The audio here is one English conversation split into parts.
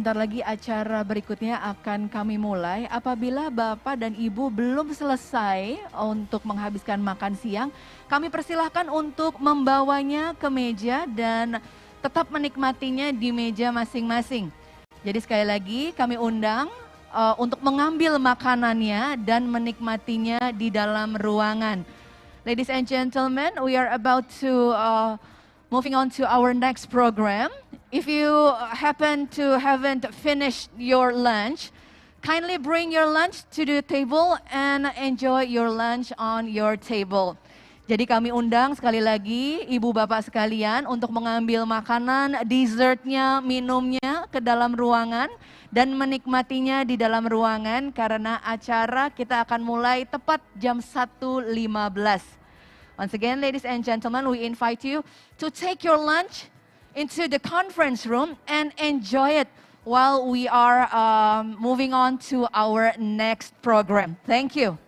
sebentar lagi acara berikutnya akan kami mulai. Apabila Bapak dan Ibu belum selesai untuk menghabiskan makan siang, kami persilahkan untuk membawanya ke meja dan tetap menikmatinya di meja masing-masing. Jadi sekali lagi kami undang untuk mengambil makanannya dan menikmatinya di dalam ruangan. Ladies and gentlemen, we are about to moving on to our next program. If you happen to haven't finished your lunch, kindly bring your lunch to the table and enjoy your lunch on your table. Jadi kami undang sekali lagi ibu bapak sekalian untuk mengambil makanan, dessertnya, minumnya ke dalam ruangan dan menikmatinya di dalam ruangan karena acara kita akan mulai tepat jam 1.15. Once again, ladies and gentlemen, we invite you to take your lunch into the conference room and enjoy it while we are moving on to our next program. Thank you.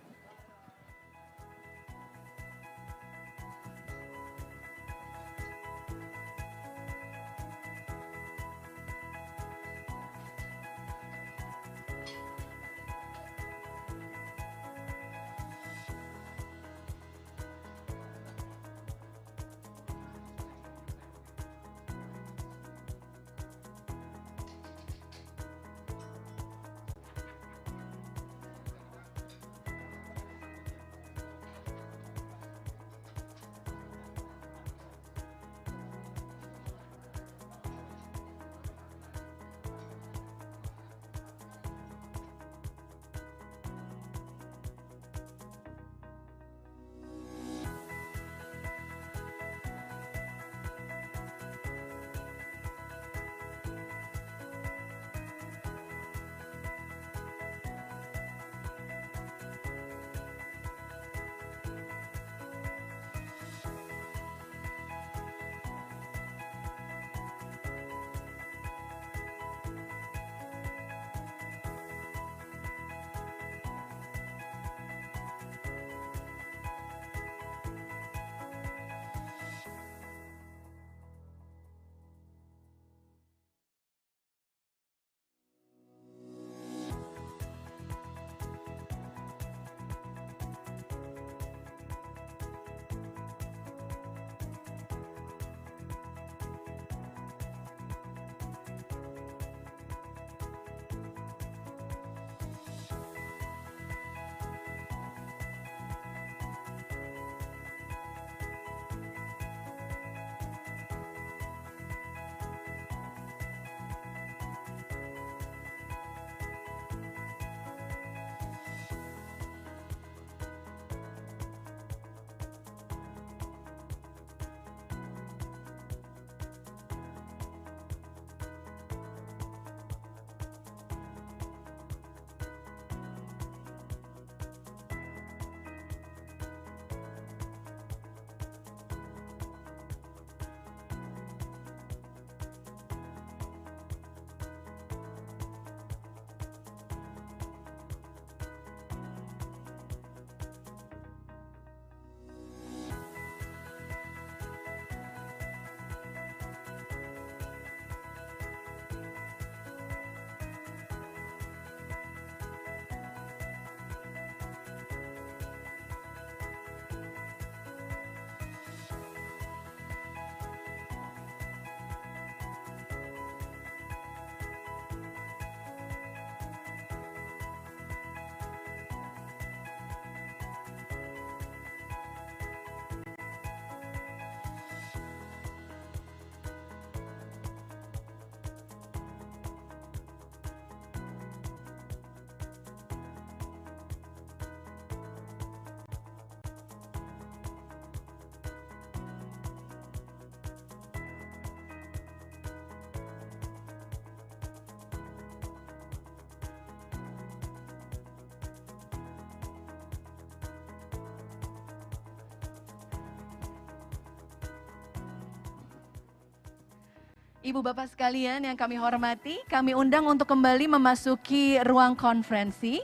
Ibu bapak sekalian yang kami hormati, kami undang untuk kembali memasuki ruang konferensi.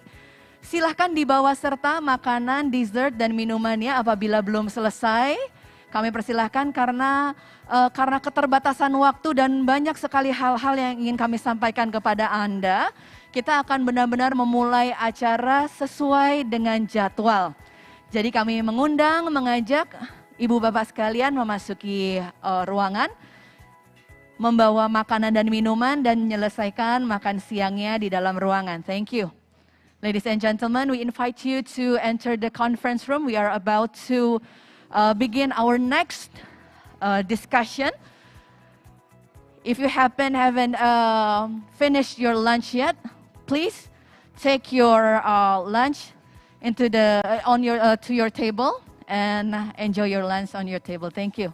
Silahkan dibawa serta makanan, dessert, dan minumannya apabila belum selesai. Kami persilahkan karena keterbatasan waktu dan banyak sekali hal-hal yang ingin kami sampaikan kepada Anda. Kita akan benar-benar memulai acara sesuai dengan jadwal. Jadi kami mengajak Ibu Bapak sekalian memasuki ruangan, membawa makanan dan minuman dan menyelesaikan makan siangnya di dalam ruangan. Thank you. Ladies and gentlemen, we invite you to enter the conference room. We are about to begin our next discussion. If you haven't finished your lunch yet, please take your lunch to your table and enjoy your lunch on your table. Thank you.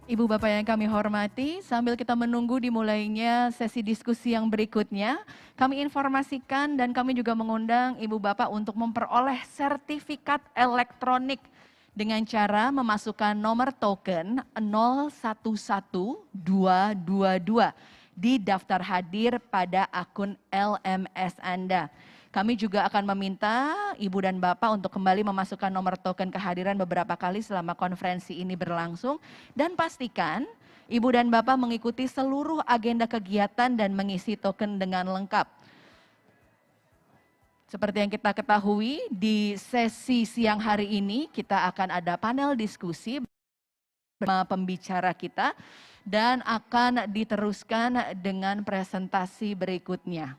Ibu Bapak yang kami hormati, sambil kita menunggu dimulainya sesi diskusi yang berikutnya, kami informasikan dan kami juga mengundang Ibu Bapak untuk memperoleh sertifikat elektronik dengan cara memasukkan nomor token 011222 di daftar hadir pada akun LMS Anda. Kami juga akan meminta Ibu dan Bapak untuk kembali memasukkan nomor token kehadiran beberapa kali selama konferensi ini berlangsung. Dan pastikan Ibu dan Bapak mengikuti seluruh agenda kegiatan dan mengisi token dengan lengkap. Seperti yang kita ketahui, di sesi siang hari ini kita akan ada panel diskusi bersama pembicara kita dan akan diteruskan dengan presentasi berikutnya.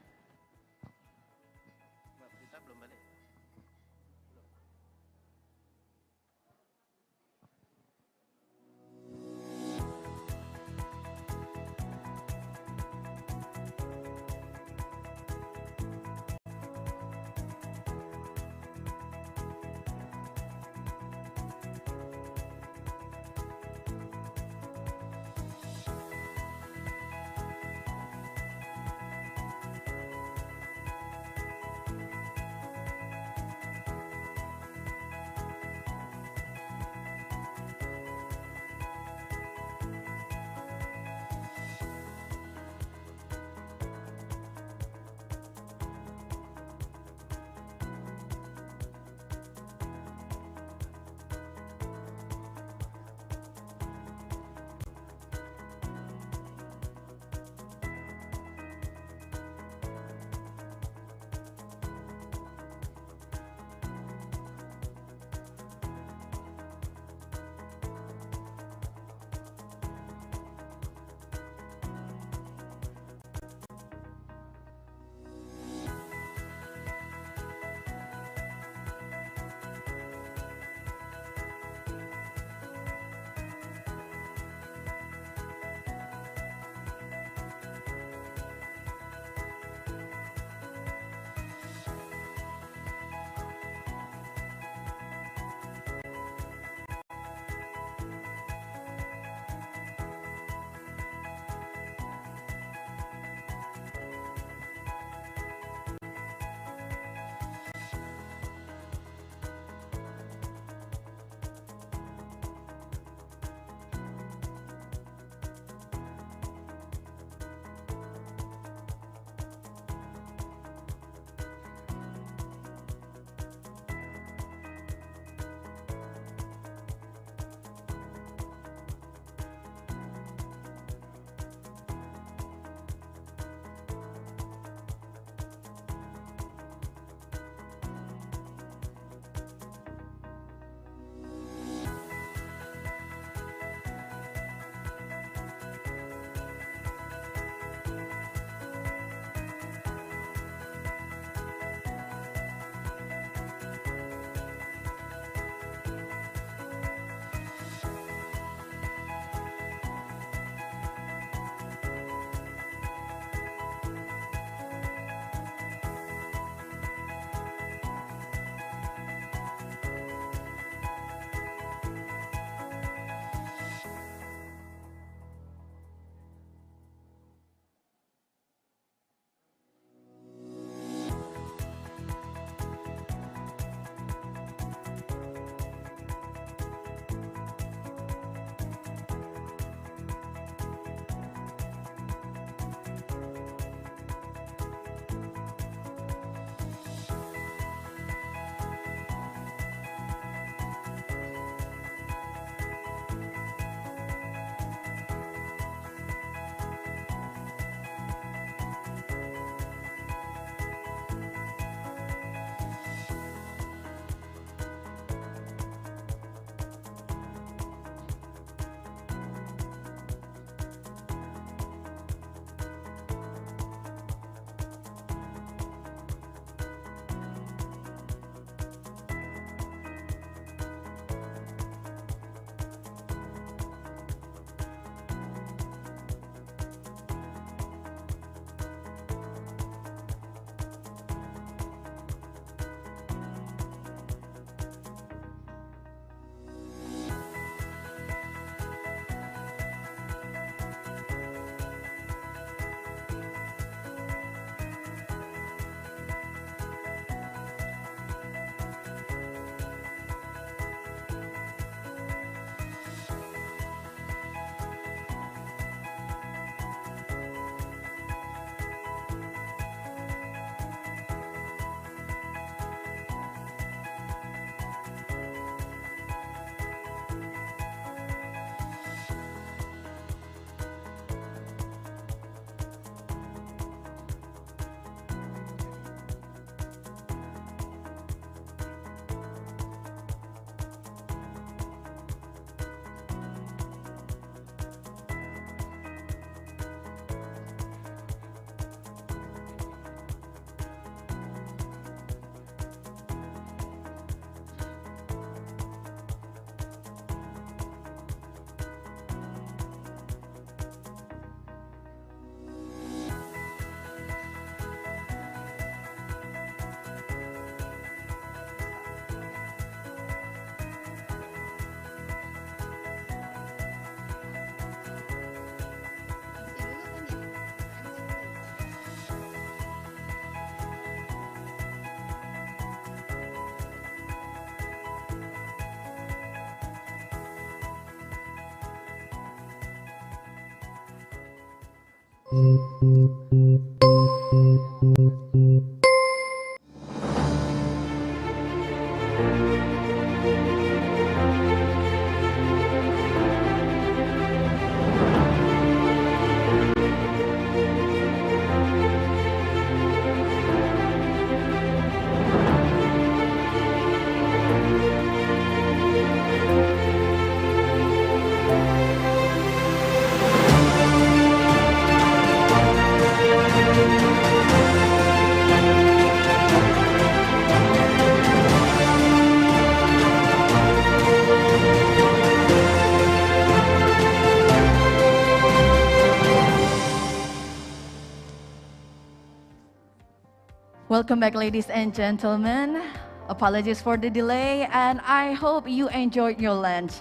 Welcome back, ladies and gentlemen. Apologies for the delay, and I hope you enjoyed your lunch.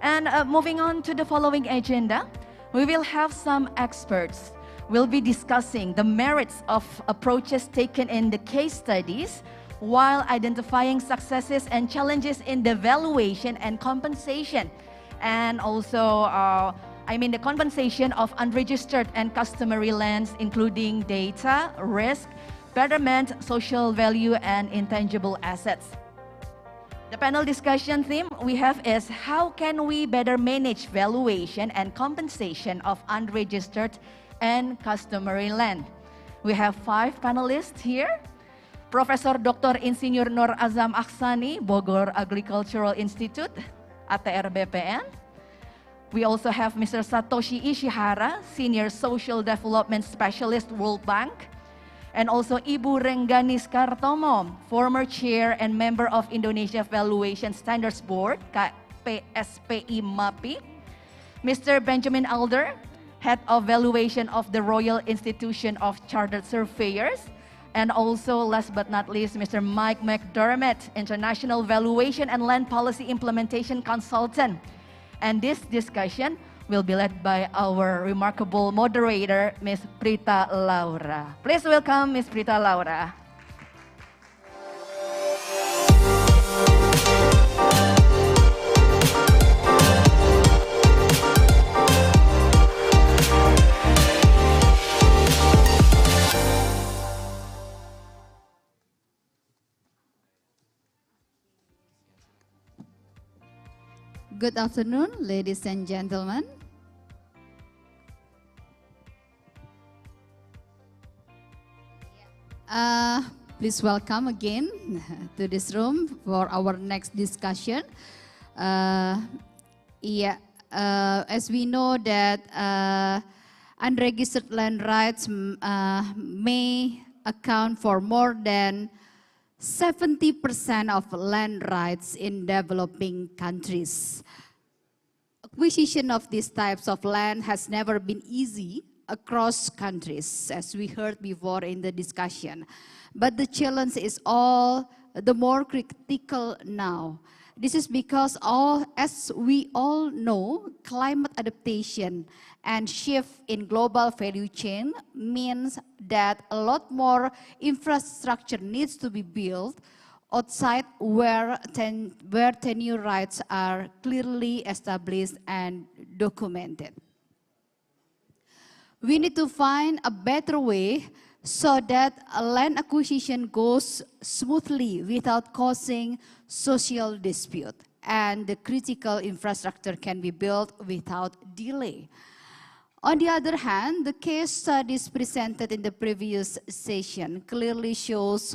And moving on to the following agenda, we will have some experts. We'll be discussing the merits of approaches taken in the case studies while identifying successes and challenges in the valuation and compensation. And also, the compensation of unregistered and customary lands, including data, risk, betterment, social value, and intangible assets. The panel discussion theme we have is how can we better manage valuation and compensation of unregistered and customary land. We have 5 panelists here. Profesor Dr. Insinyur Nur Azam Aksani, Bogor Agricultural Institute, ATR BPN. We also have Mr. Satoshi Ishihara, Senior Social Development Specialist, World Bank. And also Ibu Rengganis Kartomo, former chair and member of Indonesia Valuation Standards Board, KPSPI MAPI. Mr. Benjamin Alder, head of valuation of the Royal Institution of Chartered Surveyors. And also, last but not least, Mr. Mike McDermott, International Valuation and Land Policy Implementation Consultant. And this discussion will be led by our remarkable moderator, Ms. Prita Laura. Please welcome Ms. Prita Laura. Good afternoon, ladies and gentlemen. Please welcome again to this room for our next discussion. As we know that unregistered land rights may account for more than 70% of land rights in developing countries. Acquisition of these types of land has never been easy across countries, as we heard before in the discussion. But the challenge is all the more critical now. This is because as we all know, climate adaptation and shift in global value chain means that a lot more infrastructure needs to be built outside where tenure rights are clearly established and documented. We need to find a better way so that land acquisition goes smoothly without causing social dispute, and the critical infrastructure can be built without delay. On the other hand, the case studies presented in the previous session clearly shows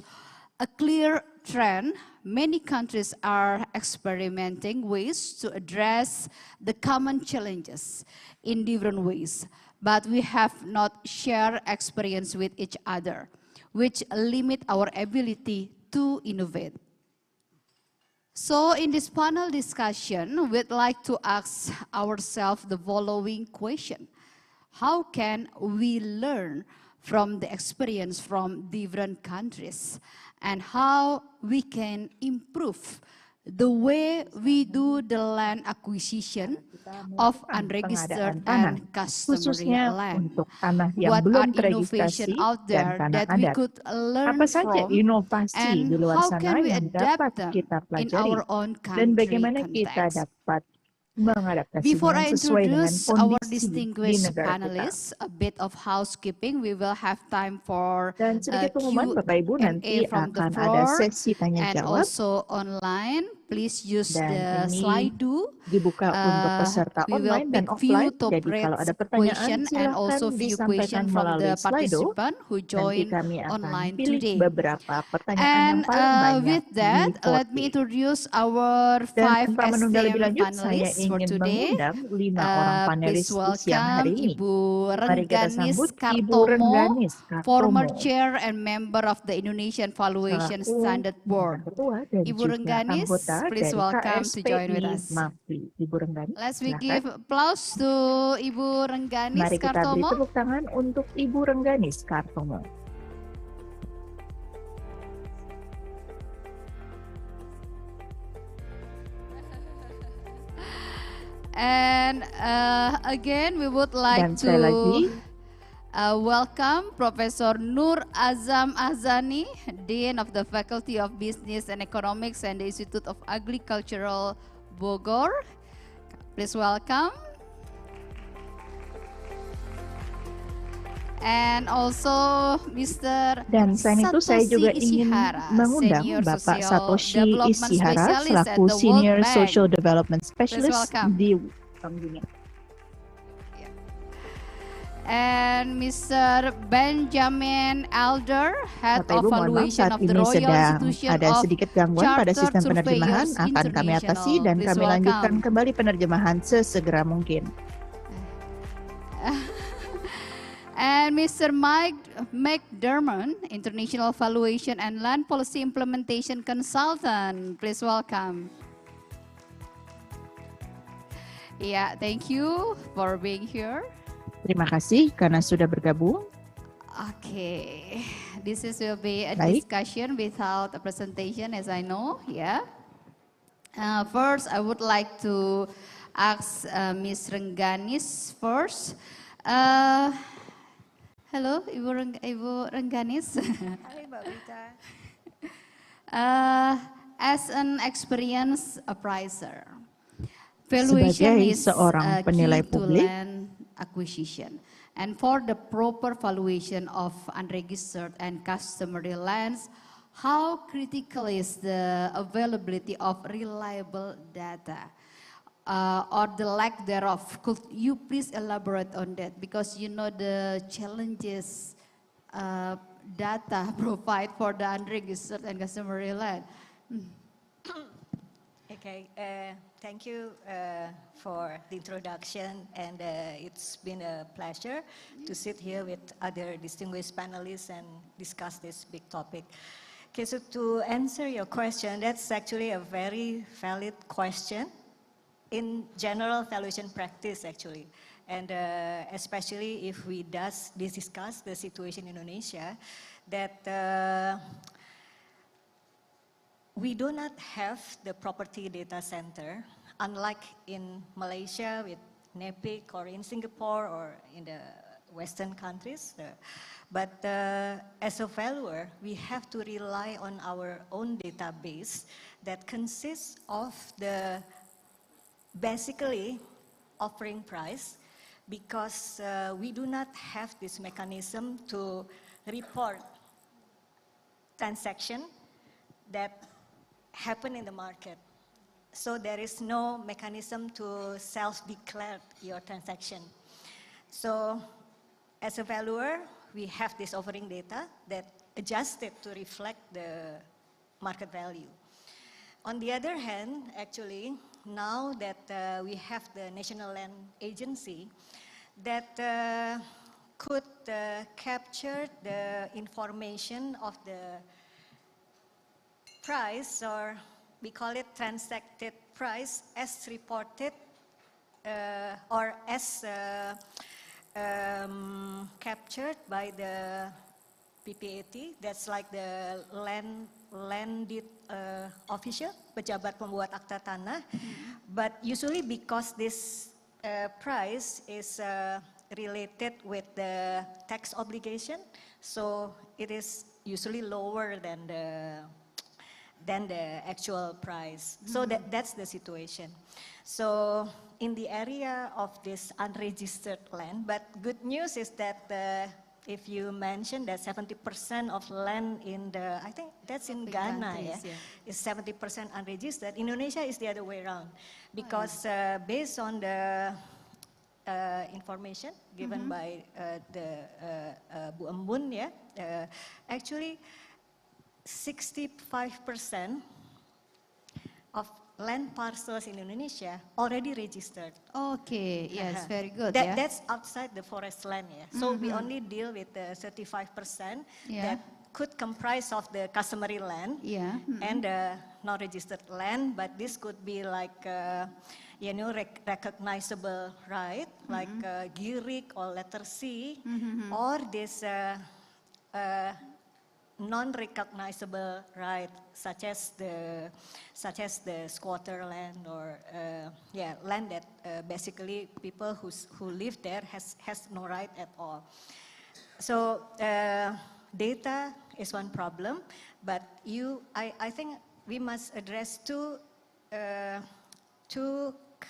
a clear trend. Many countries are experimenting ways to address the common challenges in different ways, but we have not shared experience with each other, which limit our ability to innovate. So in this panel discussion, we'd like to ask ourselves the following question. How can we learn from the experience from different countries, and how we can improve the way we do the land acquisition of unregistered and customary land? Untuk tanah yang What belum are innovation teregistrasi out dan there tanah that we adat? could learn Apa saja from, inovasi and di luar how sana can we yang adapt dapat them kita in pelajari our own dan country bagaimana kita context? dapat Before mengadaptasinya I sesuai dengan introduce our kondisi di distinguished negara kita. panelists, a bit of housekeeping. We will have time for Dan sedikit pengumuman, Bapak Ibu, nanti Q&A from the akan ada floor sesi tanya and jawab also online. Please use dan the ini Slido. dibuka untuk peserta We will online dan pick few offline. top Jadi kalau ada rates pertanyaan question and silakan also few disampaikan question from melalui the Slido. participant who Nanti join kami akan online pilih today. beberapa pertanyaan yang And paling banyak with that, di let me voting. introduce our Dan 5 tanpa menunda lebih esteemed lanjut, saya panelists for ingin today. mengundang 5 orang panelis Please di siang hari welcome ini. Ibu Mari kita sambut Rengganis Ibu Kartomo, Rengganis former Kartomo, chair and member of the Indonesian Valuation selaku Standard Board. ketua dan Ibu juga Rengganis, anggota please dari welcome to KSP join with di us. MAPI. Ibu Rengganis, Let's we silakan. give applause to Ibu Rengganis Mari kita beri Kartomo. tepuk tangan untuk Ibu Rengganis Kartomo. And again, we would like Dan sekali lagi, welcome Professor Nur Azam Azani, Dean of the Faculty of Business and Economics and the Institute of Agricultural Bogor. Please welcome. And also Mr. dan selain itu saya juga Satoshi ingin Ishihara, mengundang Senior Bapak Social Satoshi Development Ishihara Specialist at selaku the World Senior Bank. Social Development Specialist welcome. di Bank Dunia. And Mr. Benjamin Elder, Head Bapak of Ibu, mohon maaf, Valuation saat of the ini Royal sedang Institution ada of sedikit gangguan pada Chartered sistem penerjemahan. Surveyors Akan kami atasi dan International. kami Please lanjutkan welcome. kembali penerjemahan sesegera mungkin. And Mr. Mike McDermott, International Valuation and Land Policy Implementation Consultant. Please welcome. Yeah, thank you for being here. Terima kasih karena sudah bergabung. Okay, this will be a Baik. discussion without a presentation, as I know. Yeah. First, I would like to ask Ms. Rengganis first. Hello, Ibu Rengganis. Hai Mbak Brita. As an experienced appraiser, valuation Sebagai is seorang penilai key to publik, land acquisition. And for the proper valuation of unregistered and customary lands, how critical is the availability of reliable data? Or the lack thereof. Could you please elaborate on that? Because you know the challenges data provide for the unregistered and customary land. Okay, thank you for the introduction, and it's been a pleasure to sit here with other distinguished panelists and discuss this big topic. Okay, so to answer your question, that's actually a very valid question in general valuation practice actually, and especially if we discuss the situation in Indonesia, that we do not have the property data center, unlike in Malaysia with NEPIC or in Singapore or in the Western countries. But as a valuer, we have to rely on our own database that consists of the basically offering price, because we do not have this mechanism to report transaction that happen in the market. So there is no mechanism to self-declare your transaction. So as a valuer, we have this offering data that adjusted to reflect the market value. On the other hand, actually, now that we have the National Land Agency that could capture the information of the price, or we call it transacted price, as reported or as captured by the PPAT, that's like the landed official, pejabat pembuat akta tanah. But usually because this price is related with the tax obligation, so it is usually lower than than the actual price. So that's the situation. So in the area of this unregistered land, but good news is that if you mentioned that 70% of land in the, I think that's in Ghana, is 70% unregistered. Indonesia is the other way around, because based on the information given by the Bu Embun, actually 65% of land parcels in Indonesia already registered. Okay, yes, very good. That's outside the forest land, So we only deal with the 35% that could comprise of the customary land and the non-registered land, but this could be like, recognizable right, like GIRIC or letter C, or this non-recognizable right, such as the squatter land, or land that basically people who live there has no right at all. So data is one problem, but I think we must address two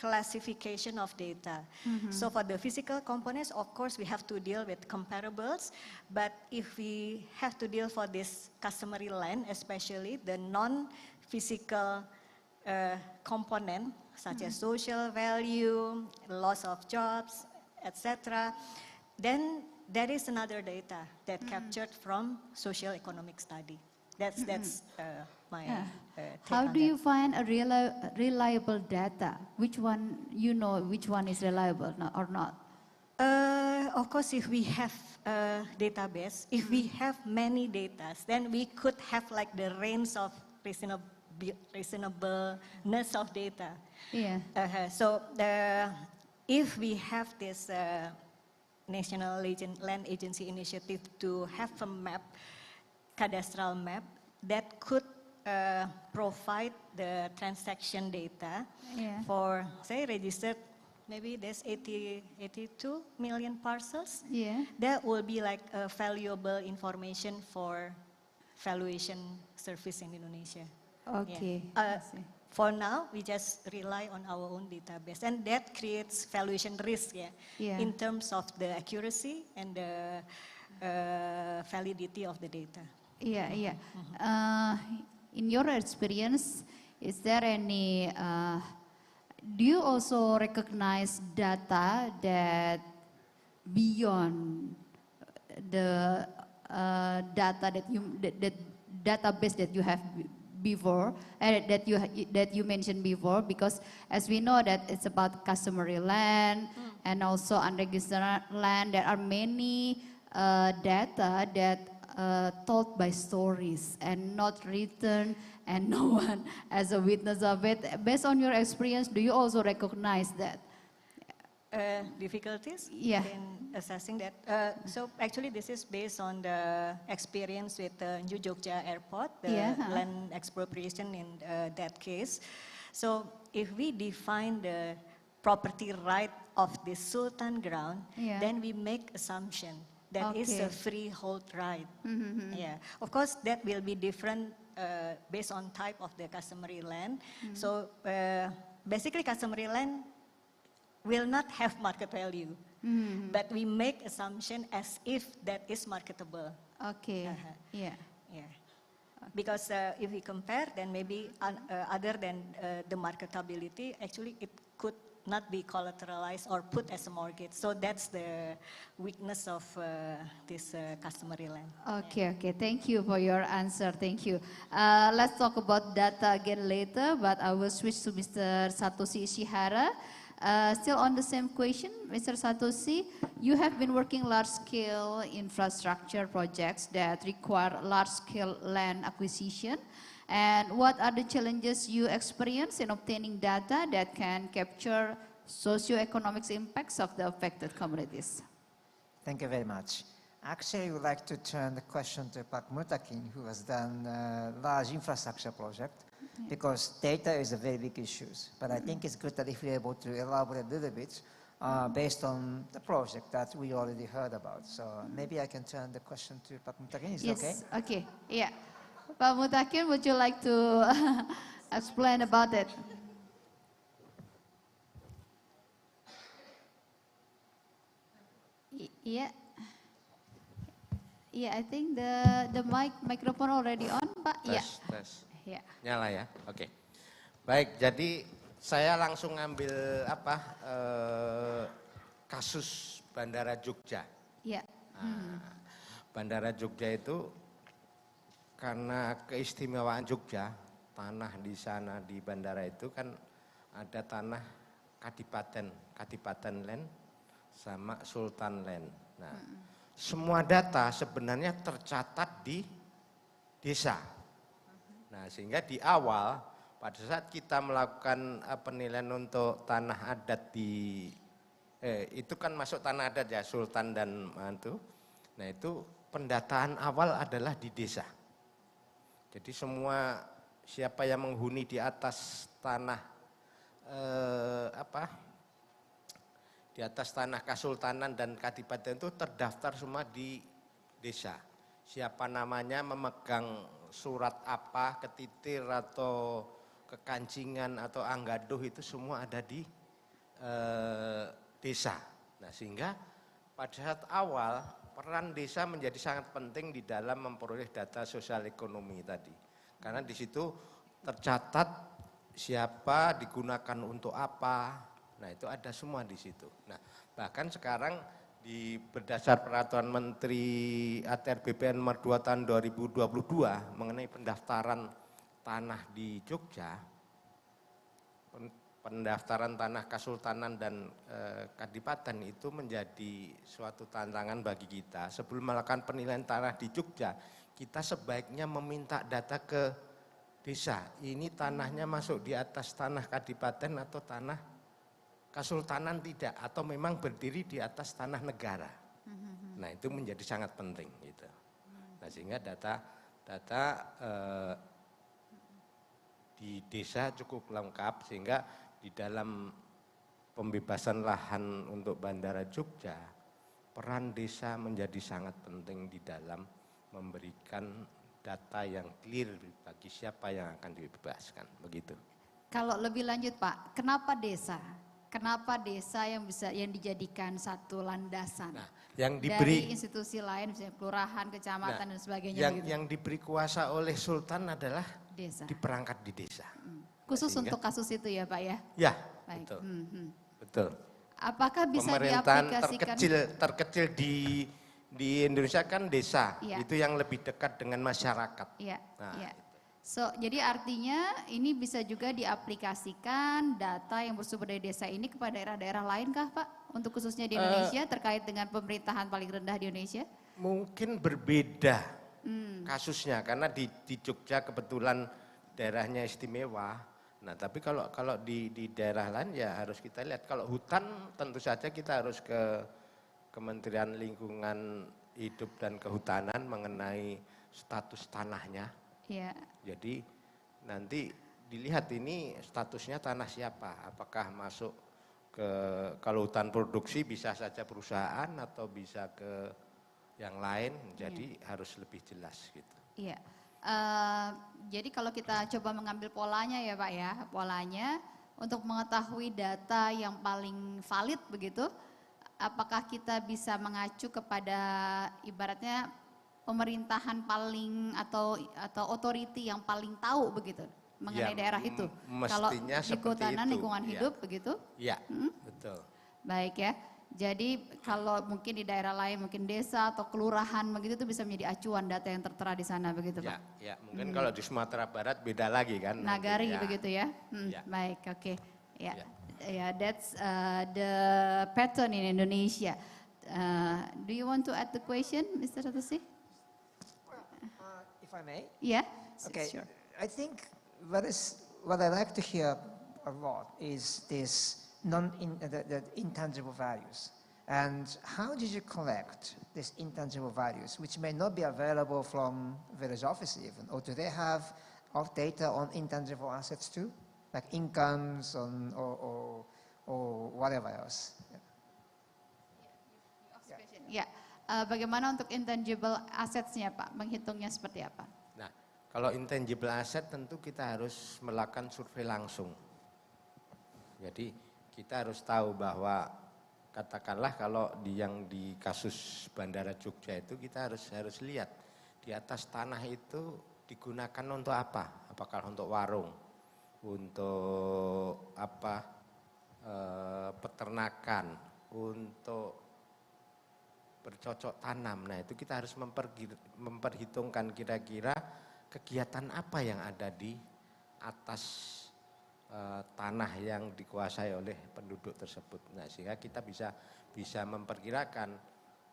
classification of data. So for the physical components, of course, we have to deal with comparables, but if we have to deal for this customary land, especially the non-physical component, such as social value, loss of jobs, etc., then there is another data that captured from social economic study. That's my take How on do that. you find a reliable data? Which one which one is reliable or not? Of course, if we have a database, if we have many data, then we could have like the range of reasonableness of data. So if we have this National Land Agency initiative to have a map, cadastral map, that could provide the transaction data for, say, registered, maybe there's 82 million parcels. That will be like a valuable information for valuation service in Indonesia. Okay. For now, we just rely on our own database, and that creates valuation risk, in terms of the accuracy and the validity of the data. In your experience, is there any, do you also recognize data that beyond the data that database that you have before, that you mentioned before? Because as we know that it's about customary land and also unregistered land, there are many data that told by stories and not written, and no one as a witness of it. Based on your experience, do you also recognize that? Difficulties in assessing that. So actually this is based on the experience with New Jogja Airport, the land expropriation in that case. So if we define the property right of the Sultan ground, then we make assumption that is a freehold right. Of course, that will be different based on type of the customary land. So basically customary land will not have market value, but we make assumption as if that is marketable. Because if we compare, then maybe other than the marketability, actually it could not be collateralized or put as a mortgage. So that's the weakness of this customary land. Okay, thank you for your answer, thank you. Let's talk about data again later, but I will switch to Mr. Satoshi Ishihara. Still on the same question, Mr. Satoshi, you have been working large-scale infrastructure projects that require large-scale land acquisition. And what are the challenges you experience in obtaining data that can capture socio-economic impacts of the affected communities? Thank you very much. Actually, I would like to turn the question to Pak Mutakin, who has done a large infrastructure project, because data is a very big issue. But I think it's good that if we're able to elaborate a little bit based on the project that we already heard about. So maybe I can turn the question to Pak Mutakin, is it okay? Okay, Pak Mutakin, would you like to explain about it? Yeah. Yeah, I think the microphone already on, Pak. Iya. Tes. Ya. Nyala ya. Oke. Baik, jadi saya langsung ngambil kasus Bandara Jogja. Iya. Bandara Jogja itu karena keistimewaan Jogja, tanah di sana di bandara itu kan ada tanah Kadipaten Land sama Sultan Land. Nah, semua data sebenarnya tercatat di desa. Nah, sehingga di awal pada saat kita melakukan penilaian untuk tanah adat itu kan masuk tanah adat ya, Sultan dan Mantu. Nah, itu pendataan awal adalah di desa. Jadi semua siapa yang menghuni di atas tanah di atas tanah Kasultanan dan Kadipaten itu terdaftar semua di desa. Siapa namanya, memegang surat apa, ketitir atau kekancingan atau anggaduh itu semua ada di desa. Nah, sehingga pada saat awal peran desa menjadi sangat penting di dalam memperoleh data sosial ekonomi tadi. Karena di situ tercatat siapa digunakan untuk apa. Nah, itu ada semua di situ. Nah, bahkan sekarang berdasar peraturan Menteri ATR BPN nomor 2 tahun 2022 mengenai pendaftaran tanah di Jogja, pendaftaran tanah Kasultanan dan Kadipaten itu menjadi suatu tantangan bagi kita. Sebelum melakukan penilaian tanah di Jogja, kita sebaiknya meminta data ke desa. Ini tanahnya masuk di atas tanah Kadipaten atau tanah Kasultanan tidak, atau memang berdiri di atas tanah negara. Nah, itu menjadi sangat penting gitu. Nah, sehingga data di desa cukup lengkap, sehingga di dalam pembebasan lahan untuk Bandara Jogja, peran desa menjadi sangat penting di dalam memberikan data yang clear bagi siapa yang akan dibebaskan, begitu. Kalau lebih lanjut, Pak, kenapa desa? Kenapa desa yang dijadikan satu landasan? Nah, yang dari institusi lain, misalnya kelurahan, kecamatan dan sebagainya. Yang diberi kuasa oleh Sultan adalah desa. Diperangkat di desa. Khusus untuk kasus itu ya, Pak ya? Ya, baik. Betul. Betul. Apakah bisa pemerintahan diaplikasikan? terkecil di Indonesia kan desa, ya. Itu yang lebih dekat dengan masyarakat. Iya. Nah, Ya. So, jadi artinya ini bisa juga diaplikasikan data yang bersumber dari desa ini kepada daerah-daerah lain kah, Pak? Untuk khususnya di Indonesia terkait dengan pemerintahan paling rendah di Indonesia? Mungkin berbeda kasusnya karena di Jogja kebetulan daerahnya istimewa. Nah, tapi kalau di daerah lain ya harus kita lihat. Kalau hutan tentu saja kita harus ke Kementerian Lingkungan Hidup dan Kehutanan mengenai status tanahnya. Iya. Jadi nanti dilihat ini statusnya tanah siapa, apakah masuk kalau hutan produksi bisa saja perusahaan atau bisa ke yang lain, jadi harus lebih jelas gitu. Iya. Jadi kalau kita coba mengambil polanya ya Pak ya, polanya untuk mengetahui data yang paling valid begitu, apakah kita bisa mengacu kepada ibaratnya pemerintahan paling atau otoriti yang paling tahu begitu mengenai ya, daerah itu. Kalau kehutanan lingkungan hidup begitu? Iya, betul. Baik ya. Jadi kalau mungkin di daerah lain mungkin desa atau kelurahan begitu itu bisa menjadi acuan data yang tertera di sana begitu Pak. Ya, mungkin kalau di Sumatera Barat beda lagi kan. Nagari nanti, begitu ya. Ya. Baik, oke. Ya. Ya, that's the pattern in Indonesia. Do you want to add the question, Mr. Ratusi? If I may? Yeah. Okay. Sure. I think what I like to hear a lot is this the intangible values. And how did you collect these intangible values, which may not be available from village office even, or do they have data on intangible assets too, like incomes or whatever else? Ya, bagaimana untuk intangible assets-nya Pak? Menghitungnya seperti apa? Nah, Kalau intangible asset tentu kita harus melakukan survei langsung. Jadi kita harus tahu bahwa katakanlah kalau yang di kasus Bandara Jogja itu kita harus lihat di atas tanah itu digunakan untuk apa? Apakah untuk warung, untuk apa? Peternakan, untuk bercocok tanam. Nah itu kita harus memperhitungkan kira-kira kegiatan apa yang ada di atas tanah yang dikuasai oleh penduduk tersebut. Nah sehingga kita bisa memperkirakan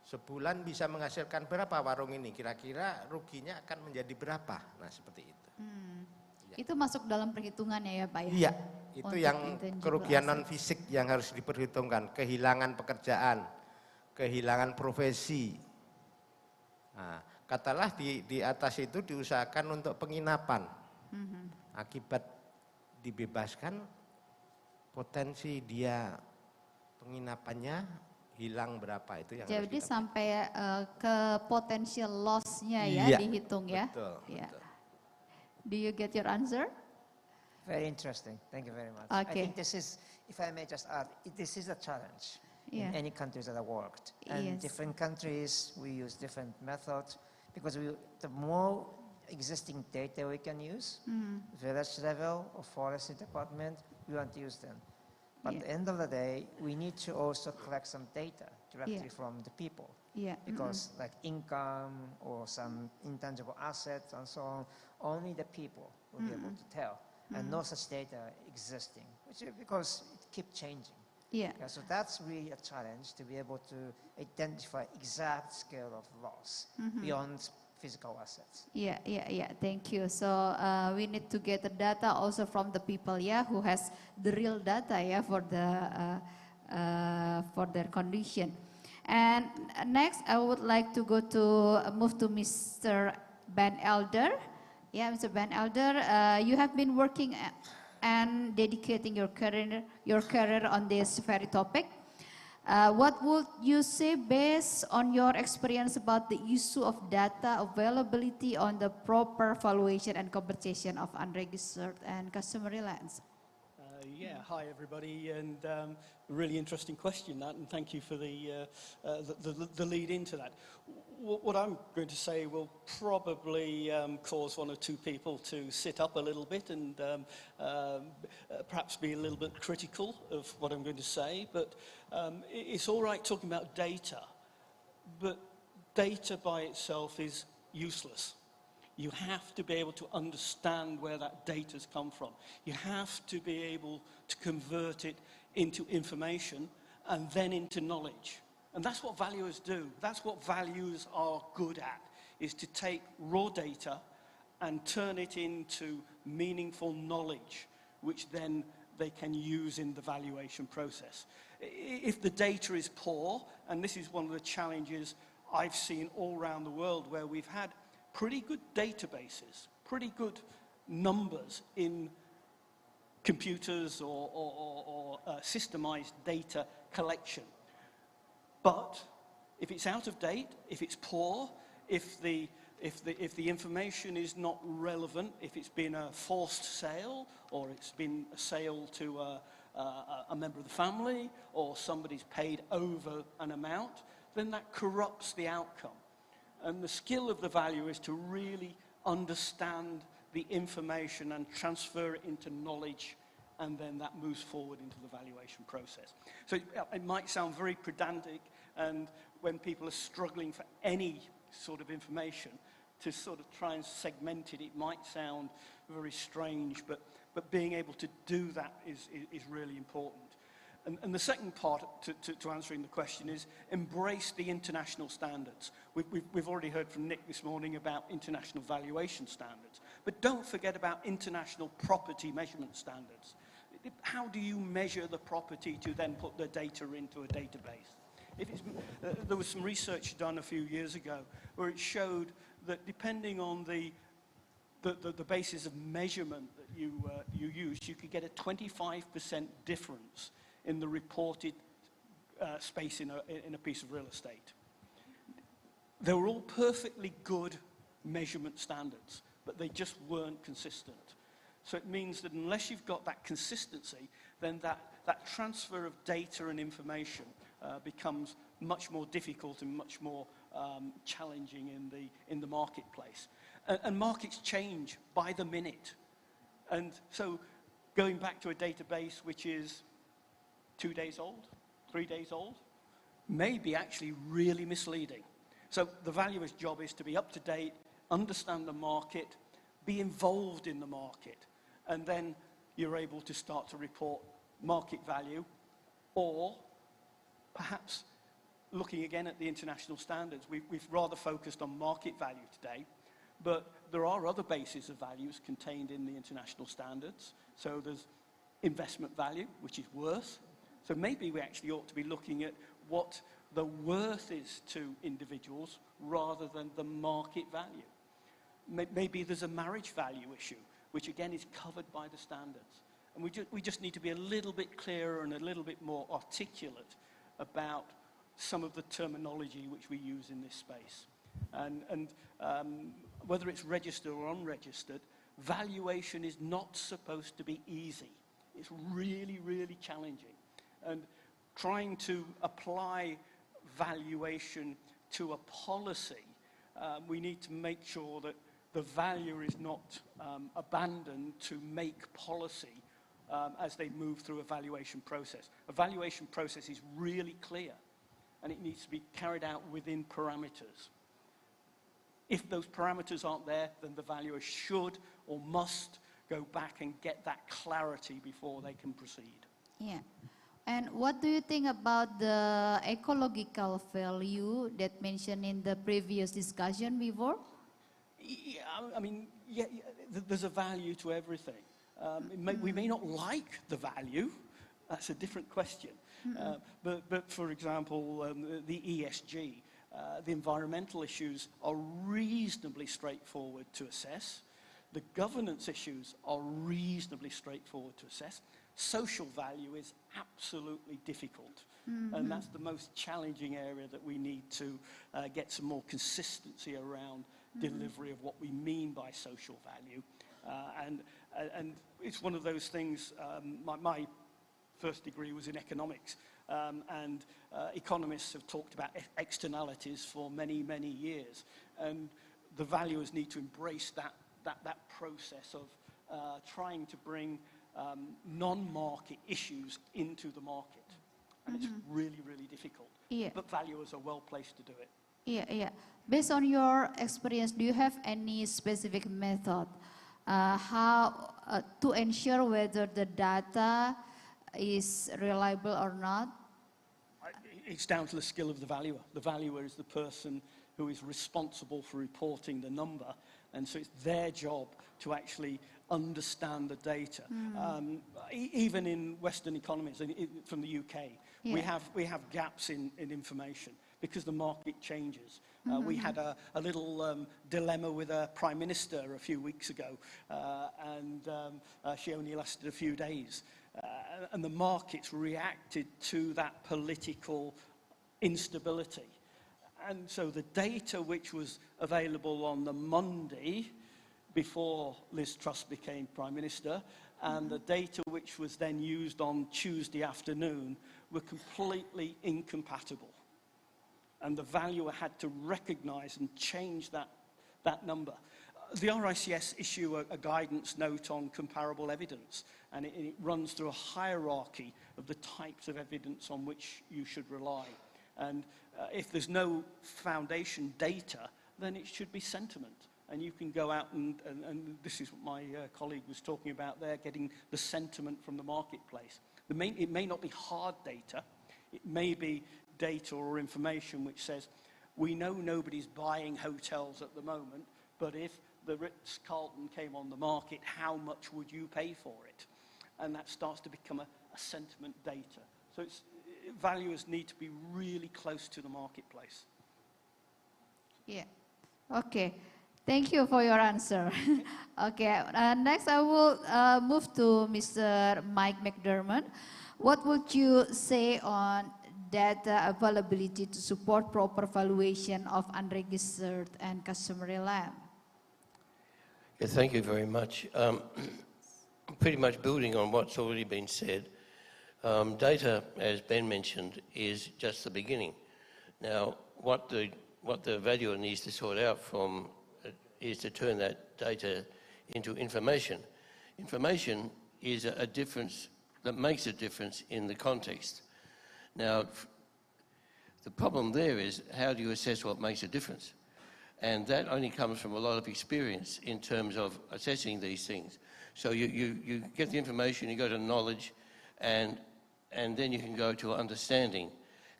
sebulan bisa menghasilkan berapa warung ini, kira-kira ruginya akan menjadi berapa. Nah seperti itu. Ya. Itu masuk dalam perhitungannya ya Pak ya? Iya, itu Untuk yang intangible kerugian asset. non fisik yang harus diperhitungkan, kehilangan pekerjaan, kehilangan profesi. Nah, katalah di atas itu diusahakan untuk penginapan. Akibat dibebaskan, potensi dia penginapannya hilang berapa itu yang harus Jadi kita sampai ke potential loss-nya ya Iya, dihitung ya? betul, Ya. betul. Do you get your answer? Very interesting. Thank you very much. Okay. I think this is, if I may just add, this is a challenge Yeah. in any countries that I worked. And Yes. different countries, we use different methods because the more existing data we can use, village level or forestry department, we want to use them. But at the end of the day, we need to also collect some data directly Yeah. from the people. Yeah. Because like income or some intangible assets and so on, only the people will be able to tell. And no such data existing, because it keeps changing. Yeah. Yeah, so that's really a challenge to be able to identify exact scale of loss beyond physical assets. Yeah, yeah, yeah. Thank you. So we need to get the data also from the people, yeah, who has the real data, yeah, for their condition. And next, I would like to move to Mr. Ben Elder. Yeah, Mr. Ben Elder, you have been working and dedicating your career on this very topic. What would you say based on your experience about the issue of data availability on the proper valuation and compensation of unregistered and customary lands? Yeah, hi everybody, and really interesting question that, and thank you for the lead into that. What I'm going to say will probably cause one or two people to sit up a little bit and perhaps be a little bit critical of what I'm going to say, but it's all right talking about data, but data by itself is useless. You have to be able to understand where that data's come from. You have to be able to convert it into information and then into knowledge. And that's what valuers do. That's what valuers are good at, is to take raw data and turn it into meaningful knowledge, which then they can use in the valuation process. If the data is poor, and this is one of the challenges I've seen all around the world where we've had pretty good databases, pretty good numbers in computers or systemized data collection. But if it's out of date, if it's poor, if the information is not relevant, if it's been a forced sale, or it's been a sale to a member of the family, or somebody's paid over an amount, then that corrupts the outcome. And the skill of the valuer is to really understand the information and transfer it into knowledge, and then that moves forward into the valuation process. So it might sound very pedantic, and when people are struggling for any sort of information, to sort of try and segment it, it might sound very strange, but being able to do that is really important. And the second part to answering the question is embrace the international standards. We've already heard from Nick this morning about international valuation standards, but don't forget about international property measurement standards. How do you measure the property to then put the data into a database? There was some research done a few years ago where it showed that depending on the basis of measurement that you use, you could get a 25% difference in the reported space in a piece of real estate. They were all perfectly good measurement standards, but they just weren't consistent. So it means that unless you've got that consistency, then that transfer of data and information becomes much more difficult and much more challenging in the marketplace. And markets change by the minute. And so going back to a database which is 2 days old, 3 days old, may be actually really misleading. So the valuer's job is to be up to date, understand the market, be involved in the market, and then you're able to start to report market value, or perhaps looking again at the international standards. We've rather focused on market value today, but there are other bases of values contained in the international standards. So there's investment value, which is worth. So maybe we actually ought to be looking at what the worth is to individuals rather than the market value. Maybe there's a marriage value issue, which again is covered by the standards. And we just need to be a little bit clearer and a little bit more articulate about some of the terminology which we use in this space. And whether it's registered or unregistered, valuation is not supposed to be easy. It's really, really challenging. And trying to apply valuation to a policy, we need to make sure that the valuer is not abandoned to make policy as they move through a valuation process. A valuation process is really clear, and it needs to be carried out within parameters. If those parameters aren't there, then the valuer should or must go back and get that clarity before they can proceed. Yeah. And what do you think about the ecological value that mentioned in the previous discussion before? Yeah, I mean, there's a value to everything. We may not like the value. That's a different question. But for example, the ESG, the environmental issues are reasonably straightforward to assess. The governance issues are reasonably straightforward to assess. Social value is absolutely difficult. And that's the most challenging area that we need to get some more consistency around delivery of what we mean by social value. And it's one of those things, my first degree was in economics, and economists have talked about externalities for many, many years. And the valuers need to embrace that process of trying to bring non-market issues into the market. And it's really, really difficult. Yeah. But valuers are well placed to do it. Yeah. Based on your experience, do you have any specific method how to ensure whether the data is reliable or not? It's down to the skill of the valuer. The valuer is the person who is responsible for reporting the number, and so it's their job to actually understand the data. Even in Western economies, from the UK, we have gaps in information because the market changes. We had a little dilemma with a prime minister a few weeks ago, and she only lasted a few days. And the markets reacted to that political instability. And so the data which was available on the Monday before Liz Truss became Prime Minister, and the data which was then used on Tuesday afternoon were completely incompatible. And the valuer had to recognise and change that number. The RICS issue a guidance note on comparable evidence, and it runs through a hierarchy of the types of evidence on which you should rely. And if there's no foundation data, then it should be sentiment. And you can go out and this is what my colleague was talking about there, getting the sentiment from the marketplace. It may not be hard data. It may be data or information which says, we know nobody's buying hotels at the moment, but if the Ritz-Carlton came on the market, how much would you pay for it? And that starts to become a sentiment data. So valuers need to be really close to the marketplace. Yeah. Okay. Thank you for your answer. Okay. Next, I will move to Mr. Mike McDermott. What would you say on data availability to support proper valuation of unregistered and customary land? Yeah, thank you very much. Pretty much building on what's already been said, data, as Ben mentioned, is just the beginning. Now, what the valuer needs to sort out from is to turn that data into information. Information is a difference that makes a difference in the context. Now, the problem there is, how do you assess what makes a difference? And that only comes from a lot of experience in terms of assessing these things. So you get the information, you go to knowledge, and then you can go to understanding.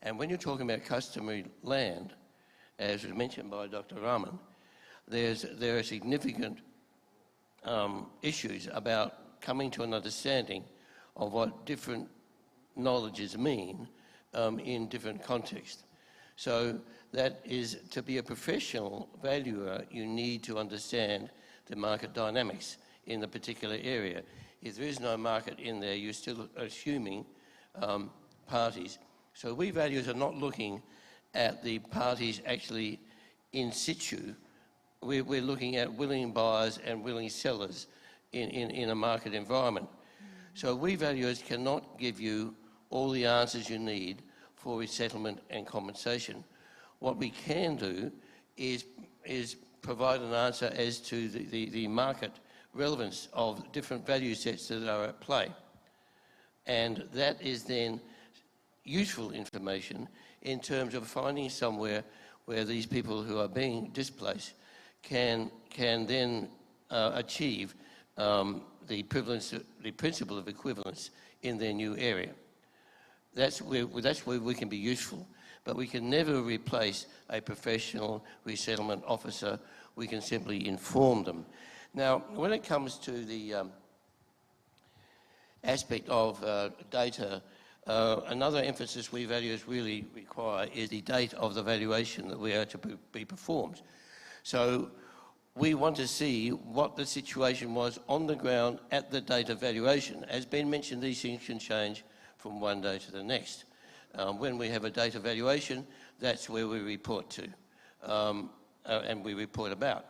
And when you're talking about customary land, as was mentioned by Dr. Rahman, there are significant issues about coming to an understanding of what different knowledges mean in different contexts. So that is, to be a professional valuer, you need to understand the market dynamics in the particular area. If there is no market in there, you're still assuming parties. So we valuers are not looking at the parties actually in situ. We're looking at willing buyers and willing sellers in a market environment. So we valuers cannot give you all the answers you need for resettlement and compensation. What we can do is provide an answer as to the market relevance of different value sets that are at play. And that is then useful information in terms of finding somewhere where these people who are being displaced can then achieve the principle of equivalence in their new area. That's where we can be useful, but we can never replace a professional resettlement officer. We can simply inform them. Now, when it comes to the aspect of data, another emphasis we valuers really require is the date of the valuation that we are to be performed. So we want to see what the situation was on the ground at the date of valuation. As Ben mentioned, these things can change from one day to the next. When we have a date of valuation, that's where we report to and we report about.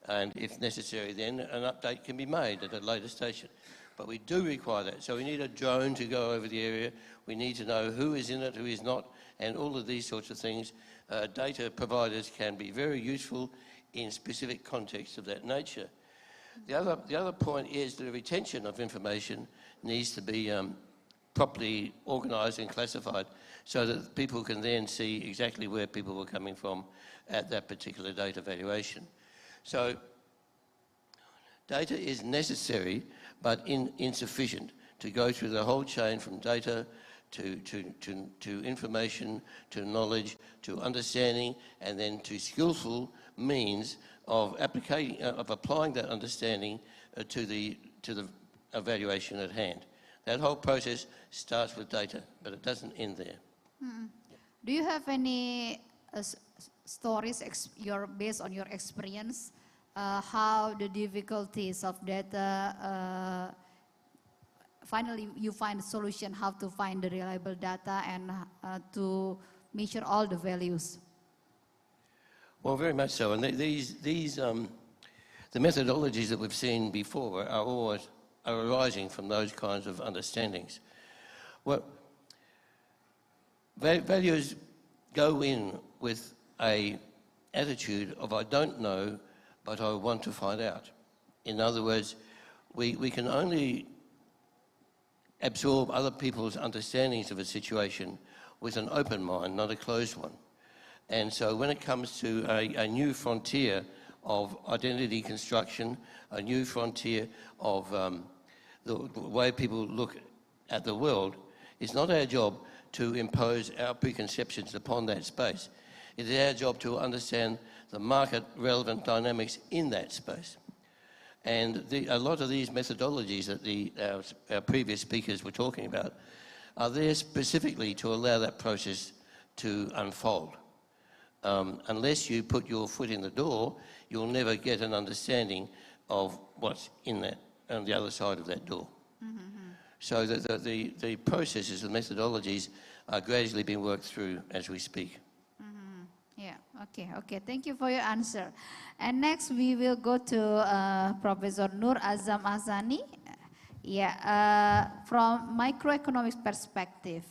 And if necessary, then an update can be made at a later station. But we do require that. So we need a drone to go over the area. We need to know who is in it, who is not, and all of these sorts of things. Data providers can be very useful in specific contexts of that nature. The other point is the retention of information needs to be properly organised and classified so that people can then see exactly where people were coming from at that particular date of valuation. So data is necessary but insufficient to go through the whole chain from data to information, to knowledge, to understanding, and then to skillful means of applying that understanding to the evaluation at hand. That whole process starts with data, but it doesn't end there. Do you have any stories based on your experience, how the difficulties of data, finally you find a solution how to find the reliable data and to measure all the values? Well, very much so. And the methodologies that we've seen before are arising from those kinds of understandings. Well, valuers go in with an attitude of I don't know, but I want to find out. In other words, we can only absorb other people's understandings of a situation with an open mind, not a closed one. And so when it comes to a new frontier of identity construction, a new frontier of the way people look at the world, it's not our job to impose our preconceptions upon that space. It is our job to understand the market-relevant dynamics in that space. And a lot of these methodologies that our previous speakers were talking about are there specifically to allow that process to unfold. Unless you put your foot in the door, you'll never get an understanding of what's in that, on the other side of that door. So the processes, the methodologies are gradually being worked through as we speak. Yeah, Okay. Thank you for your answer. And next we will go to Professor Nur Azam Azani. From microeconomics perspective,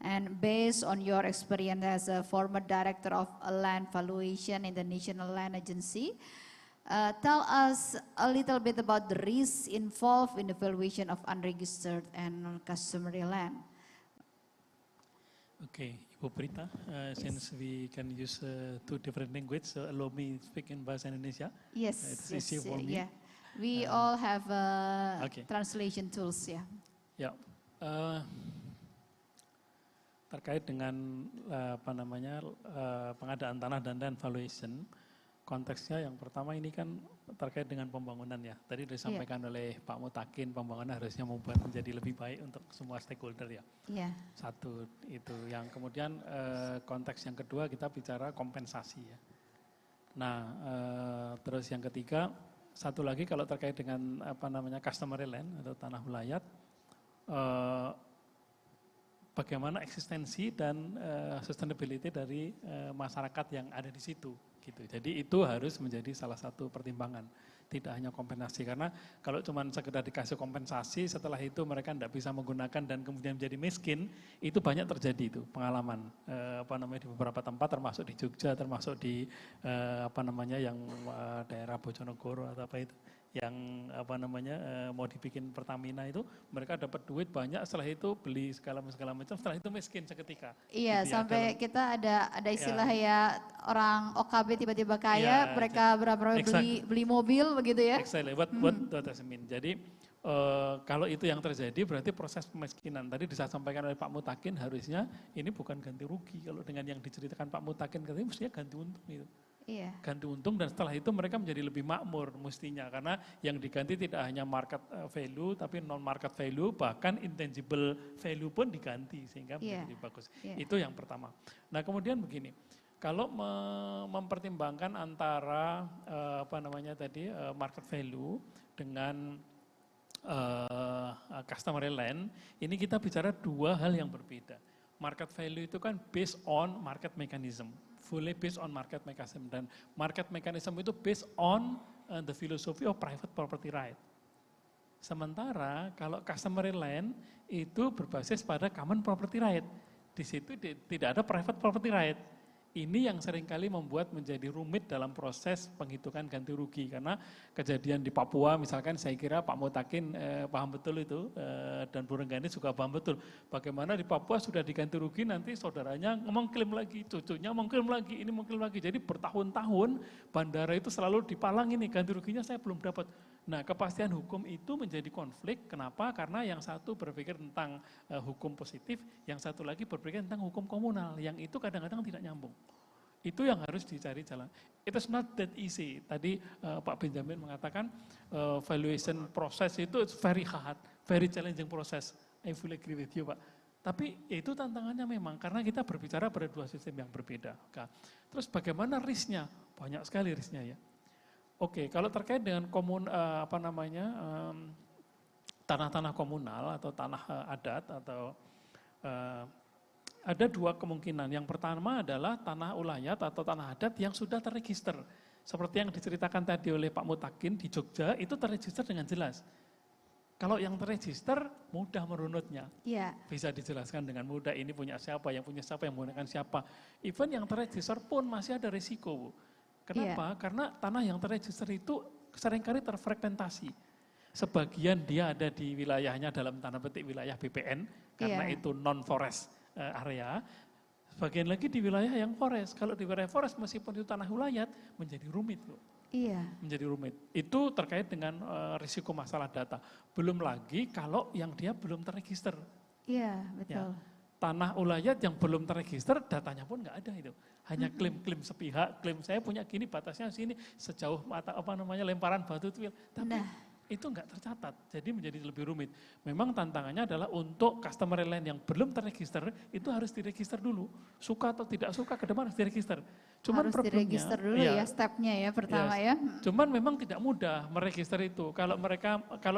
and based on your experience as a former director of land valuation in the National Land Agency, tell us a little bit about the risks involved in the valuation of unregistered and non-customary land. Okay, Ibu Prita, since we can use two different languages, so allow me speak in Bahasa Indonesia. Yes, It's easier for me. yeah. We all have Okay. translation tools, ya. Ya, terkait dengan pengadaan tanah dan valuation, konteksnya yang pertama ini kan terkait dengan pembangunan ya. Tadi disampaikan oleh Pak Mutakin, pembangunan harusnya membuat menjadi lebih baik untuk semua stakeholder ya. Iya. Satu itu. Yang kemudian konteks yang kedua kita bicara kompensasi ya. Nah, terus yang ketiga, satu lagi kalau terkait dengan customary land atau tanah wilayah, bagaimana eksistensi dan sustainability dari masyarakat yang ada di situ gitu. Jadi itu harus menjadi salah satu pertimbangan, tidak hanya kompensasi, karena kalau cuma sekedar dikasih kompensasi setelah itu mereka tidak bisa menggunakan dan kemudian menjadi miskin, itu banyak terjadi itu pengalaman di beberapa tempat, termasuk di Jogja, termasuk di yang daerah Bojonegoro atau apa itu, yang mau dibikin Pertamina itu, mereka dapat duit banyak, setelah itu beli segala macam, setelah itu miskin seketika. Iya, gitu sampai kita ada istilah ya orang OKB tiba-tiba kaya, mereka berapa beli mobil begitu ya. Exactly, what does it mean? Jadi kalau itu yang terjadi berarti proses pemiskinan. Tadi disampaikan oleh Pak Mutakin, harusnya ini bukan ganti rugi. Kalau dengan yang diceritakan Pak Mutakin, katanya mestinya ganti untung itu. Iya. Ganti untung, dan setelah itu mereka menjadi lebih makmur mestinya, karena yang diganti tidak hanya market value tapi non market value, bahkan intangible value pun diganti sehingga menjadi bagus. Itu yang pertama. Nah, kemudian begini, kalau mempertimbangkan antara market value dengan customary land, ini kita bicara dua hal yang berbeda. Market value itu kan based on market mechanism, fully based on market mechanism, dan market mechanism itu based on the philosophy of private property right. Sementara kalau customary land itu berbasis pada common property right. Di situ tidak ada private property right. Ini yang seringkali membuat menjadi rumit dalam proses penghitungan ganti rugi, karena kejadian di Papua misalkan, saya kira Pak Mutakin paham betul itu, dan Bu Renggani juga paham betul bagaimana di Papua sudah diganti rugi, nanti saudaranya mengklaim lagi, cucunya mengklaim lagi, ini mengklaim lagi, jadi bertahun-tahun bandara itu selalu dipalang, ini ganti ruginya saya belum dapat. Nah, kepastian hukum itu menjadi konflik. Kenapa? Karena yang satu berpikir tentang hukum positif, yang satu lagi berpikir tentang hukum komunal, yang itu kadang-kadang tidak nyambung. Itu yang harus dicari jalan. It is not that easy. Tadi Pak Benjamin mengatakan valuation process itu very hard, very challenging process. I fully agree with you, Pak. Tapi itu tantangannya memang, karena kita berbicara pada dua sistem yang berbeda. Terus bagaimana risknya? Banyak sekali risknya ya. Oke, kalau terkait dengan tanah-tanah komunal atau tanah adat, atau ada dua kemungkinan. Yang pertama adalah tanah ulayat atau tanah adat yang sudah terregister. Seperti yang diceritakan tadi oleh Pak Mutakin di Jogja, itu terregister dengan jelas. Kalau yang terregister mudah merunutnya. Iya. Bisa dijelaskan dengan mudah, ini punya siapa, yang menggunakan siapa. Even yang terregister pun masih ada risiko, Bu. Kenapa? Karena tanah yang terregister itu seringkali terfragmentasi. Sebagian dia ada di wilayahnya dalam tanda petik wilayah BPN, karena itu non-forest area. Sebagian lagi di wilayah yang forest. Kalau di wilayah forest meskipun itu tanah wilayah menjadi rumit, Bu. Iya. Menjadi rumit. Itu terkait dengan risiko masalah data. Belum lagi kalau yang dia belum terregister. Iya, betul. Ya. Tanah ulayat yang belum terregister, datanya pun nggak ada itu. Hanya klaim-klaim sepihak, klaim saya punya gini, batasnya sini, sejauh lemparan batu tuil. Tapi itu enggak tercatat, jadi menjadi lebih rumit. Memang tantangannya adalah untuk customer land yang belum terregister, itu harus diregister dulu. Suka atau tidak suka, ke depan harus diregister. Cuman Harus problemnya, diregister dulu ya stepnya ya pertama ya. Cuman memang tidak mudah meregister itu. Kalau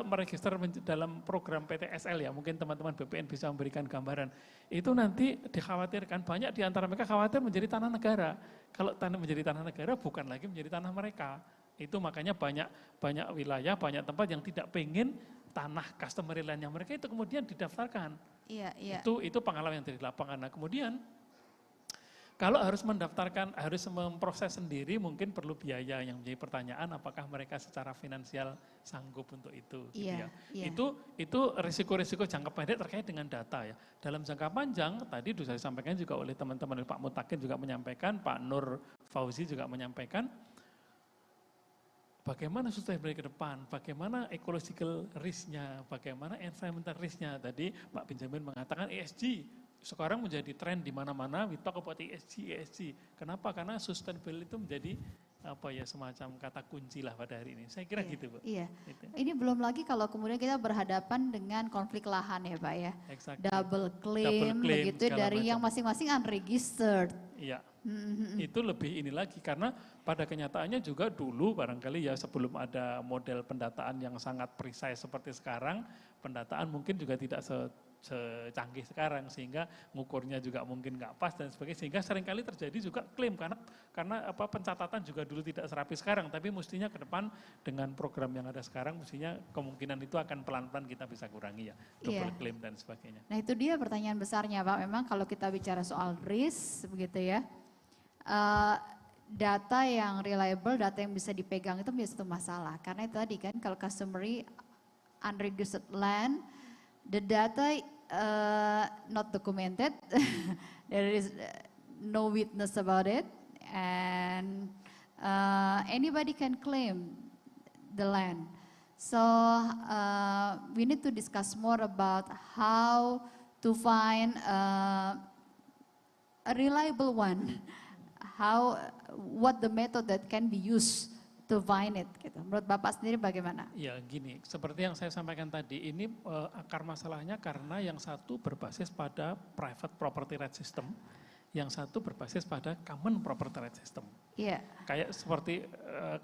meregister dalam program PTSL ya, mungkin teman-teman BPN bisa memberikan gambaran. Itu nanti dikhawatirkan, banyak di antara mereka khawatir menjadi tanah negara. Kalau tanah menjadi tanah negara bukan lagi menjadi tanah mereka. Itu makanya banyak wilayah, banyak tempat yang tidak pengen tanah customer land-nya mereka itu kemudian didaftarkan. Iya. Itu pengalaman yang dari lapangan. Nah kemudian kalau harus mendaftarkan, harus memproses sendiri mungkin perlu biaya yang menjadi pertanyaan apakah mereka secara finansial sanggup untuk itu. Iya, gitu ya. Itu risiko-risiko jangka pendek terkait dengan data ya. Dalam jangka panjang tadi sudah disampaikan juga oleh teman-teman Pak Mutakin juga menyampaikan, Pak Nur Fauzi juga menyampaikan, bagaimana sustainability ke depan, bagaimana ecological risk-nya, bagaimana environmental risk-nya. Tadi Pak Benjamin mengatakan ESG, sekarang menjadi tren di mana-mana, we talk about ESG. Kenapa? Karena sustainability itu menjadi semacam kata kunci lah pada hari ini. Saya kira gitu, Bu. Iya. Gitu. Ini belum lagi kalau kemudian kita berhadapan dengan konflik lahan ya Pak ya. Exactly. Double claim begitu dari yang masing-masing unregistered. Iya. Itu lebih ini lagi karena pada kenyataannya juga dulu barangkali ya sebelum ada model pendataan yang sangat precise seperti sekarang, pendataan mungkin juga tidak secanggih sekarang sehingga ngukurnya juga mungkin nggak pas dan sebagainya, sehingga seringkali terjadi juga klaim karena pencatatan juga dulu tidak serapi sekarang, tapi mestinya ke depan dengan program yang ada sekarang mestinya kemungkinan itu akan pelan-pelan kita bisa kurangi ya, double claim dan sebagainya. Nah itu dia pertanyaan besarnya Pak, memang kalau kita bicara soal risk begitu ya, data yang reliable, data yang bisa dipegang itu menjadi satu masalah. Karena itu tadi kan kalau customary unregistered land, the data not documented, there is no witness about it, and anybody can claim the land. So we need to discuss more about how to find a reliable one. What the method that can be used to find it gitu. Menurut Bapak sendiri bagaimana? Ya gini, seperti yang saya sampaikan tadi, ini akar masalahnya karena yang satu berbasis pada private property right system, yang satu berbasis pada common property right system. Iya. Kayak seperti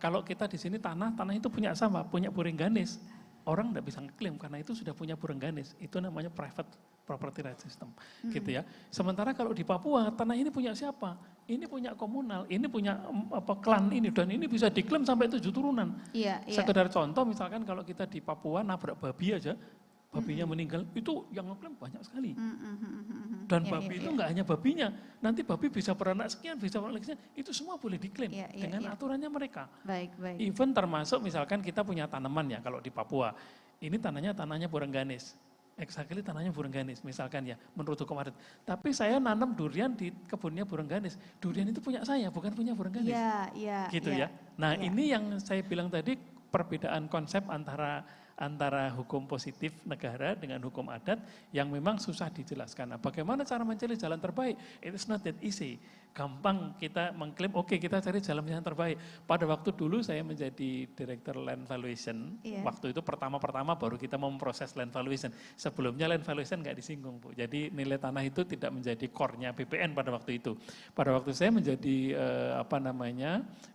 kalau kita di sini tanah itu punya sama, punya Burengganis. Orang tidak bisa ngeklaim karena itu sudah punya Burengganis. Itu namanya private property right system, gitu ya. Sementara kalau di Papua tanah ini punya siapa? Ini punya komunal, ini punya klan ini dan ini bisa diklaim sampai 7 turunan. Iya. Sekedar contoh misalkan kalau kita di Papua nabrak babi aja, babinya meninggal, itu yang ngeklaim banyak sekali. Dan babi itu enggak hanya babinya, nanti babi bisa beranak sekian, bisa beranak sekian, itu semua boleh diklaim dengan aturannya mereka. Baik. Even termasuk misalkan kita punya tanaman ya kalau di Papua, ini tanahnya Burengganis. Exactly tanahnya Burengganis misalkan ya menurut hukum adat. Tapi saya nanam durian di kebunnya Burengganis. Durian itu punya saya bukan punya Burengganis. Iya. Gitu ya. Nah ini yang saya bilang tadi perbedaan konsep antara hukum positif negara dengan hukum adat yang memang susah dijelaskan. Nah, bagaimana cara mencari jalan terbaik? It's not that easy. Gampang kita mengklaim, oke, kita cari jalan yang terbaik. Pada waktu dulu saya menjadi Director Land Valuation, waktu itu pertama-pertama baru kita memproses land valuation. Sebelumnya land valuation nggak disinggung, Bu. Jadi nilai tanah itu tidak menjadi core-nya BPN pada waktu itu. Pada waktu saya menjadi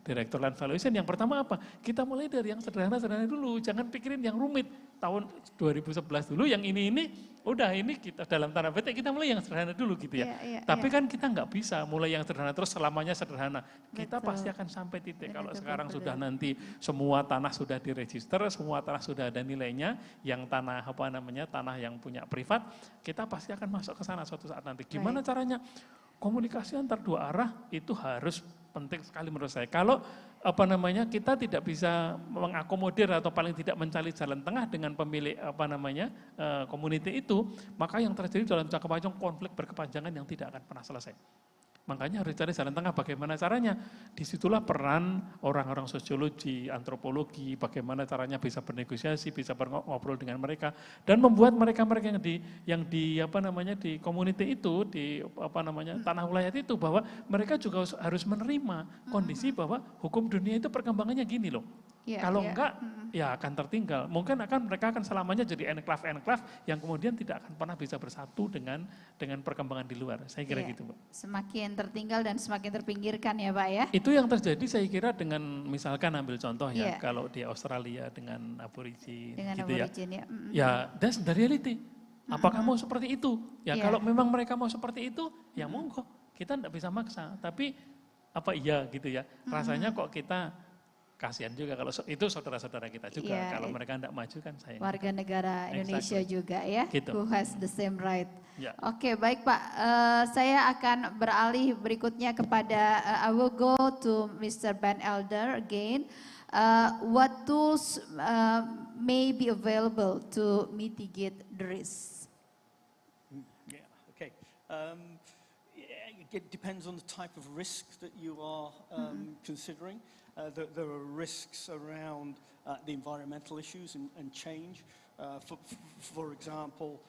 Director Land Valuation, yang pertama apa? Kita mulai dari yang sederhana-sederhana dulu, jangan pikirin yang rumit. Tahun 2011 dulu yang ini udah ini kita dalam tanda petik kita mulai yang sederhana dulu gitu ya. Tapi kan kita nggak bisa mulai yang sederhana terus selamanya sederhana. Kita pasti akan sampai titik kalau sekarang sudah nanti semua tanah sudah diregister, semua tanah sudah ada nilainya, yang tanah tanah yang punya privat, kita pasti akan masuk ke sana suatu saat nanti. Gimana caranya? Komunikasi antar dua arah itu harus penting sekali menurut saya. Kalau kita tidak bisa mengakomodir atau paling tidak mencari jalan tengah dengan pemilik community itu, maka yang terjadi dalam jangka panjang konflik berkepanjangan yang tidak akan pernah selesai. Makanya harus cari jalan tengah, bagaimana caranya. Disitulah peran orang-orang sosiologi, antropologi, bagaimana caranya bisa bernegosiasi, bisa ngobrol dengan mereka, dan membuat mereka-mereka yang di community itu, di tanah wilayah itu, bahwa mereka juga harus menerima kondisi bahwa hukum dunia itu perkembangannya gini loh. Yeah, Kalau yeah. enggak, ya akan tertinggal. Mungkin mereka akan selamanya jadi enklave-enklave yang kemudian tidak akan pernah bisa bersatu dengan perkembangan di luar. Saya kira Iya. gitu, Mbak. Semakin tertinggal dan semakin terpinggirkan ya Pak ya. Itu yang terjadi saya kira dengan misalkan ambil contoh ya, Iya. kalau di Australia dengan aborigin Dengan gitu aborigin ya. ya. Ya, that's the reality. Apakah mau seperti itu? Ya Iya. kalau memang mereka mau seperti itu, ya monggo. Kita tidak bisa maksa. Tapi apa iya gitu ya. Rasanya kok kita kasihan juga kalau itu saudara-saudara kita juga. Iya, Kalau mereka tidak maju kan sayang. Warga negara Indonesia Exactly. juga ya, Gitu. who has the same right. Ya. Oke, baik Pak. Saya akan beralih berikutnya kepada, I will go to Mr. Ben Elder again. What tools may be available to mitigate the risk? Yeah, okay. Yeah, it depends on the type of risk that you are considering. There are risks around the environmental issues and change. For example,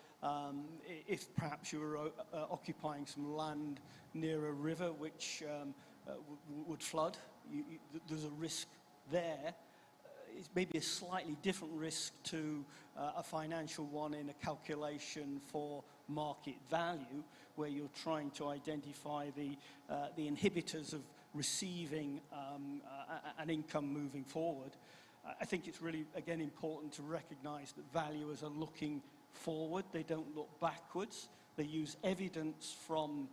if perhaps you were occupying some land near a river which would flood, there's a risk there. It's maybe a slightly different risk to a financial one in a calculation for market value, where you're trying to identify the inhibitors of receiving an income moving forward. I think it's really, again, important to recognize that valuers are looking forward. They don't look backwards. They use evidence from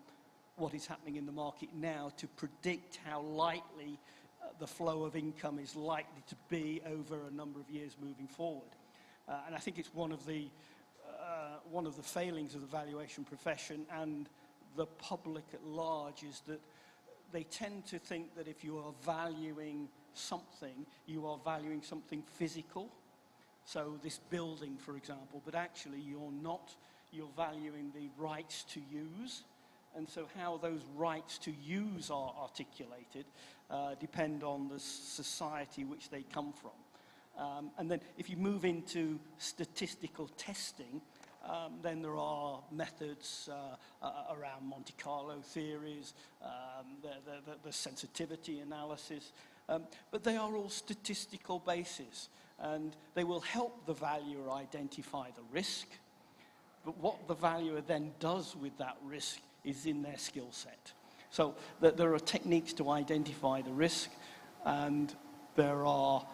what is happening in the market now to predict how likely the flow of income is likely to be over a number of years moving forward. And I think it's one of the failings of the valuation profession and the public at large is that they tend to think that if you are valuing something, you are valuing something physical. So this building, for example, but actually you're not. You're valuing the rights to use. And so how those rights to use are articulated depend on the society which they come from. And then if you move into statistical testing, then there are methods around Monte Carlo theories, the sensitivity analysis, but they are all statistical bases, and they will help the valuer identify the risk, but what the valuer then does with that risk is in their skill set. So there are techniques to identify the risk, and there are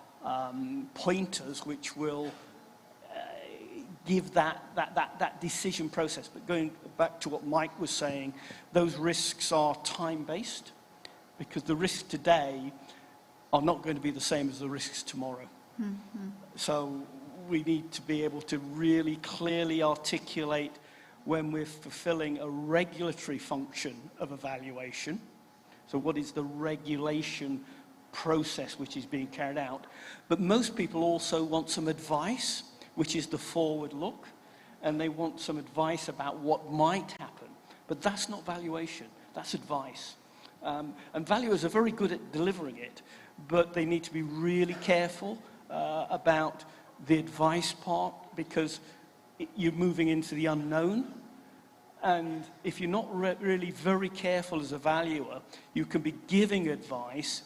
pointers which will give that decision process. But going back to what Mike was saying, those risks are time-based, because the risks today are not going to be the same as the risks tomorrow. So we need to be able to really clearly articulate when we're fulfilling a regulatory function of evaluation. So what is the regulation process which is being carried out? But most people also want some advice, which is the forward look, and they want some advice about what might happen. But that's not valuation, that's advice. And valuers are very good at delivering it, but they need to be really careful about the advice part, because you're moving into the unknown. And if you're not really very careful as a valuer, you can be giving advice,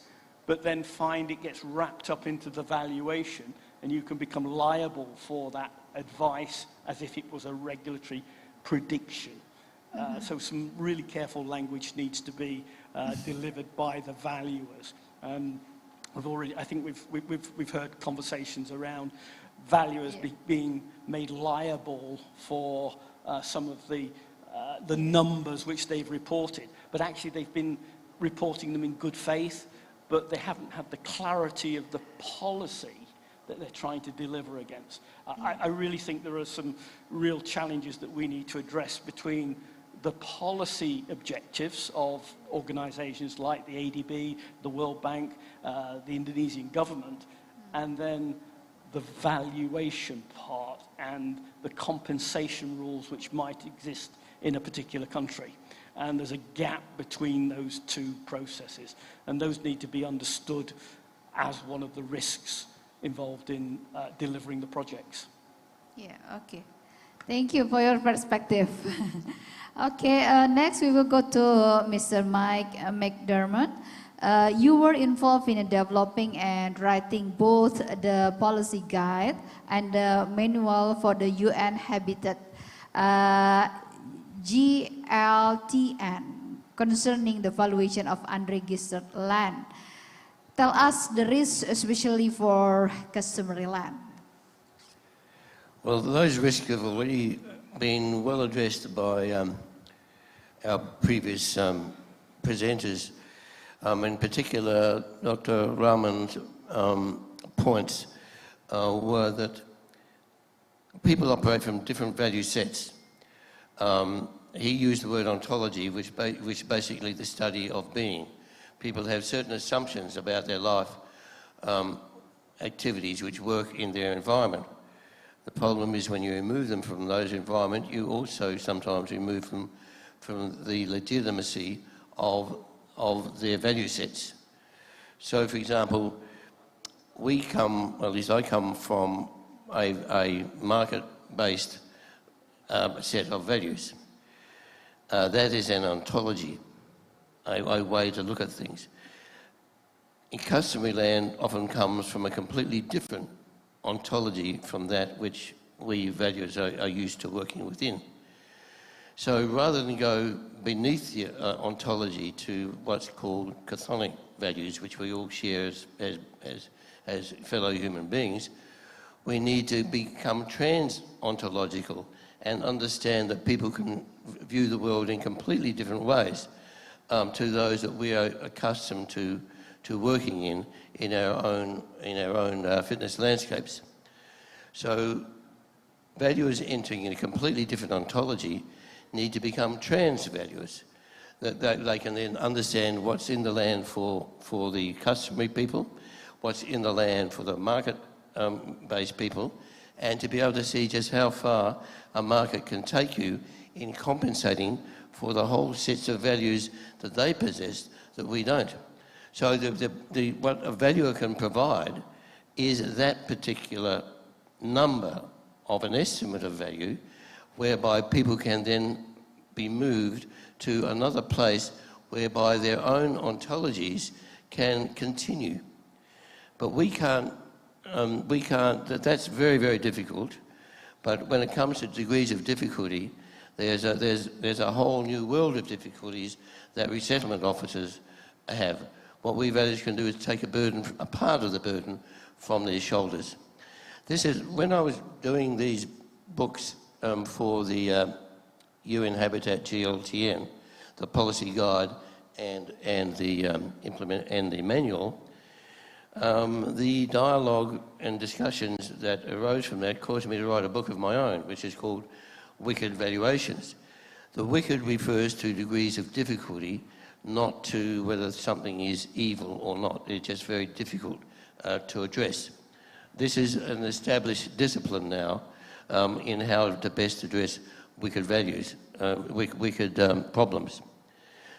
but then find it gets wrapped up into the valuation, and you can become liable for that advice as if it was a regulatory prediction. So some really careful language needs to be delivered by the valuers. I think we've heard conversations around valuers being made liable for some of the numbers which they've reported, but actually they've been reporting them in good faith, but they haven't had the clarity of the policy that they're trying to deliver against. I really think there are some real challenges that we need to address between the policy objectives of organizations like the ADB, the World Bank, the Indonesian government, and then the valuation part and the compensation rules which might exist in a particular country. And there's a gap between those two processes, and those need to be understood as one of the risks involved in delivering the projects. Yeah, okay. Thank you for your perspective. Okay, next we will go to Mr. Mike McDermott. You were involved in developing and writing both the policy guide and the manual for the UN Habitat GLTN concerning the valuation of unregistered land. Tell us the risks, especially for customary land. Well, those risks have already been well addressed by our previous presenters. In particular, Dr. Rahman's points were that people operate from different value sets. He used the word ontology, which basically the study of being. People have certain assumptions about their life activities which work in their environment. The problem is when you remove them from those environments, you also sometimes remove them from the legitimacy of their value sets. So, for example, we come, at least I come from a market-based set of values. That is an ontology, a way to look at things. In customary land often comes from a completely different ontology from that which we valuers are used to working within. So rather than go beneath the ontology to what's called chthonic values, which we all share as fellow human beings, we need to become trans-ontological and understand that people can view the world in completely different ways to those that we are accustomed to working in our own fitness landscapes. So valuers entering in a completely different ontology need to become trans valuers, that they can then understand what's in the land for the customary people, what's in the land for the market-based people, and to be able to see just how far a market can take you in compensating for the whole sets of values that they possess that we don't. So what a valuer can provide is that particular number of an estimate of value whereby people can then be moved to another place whereby their own ontologies can continue. But we can't, that's very, very difficult. But when it comes to degrees of difficulty, there's a whole new world of difficulties that resettlement officers have. What we valuers can do is take a part of the burden from their shoulders. This is, when I was doing these books for the UN Habitat GLTN, the policy guide and the manual, the dialogue and discussions that arose from that caused me to write a book of my own, which is called Wicked Valuations. The wicked refers to degrees of difficulty, not to whether something is evil or not. It's just very difficult to address. This is an established discipline now in how to best address wicked values, wicked problems.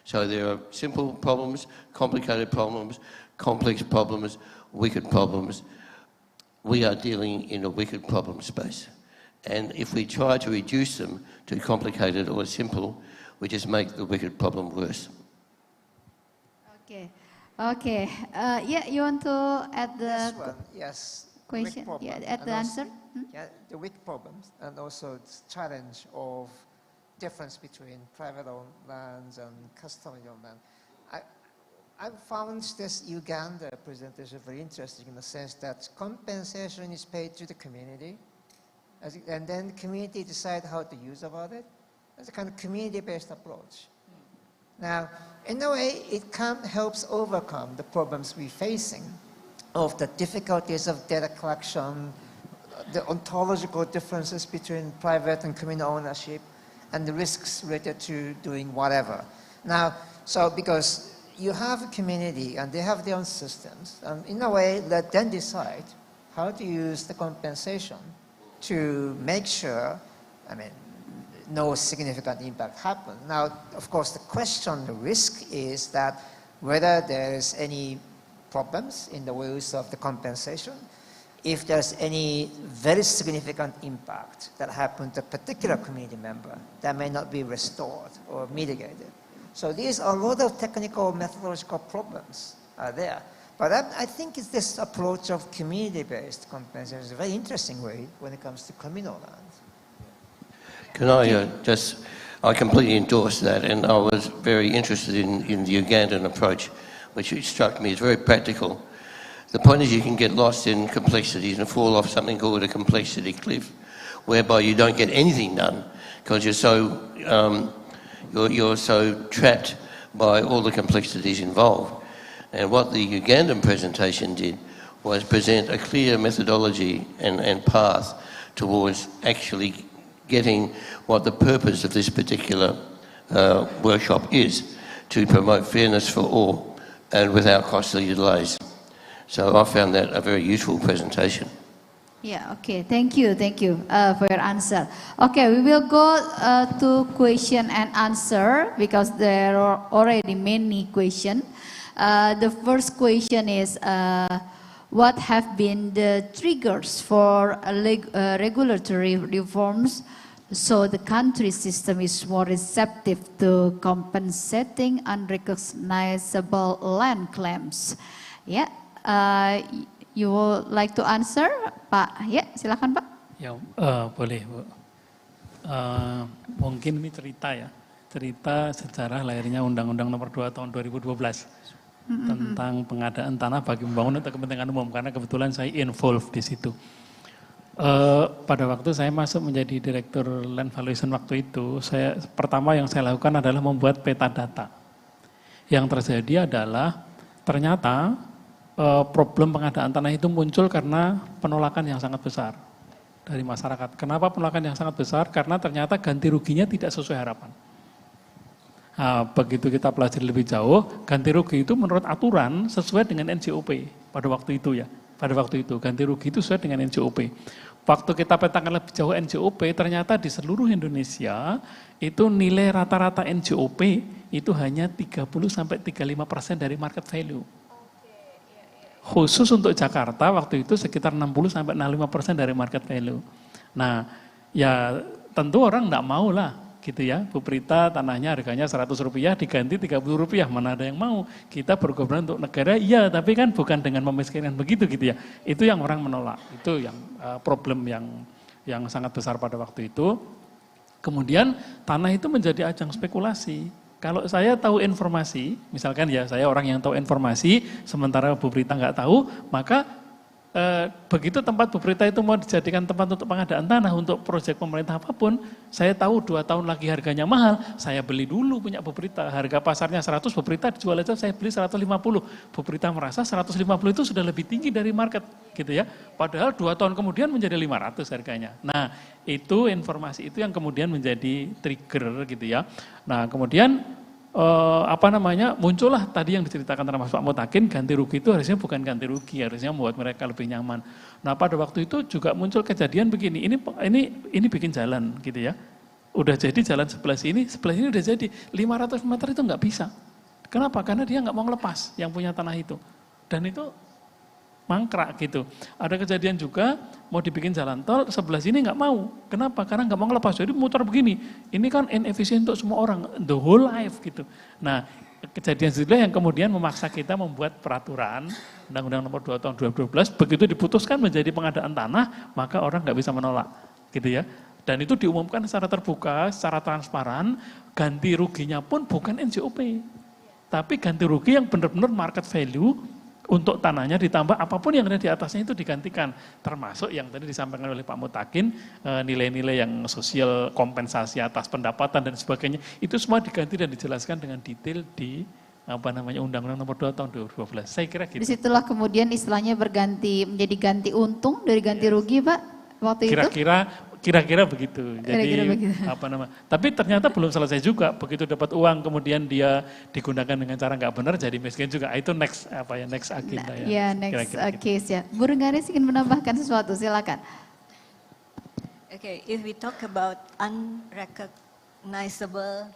So there are simple problems, complicated problems, complex problems, wicked problems. We are dealing in a wicked problem space. And if we try to reduce them to complicated or simple, we just make the wicked problem worse. Okay. Yeah, you want to add the yes, question? Yeah, add the answer? Yeah, the wicked problems and also the challenge of difference between private owned lands and customary owned land. I found this Uganda presentation very interesting in the sense that compensation is paid to the community, and then the community decide how to use about it. It's a kind of community-based approach. Now, in a way, it helps overcome the problems we're facing of the difficulties of data collection, the ontological differences between private and communal ownership, and the risks related to doing whatever. Now, so because you have a community and they have their own systems, and in a way, let them decide how to use the compensation to make sure, no significant impact happens. Now, of course, the question, the risk is that whether there's any problems in the use of the compensation, if there's any very significant impact that happened to a particular community member that may not be restored or mitigated. So these are a lot of technical methodological problems are there. But I think it's this approach of community-based compensation is a very interesting way when it comes to communal land. Can I I completely endorse that, and I was very interested in the Ugandan approach, which struck me as very practical. The point is you can get lost in complexities and fall off something called a complexity cliff, whereby you don't get anything done because you're so trapped by all the complexities involved. And what the Ugandan presentation did was present a clear methodology and path towards actually getting what the purpose of this particular workshop is, to promote fairness for all and without costly delays. So I found that a very useful presentation. Yeah, okay, thank you for your answer. Okay, we will go to question and answer because there are already many questions. The first question is, what have been the triggers for regulatory reforms so the country system is more receptive to compensating unrecognizable land claims? Yeah. You would like to answer, Pak? Ya, silakan Pak. Ya, boleh Bu. Mungkin ini cerita sejarah lahirnya Undang-Undang Nomor 2 Tahun 2012 tentang pengadaan tanah bagi pembangunan untuk kepentingan umum, karena kebetulan saya involved di situ. Pada waktu saya masuk menjadi Direktur Land Valuation waktu itu, pertama yang saya lakukan adalah membuat peta data. Yang terjadi adalah ternyata problem pengadaan tanah itu muncul karena penolakan yang sangat besar dari masyarakat. Kenapa penolakan yang sangat besar? Karena ternyata ganti ruginya tidak sesuai harapan. Nah, begitu kita pelajari lebih jauh, ganti rugi itu menurut aturan sesuai dengan NJOP pada waktu itu ya. Pada waktu itu ganti rugi itu sesuai dengan NJOP. Waktu kita petakan lebih jauh NJOP, ternyata di seluruh Indonesia itu nilai rata-rata NJOP itu hanya 30-35% dari market value. Khusus untuk Jakarta waktu itu sekitar 60-65% dari market value. Nah, ya tentu orang enggak mau lah gitu ya. Bu Prita tanahnya harganya Rp100 diganti Rp30, mana ada yang mau. Kita berkorban untuk negara, iya, tapi kan bukan dengan memiskinkan begitu gitu ya. Itu yang orang menolak. Itu yang problem yang sangat besar pada waktu itu. Kemudian tanah itu menjadi ajang spekulasi. Kalau saya tahu informasi, misalkan ya saya orang yang tahu informasi, sementara Bu Prita nggak tahu, maka begitu tempat Bu Prita itu mau dijadikan tempat untuk pengadaan tanah untuk proyek pemerintah apapun, saya tahu 2 tahun lagi harganya mahal, saya beli dulu punya Bu Prita. Harga pasarnya 100, Bu Prita dijual aja saya beli 150. Bu Prita merasa 150 itu sudah lebih tinggi dari market gitu ya. Padahal 2 tahun kemudian menjadi 500 harganya. Nah, itu informasi itu yang kemudian menjadi trigger gitu ya. Nah, kemudian muncullah tadi yang diceritakan oleh Mas Pak Mutakin, ganti rugi itu harusnya bukan ganti rugi, harusnya membuat mereka lebih nyaman. Nah, pada waktu itu juga muncul kejadian begini, ini bikin jalan gitu ya. Udah jadi jalan sebelah sini udah jadi 500 meter itu nggak bisa. Kenapa? Karena dia nggak mau ngelepas yang punya tanah itu. Dan itu mangkrak gitu. Ada kejadian juga mau dibikin jalan tol, sebelah sini nggak mau. Kenapa? Karena nggak mau ngelepas. Jadi muter begini. Ini kan inefisien untuk semua orang, the whole life gitu. Nah, kejadian itulah yang kemudian memaksa kita membuat peraturan Undang-Undang Nomor 2 Tahun 2012. Begitu diputuskan menjadi pengadaan tanah, maka orang nggak bisa menolak, gitu ya. Dan itu diumumkan secara terbuka, secara transparan. Ganti ruginya pun bukan NJOP, tapi ganti rugi yang benar-benar market value. Untuk tanahnya ditambah apapun yang ada di atasnya itu digantikan. Termasuk yang tadi disampaikan oleh Pak Mutakin, nilai-nilai yang sosial, kompensasi atas pendapatan dan sebagainya. Itu semua diganti dan dijelaskan dengan detail di Undang-Undang Nomor 2 Tahun 2012. Saya kira gitu. Disitulah kemudian istilahnya menjadi ganti untung dari ganti rugi Pak waktu itu? Kira-kira begitu. Jadi tapi ternyata belum selesai juga. Begitu dapat uang kemudian dia digunakan dengan cara nggak benar jadi miskin juga. Itu next agenda ya. Ya, next case ya. Bu Rengganis ingin menambahkan sesuatu, silakan. Okay, if we talk about unrecognizable,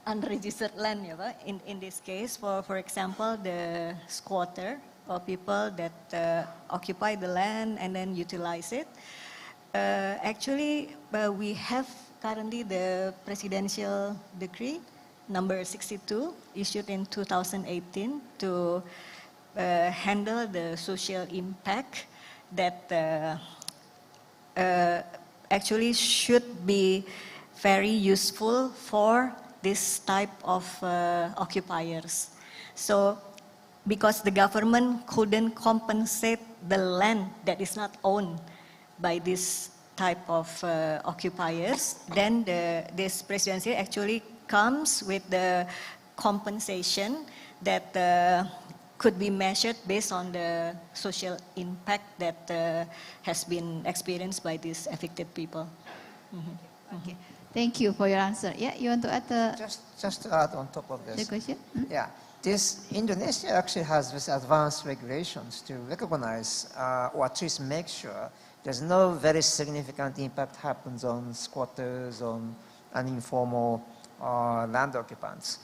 unregistered land, ya Pak, in this case, for example, the squatter or people that occupy the land and then utilize it. Actually, we have currently the presidential decree number 62, issued in 2018 to handle the social impact that actually should be very useful for this type of occupiers. So, because the government couldn't compensate the land that is not owned by this type of occupiers, then this presidency actually comes with the compensation that could be measured based on the social impact that has been experienced by these affected people. Okay. Thank you for your answer. Yeah, you want to add Just to add on top of the this. question? Yeah, this Indonesia actually has this advanced regulations to recognize or at least make sure there's no very significant impact happens on squatters, on informal land occupants.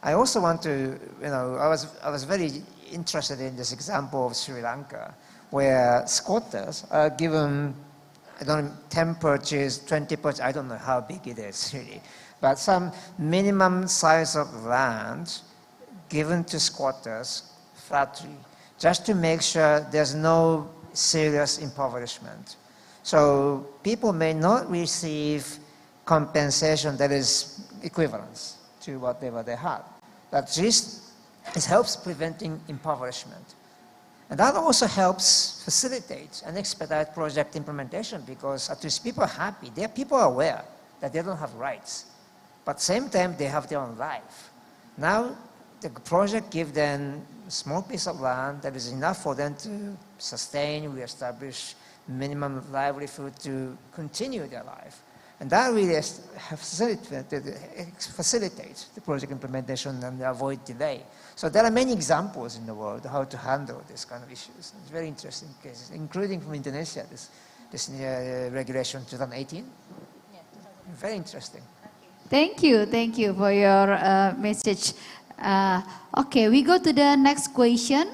I also want to, I was very interested in this example of Sri Lanka, where squatters are given, 10 perches, 20 perches, I don't know how big it is really, but some minimum size of land given to squatters flatly, just to make sure there's no serious impoverishment. So people may not receive compensation that is equivalent to whatever they had. But this helps preventing impoverishment. And that also helps facilitate and expedite project implementation, because at least people are happy. People are aware that they don't have rights. But at the same time, they have their own life. Now, the project gives them a small piece of land that is enough for them to sustain, reestablish minimum livelihood to continue their life. And that really facilitates the project implementation and avoid delay. So there are many examples in the world how to handle this kind of issues. It's very interesting cases, including from Indonesia, this regulation 2018. Yeah, very interesting. Thank you for your message. Okay, we go to the next question.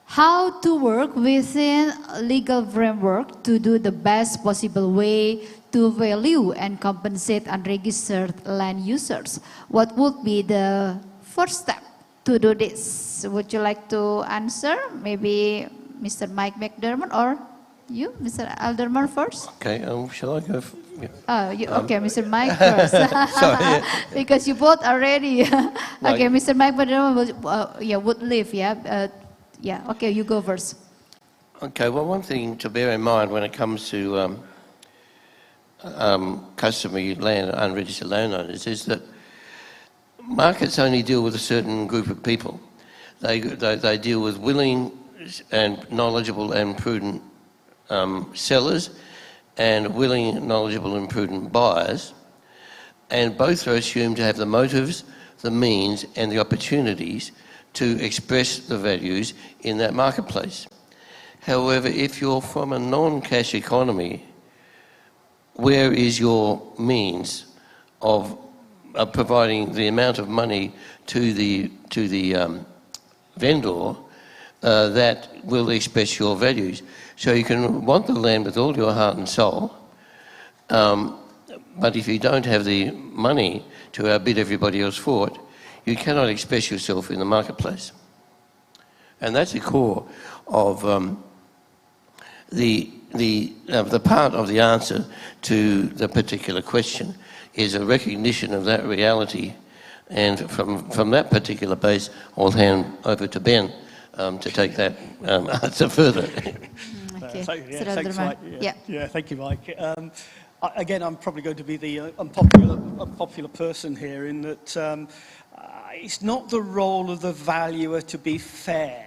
How to work within legal framework to do the best possible way to value and compensate unregistered land users. What would be the first step to do this? Would you like to answer? Maybe Mr. Mike McDermott or you, Mr. Alderman first? Okay, shall I go? Yeah. Okay, Mr. Mike first. Sorry, yeah. Because you both already. Okay, Mr. Mike McDermott would leave, yeah, okay, you go first. Okay, well, one thing to bear in mind when it comes to customary land, unregistered landowners, is that markets only deal with a certain group of people. They deal with willing and knowledgeable and prudent sellers and willing, knowledgeable and prudent buyers, and both are assumed to have the motives, the means and the opportunities to express the values in that marketplace. However, if you're from a non-cash economy, where is your means of providing the amount of money to the vendor that will express your values? So you can want the land with all your heart and soul, but if you don't have the money to outbid everybody else for it, you cannot express yourself in the marketplace. And that's the core of the part of the answer to the particular question, is a recognition of that reality. And from that particular base, I'll hand over to Ben to take that answer further. Okay. Thanks, Mike. Yeah, thank you, Mike. Again, I'm probably going to be the unpopular person here in that it's not the role of the valuer to be fair.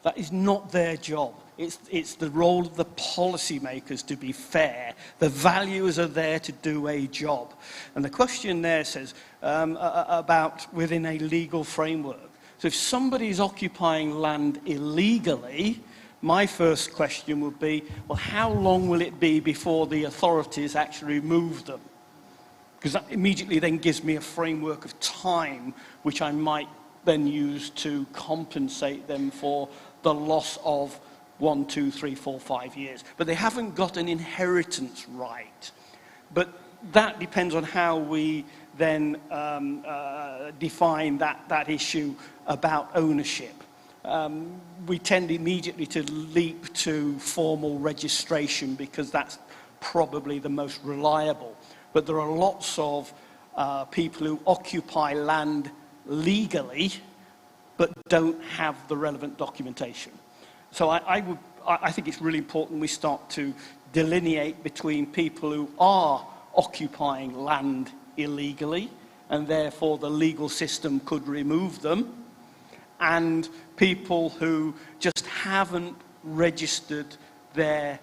That is not their job. It's the role of the policymakers to be fair. The valuers are there to do a job. And the question there says about within a legal framework. So if somebody is occupying land illegally, my first question would be, well, how long will it be before the authorities actually remove them? Because that immediately then gives me a framework of time which I might then use to compensate them for the loss of 1, 2, 3, 4, 5 years. But they haven't got an inheritance right. But that depends on how we then define that issue about ownership. We tend immediately to leap to formal registration because that's probably the most reliable. But there are lots of people who occupy land legally but don't have the relevant documentation. So I think it's really important we start to delineate between people who are occupying land illegally and therefore the legal system could remove them, and people who just haven't registered their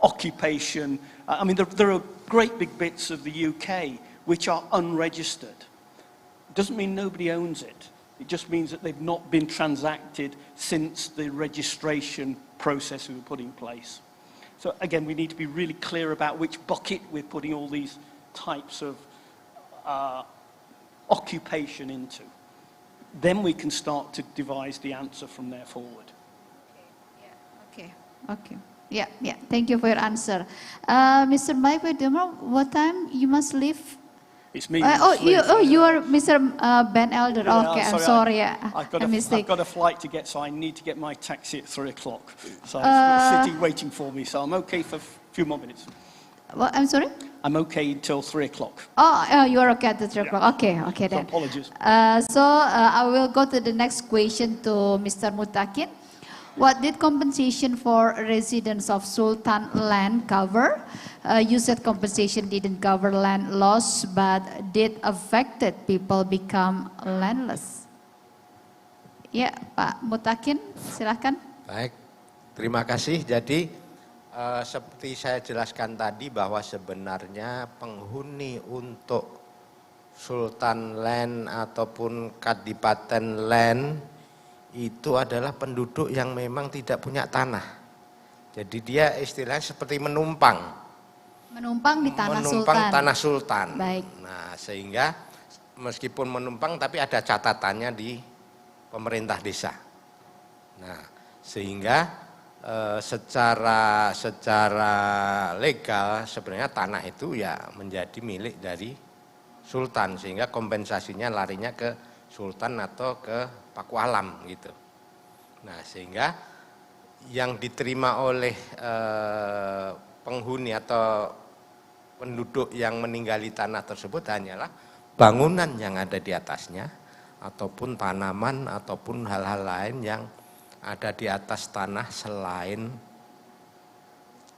occupation. I mean, there are great big bits of the UK which are unregistered. It doesn't mean nobody owns it. It just means that they've not been transacted since the registration process we put in place. So again, we need to be really clear about which bucket we're putting all these types of occupation into. Then we can start to devise the answer from there forward. Okay. Yeah. Thank you for your answer. Mr. Mike Wedemer, what time you must leave? It's me. You are Mr. Ben Elder. Yeah, okay, I'm sorry. I've got a flight to get, so I need to get my taxi at 3 o'clock. So it's sitting waiting for me, so I'm okay for a few more minutes. What? I'm sorry? I'm okay until 3 o'clock. Oh, you are okay at the 3 o'clock. Okay then. So apologies. I will go to the next question to Mr. Mutakin. What did compensation for residents of Sultan land cover? You said compensation didn't cover land loss, but did affected people become landless? Ya, Pak Mutakin, silakan. Baik, terima kasih. Jadi seperti saya jelaskan tadi bahwa sebenarnya penghuni untuk Sultan Land ataupun Kadipaten Land itu adalah penduduk yang memang tidak punya tanah. Jadi dia istilahnya seperti menumpang. Menumpang di tanah menumpang Sultan. Tanah Sultan. Baik. Nah, sehingga meskipun menumpang tapi ada catatannya di pemerintah desa. Nah, sehingga secara legal sebenarnya tanah itu ya menjadi milik dari Sultan, sehingga kompensasinya larinya ke Sultan atau ke Pakualam gitu. Nah, sehingga yang diterima oleh penghuni atau penduduk yang meninggali tanah tersebut hanyalah bangunan yang ada di atasnya ataupun tanaman ataupun hal-hal lain yang ada di atas tanah selain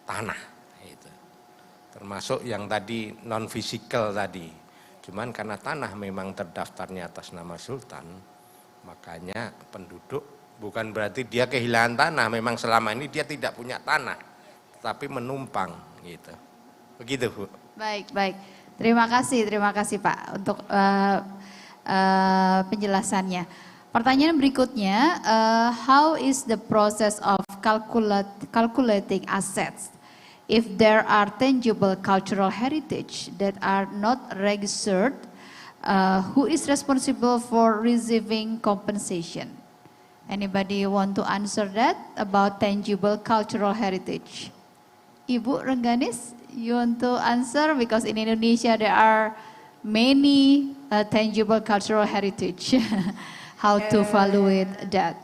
tanah gitu. Termasuk yang tadi non fisikal tadi. Cuman karena tanah memang terdaftarnya atas nama Sultan, makanya penduduk bukan berarti dia kehilangan tanah, memang selama ini dia tidak punya tanah, tapi menumpang gitu. Begitu, Bu. Baik. Terima kasih Pak untuk penjelasannya. Pertanyaan berikutnya, how is the process of calculating assets if there are tangible cultural heritage that are not registered? Who is responsible for receiving compensation? Anybody want to answer that about tangible cultural heritage? Ibu Rengganis, you want to answer because in Indonesia there are many tangible cultural heritage. How to evaluate that?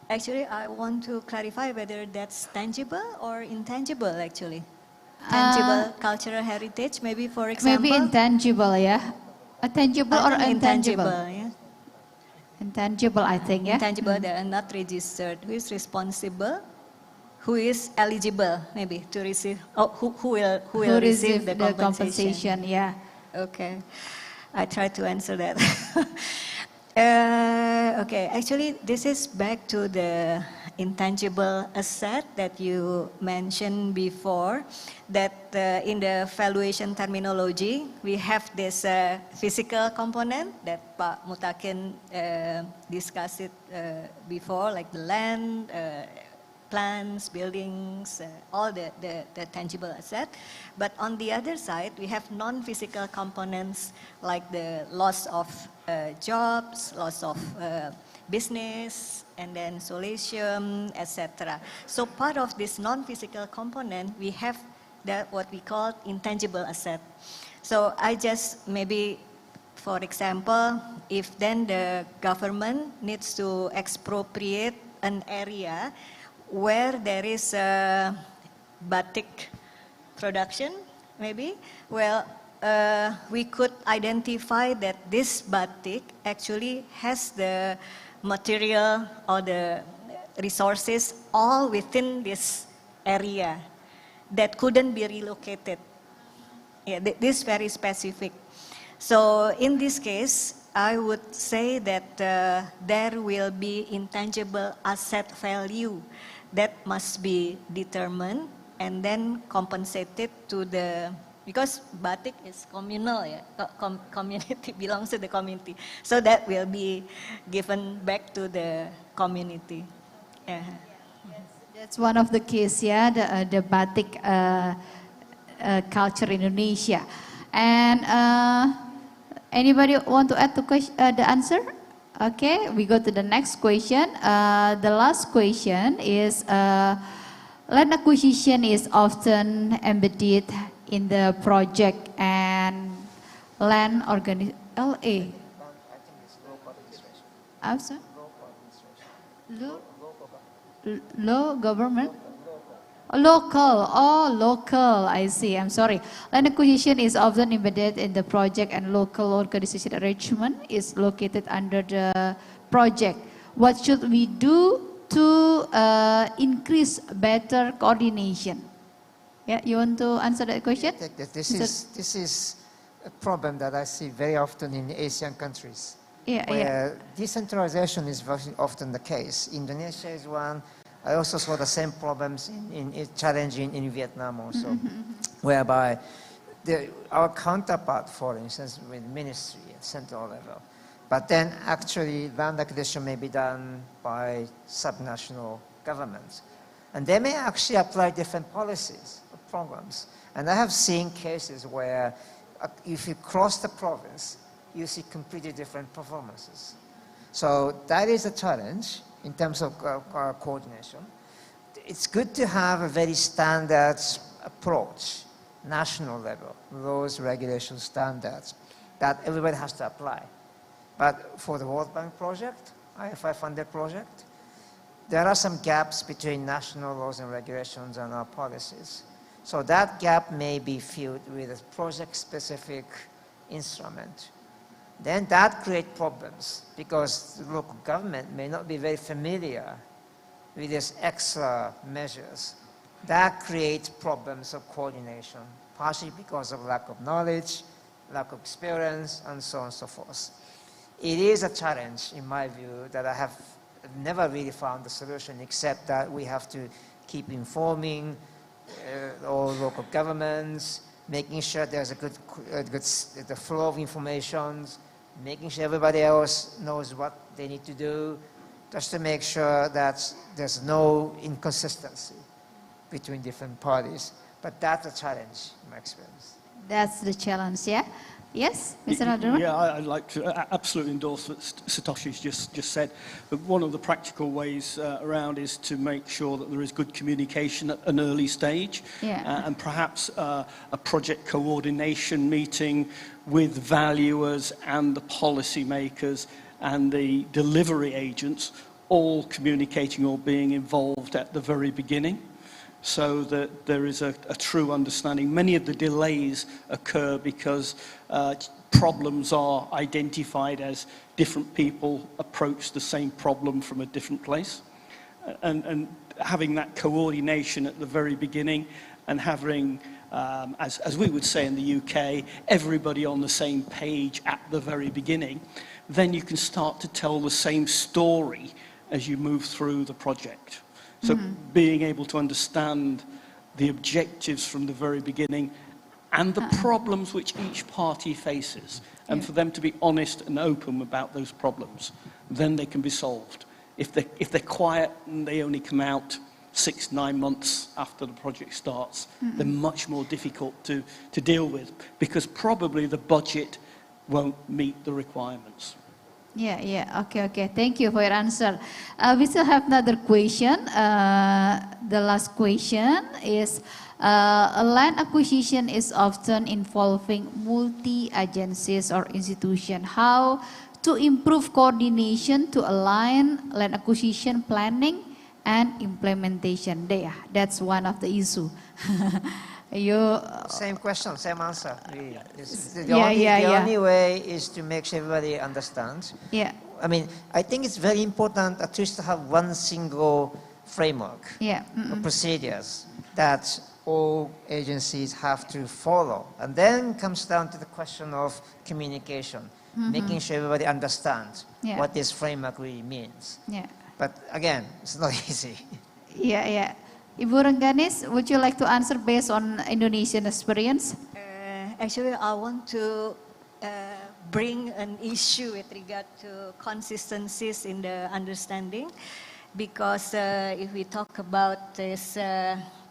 Actually, I want to clarify whether that's tangible or intangible actually. Tangible cultural heritage, maybe for example. Maybe intangible, yeah. Tangible or intangible? Yeah. Intangible, I think, yeah. Intangible that are not registered. Who is responsible? Who is eligible, maybe, to receive? Oh, who will receive the compensation? Yeah. Okay, I try to answer that. Okay, actually, this is back to the intangible asset that you mentioned before, that in the valuation terminology, we have this physical component that Pak Mutakin discussed it before, like the land, plants, buildings, all the tangible asset. But on the other side, we have non-physical components like the loss of jobs, loss of business, and then solatium, etc. So part of this non-physical component, we have that what we call intangible asset. So I just maybe, for example, if then the government needs to expropriate an area where there is a batik production, maybe, well, we could identify that this batik actually has the material or the resources all within this area that couldn't be relocated. Yeah, this is very specific. So in this case, I would say that there will be intangible asset value that must be determined and then compensated to the, because batik is communal, yeah, community belongs to the community. So that will be given back to the community. Yeah. That's one of the case, yeah, the batik culture in Indonesia. And anybody want to add to the answer? Okay, we go to the next question. The last question is, land acquisition is often embedded in the project and land LA. I'm sorry? Low government? Local, I see, I'm sorry. Land acquisition is often embedded in the project and local organization arrangement is located under the project. What should we do to increase better coordination? Yeah, you want to answer that question? This is a problem that I see very often in Asian countries. Where decentralization is very often the case. Indonesia is one. I also saw the same problems challenging in Vietnam also, whereby our counterpart, for instance, with ministry at central level, but then actually land acquisition may be done by subnational governments. And they may actually apply different policies or programs. And I have seen cases where if you cross the province, you see completely different performances. So that is a challenge in terms of coordination. It's good to have a very standard approach, national level, rules, regulations, standards, that everybody has to apply. But for the World Bank project, IFI funded project, there are some gaps between national laws and regulations and our policies. So that gap may be filled with a project-specific instrument. Then that creates problems because the local government may not be very familiar with these extra measures. That creates problems of coordination, partially because of lack of knowledge, lack of experience, and so on and so forth. It is a challenge, in my view, that I have never really found the solution, except that we have to keep informing all local governments, making sure there's the flow of information, making sure everybody else knows what they need to do, just to make sure that there's no inconsistency between different parties. But that's a challenge, in my experience. That's the challenge, yeah? Yes, Mr. Nadarun? Yeah, I'd like to absolutely endorse what Satoshi's just said. But one of the practical ways around is to make sure that there is good communication at an early stage. And perhaps a project coordination meeting with valuers and the policymakers and the delivery agents all communicating or being involved at the very beginning, so that there is a true understanding. Many of the delays occur because problems are identified as different people approach the same problem from a different place. And having that coordination at the very beginning and having, as we would say in the UK, everybody on the same page at the very beginning, then you can start to tell the same story as you move through the project. So being able to understand the objectives from the very beginning and the problems which each party faces, and for them to be honest and open about those problems, then they can be solved. If they're quiet and they only come out 6-9 months after the project starts, they're much more difficult to deal with, because probably the budget won't meet the requirements. Yeah. Okay. Thank you for your answer. We still have another question. The last question is, land acquisition is often involving multi-agencies or institution. How to improve coordination to align land acquisition planning and implementation? That's one of the issue. Same question, same answer. Really. The only way is to make sure everybody understands. Yeah. I mean, I think it's very important at least to have one single framework of procedures that all agencies have to follow. And then comes down to the question of communication, making sure everybody understands what this framework really means. Yeah. But again, it's not easy. Yeah. Ibu Rengganis, would you like to answer based on Indonesian experience? Actually, I want to bring an issue with regard to consistencies in the understanding, because if we talk about this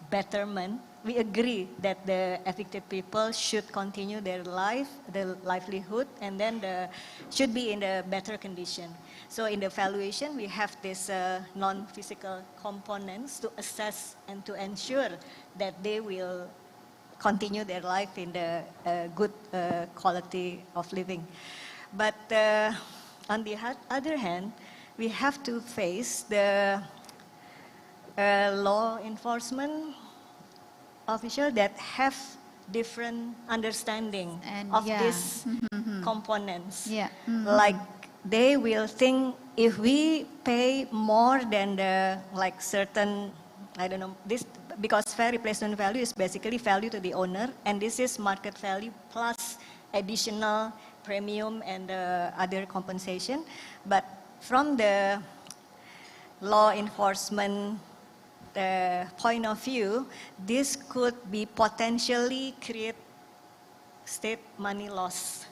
betterment, we agree that the affected people should continue their livelihood, and then should be in a better condition. So in the valuation, we have this non-physical components to assess and to ensure that they will continue their life in the good quality of living. But on the other hand, we have to face the law enforcement officials that have different understanding of these components. Like they will think if we pay more than the certain, I don't know, this, because fair replacement value is basically value to the owner, and this is market value plus additional premium and other compensation. But from the law enforcement point of view, this could be potentially create state money loss.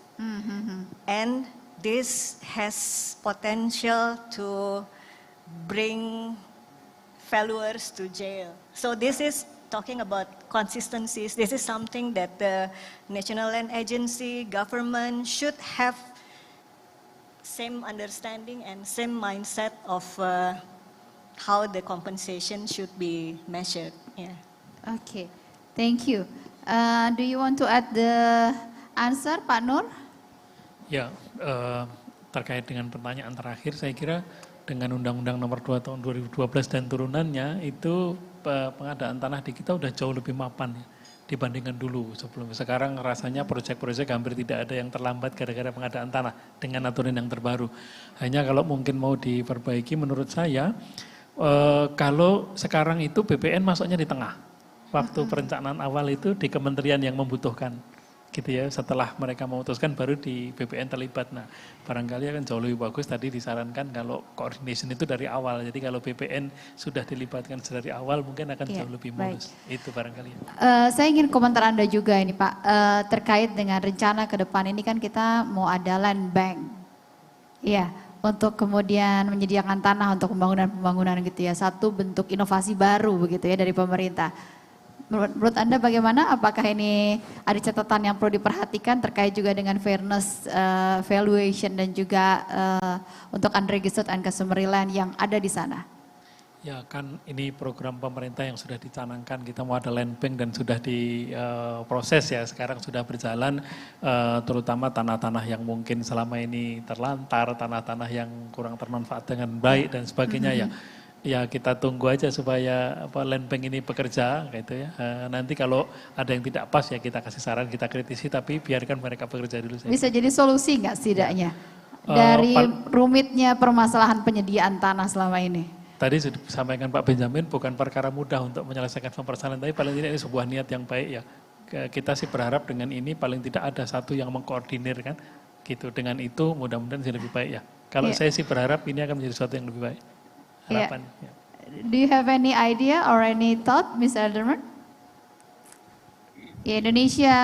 And this has potential to bring valuers to jail. So this is talking about consistencies. This is something that the National Land Agency, government should have same understanding and same mindset of how the compensation should be measured. Okay, thank you. Do you want to add the answer, Pak Nur? Ya, terkait dengan pertanyaan terakhir, saya kira dengan Undang-Undang Nomor 2 Tahun 2012 dan turunannya, itu pengadaan tanah di kita udah jauh lebih mapan ya, dibandingkan dulu sebelumnya. Sekarang rasanya proyek-proyek hampir tidak ada yang terlambat gara-gara pengadaan tanah dengan aturan yang terbaru. Hanya kalau mungkin mau diperbaiki menurut saya, kalau sekarang itu BPN masuknya di tengah. Waktu perencanaan awal itu di kementerian yang membutuhkan. Gitu ya, setelah mereka memutuskan baru di BPN terlibat. Nah, barangkali akan jauh lebih bagus tadi disarankan kalau coordination itu dari awal. Jadi kalau BPN sudah dilibatkan dari awal mungkin akan jauh lebih mulus. Itu barangkali. Saya ingin komentar Anda juga ini Pak, terkait dengan rencana ke depan ini kan kita mau ada land bank. Iya, untuk kemudian menyediakan tanah untuk pembangunan gitu ya. Satu bentuk inovasi baru begitu ya dari pemerintah. Menurut Anda bagaimana? Apakah ini ada catatan yang perlu diperhatikan terkait juga dengan fairness valuation dan juga untuk unregistered and customary land yang ada di sana? Ya kan ini program pemerintah yang sudah dicanangkan, kita mau ada land bank dan sudah diproses ya, sekarang sudah berjalan, terutama tanah-tanah yang mungkin selama ini terlantar, tanah-tanah yang kurang termanfaat dengan baik dan sebagainya ya. Ya kita tunggu aja supaya land bank ini bekerja gitu ya. Nanti kalau ada yang tidak pas ya kita kasih saran, kita kritisi, tapi biarkan mereka bekerja dulu. Bisa jadi solusi nggak setidaknya dari rumitnya permasalahan penyediaan tanah selama ini? Tadi sudah disampaikan Pak Benjamin, bukan perkara mudah untuk menyelesaikan permasalahan, tapi paling tidak ini sebuah niat yang baik ya. Kita sih berharap dengan ini paling tidak ada satu yang mengkoordinir kan, gitu. Dengan itu mudah-mudahan sih lebih baik ya. Kalau saya sih berharap ini akan menjadi sesuatu yang lebih baik. Harapan. Do you have any idea or any thought, Mr. Elderman? Indonesia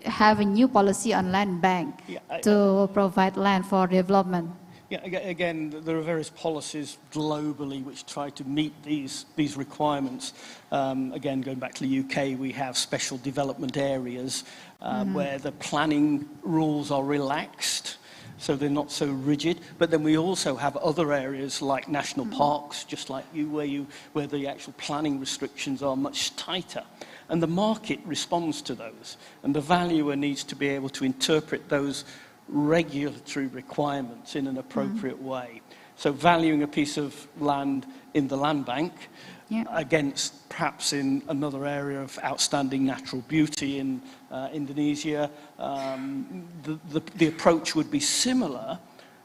have a new policy on land bank to provide land for development. Yeah, again, there are various policies globally which try to meet these requirements. Again, going back to the UK, we have special development areas where the planning rules are relaxed. so they're not so rigid. But then we also have other areas like national parks, just like you, where the actual planning restrictions are much tighter. And the market responds to those. And the valuer needs to be able to interpret those regulatory requirements in an appropriate way. So valuing a piece of land in the land bank against perhaps in another area of outstanding natural beauty in Indonesia, the approach would be similar,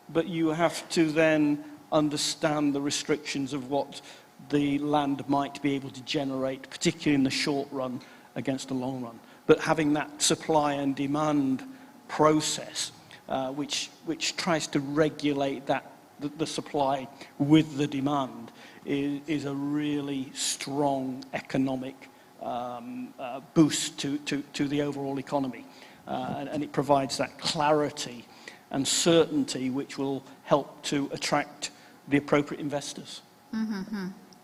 but you have to then understand the restrictions of what the land might be able to generate, particularly in the short run against the long run. But having that supply and demand process, which tries to regulate the supply with the demand, is a really strong economic boost to the overall economy. And it provides that clarity and certainty which will help to attract the appropriate investors.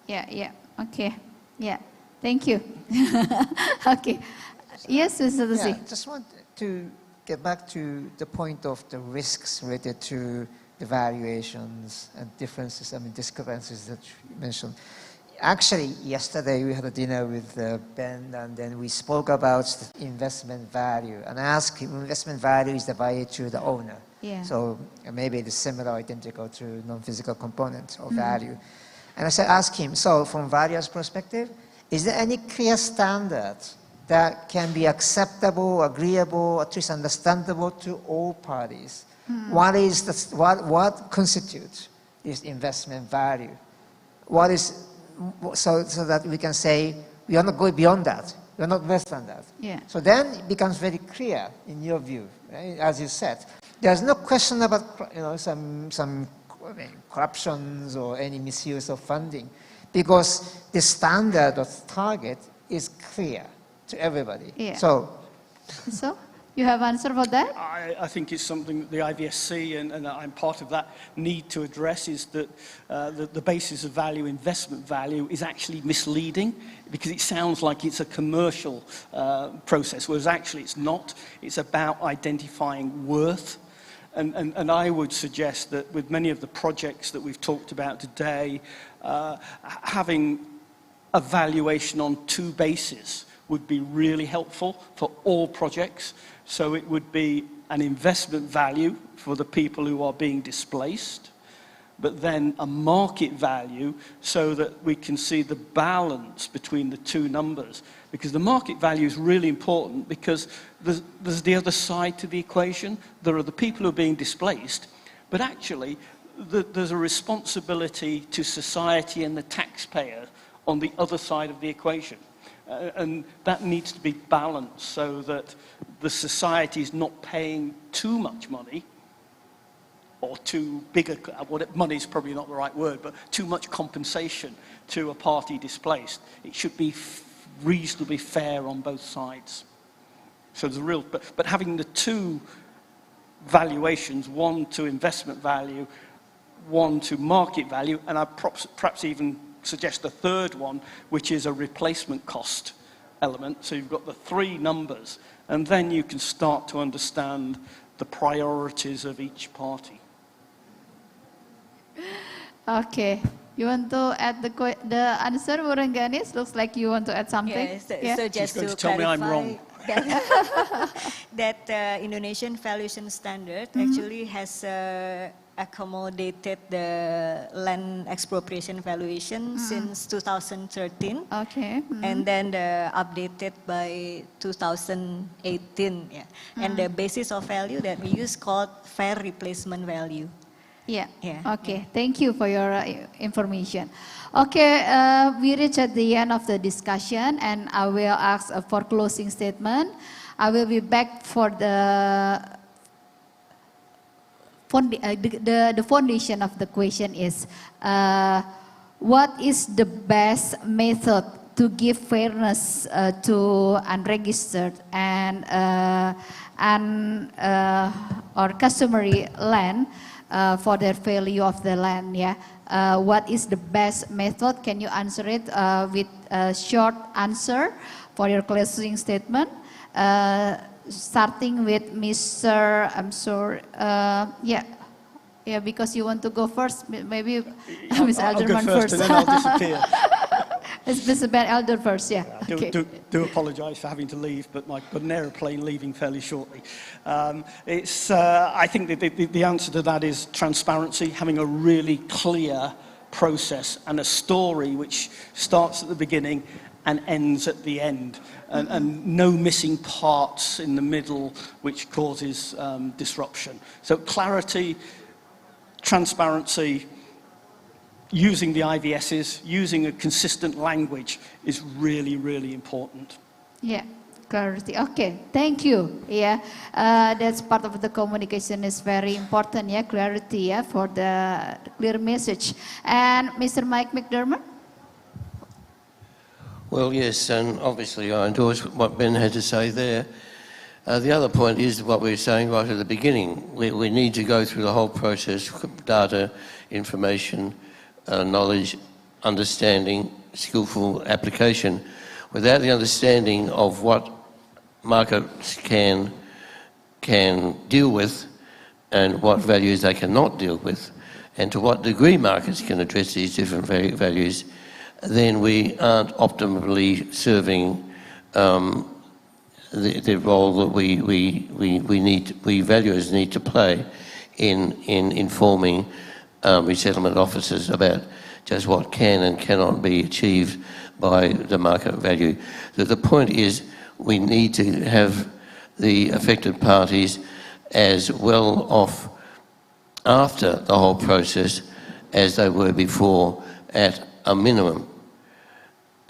Yeah. Okay. Yeah. Thank you. Okay. Yes, Mr. Tusi. Yeah, just want to get back to the point of the risks related to the valuations and differences, discrepancies that you mentioned. Actually, yesterday we had a dinner with Ben, and then we spoke about the investment value. And I asked him, investment value is the value to the owner. Yeah. So maybe it is similar, identical to non-physical component or value. And I said, ask him, so from valuer's perspective, is there any clear standard that can be acceptable, agreeable, at least understandable to all parties? What constitutes this investment value? What is, so that we can say, we are not going beyond that. We are not less than that. Yeah. So then it becomes very clear in your view, right? As you said. There's no question about some corruptions or any misuse of funding, because the standard of target is clear to everybody. Yeah. So you have answer for that? I think it's something that the IVSC, and I'm part of that, need to address, is that the basis of value, investment value, is actually misleading, because it sounds like it's a commercial process, whereas actually it's not. It's about identifying worth. And I would suggest that with many of the projects that we've talked about today, having a valuation on two bases would be really helpful for all projects. So it would be an investment value for the people who are being displaced, but then a market value so that we can see the balance between the two numbers. Because the market value is really important, because there's the other side to the equation. There are the people who are being displaced, but actually there's a responsibility to society and the taxpayer on the other side of the equation. And that needs to be balanced so that the society is not paying too much money, or too big money is probably not the right word, but too much compensation to a party displaced. It should be reasonably fair on both sides. So there's a real, but having the two valuations, one to investment value, one to market value, and I'd perhaps even suggest a third one, which is a replacement cost element. So you've got the three numbers, and then you can start to understand the priorities of each party. Okay. You want to add the answer, Bu Rengganis? Looks like you want to add something. Yes, so just to tell me I'm clarify wrong. that Indonesian valuation standard actually has accommodated the land expropriation valuation since 2013. Okay. And then updated by 2018. Yeah. And the basis of value that we use called fair replacement value. Yeah. Yeah. Okay. Thank you for your information. Okay, we reached at the end of the discussion, and I will ask for closing statement. I will be back for the foundation of the question is, what is the best method to give fairness to unregistered and or customary land for their value of the land? Yeah. What is the best method? Can you answer it with a short answer for your closing statement? starting with Mr. I'm sorry, yeah, because you want to go first, maybe Ms. I'll go Elderman first and then I'll disappear. It's Mr. Ben Elder first, yeah. Okay. Do apologise for having to leave, but I've got an aeroplane leaving fairly shortly. I think that the answer to that is transparency, having a really clear process and a story which starts at the beginning and ends at the end, and no missing parts in the middle which causes disruption. So clarity, transparency, using the IVSs, using a consistent language is really, really important. Yeah, clarity. Okay, thank you. Yeah, that's part of the communication is very important. Yeah, clarity. Yeah, for the clear message. And Mr. Mike McDermott. Well, yes, and obviously I endorse what Ben had to say there. The other point is what we were saying right at the beginning. We need to go through the whole process, data, information, knowledge, understanding, skillful application. Without the understanding of what markets can deal with and what values they cannot deal with, and to what degree markets can address these different values, then we aren't optimally serving the role that we valuers need to play in informing resettlement officers about just what can and cannot be achieved by the market value. The point is we need to have the affected parties as well off after the whole process as they were before at a minimum.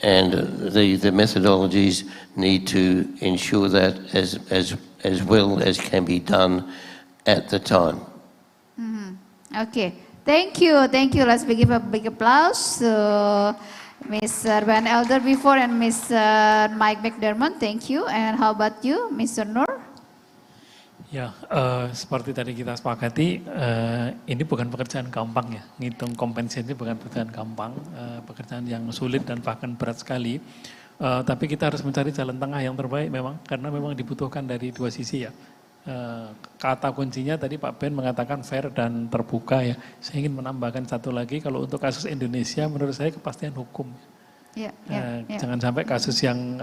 And the methodologies need to ensure that as well as can be done at the time. Okay, thank you. Let's give a big applause to Mr. Ben Elder before and Mr. Mike McDermott. Thank you. And how about you, Mr. Nur? Ya, seperti tadi kita sepakati, ini bukan pekerjaan gampang ya. Ngitung kompensasi bukan pekerjaan gampang, pekerjaan yang sulit dan bahkan berat sekali. Tapi kita harus mencari jalan tengah yang terbaik memang, karena memang dibutuhkan dari dua sisi ya. Kata kuncinya tadi Pak Ben mengatakan fair dan terbuka ya. Saya ingin menambahkan satu lagi, kalau untuk kasus Indonesia menurut saya kepastian hukum. Jangan sampai kasus yang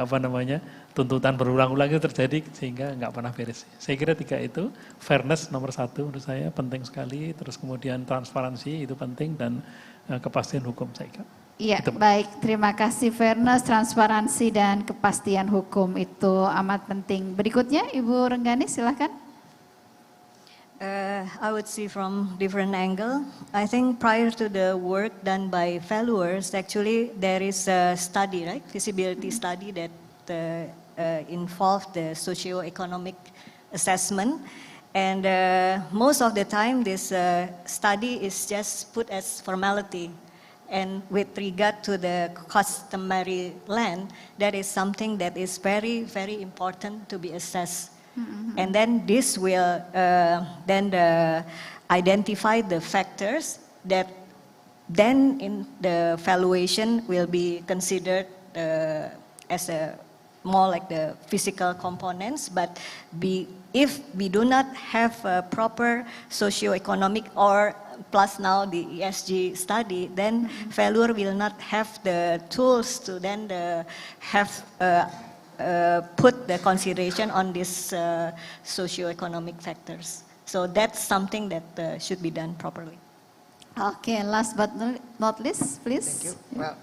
tuntutan berulang-ulang itu terjadi sehingga nggak pernah beres. Saya kira tiga itu, fairness nomor satu menurut saya penting sekali, terus kemudian transparansi itu penting, dan kepastian hukum saya kira. Iya, baik. Terima kasih. Fairness, transparansi, dan kepastian hukum itu amat penting. Berikutnya, Ibu Renggani, silakan. I would see from different angle. I think prior to the work done by valuers, actually there is a study, right? Feasibility study that involved the socio-economic assessment. And most of the time this study is just put as formality. And with regard to the customary land, that is something that is very, very important to be assessed. And then this will identify the factors that then in the valuation will be considered as a more like the physical components. But if we do not have a proper socio-economic or plus now the ESG study, then valuer will not have the tools to then put the consideration on these socio-economic factors. So that's something that should be done properly. Okay, last but not least, please. Thank you. Well,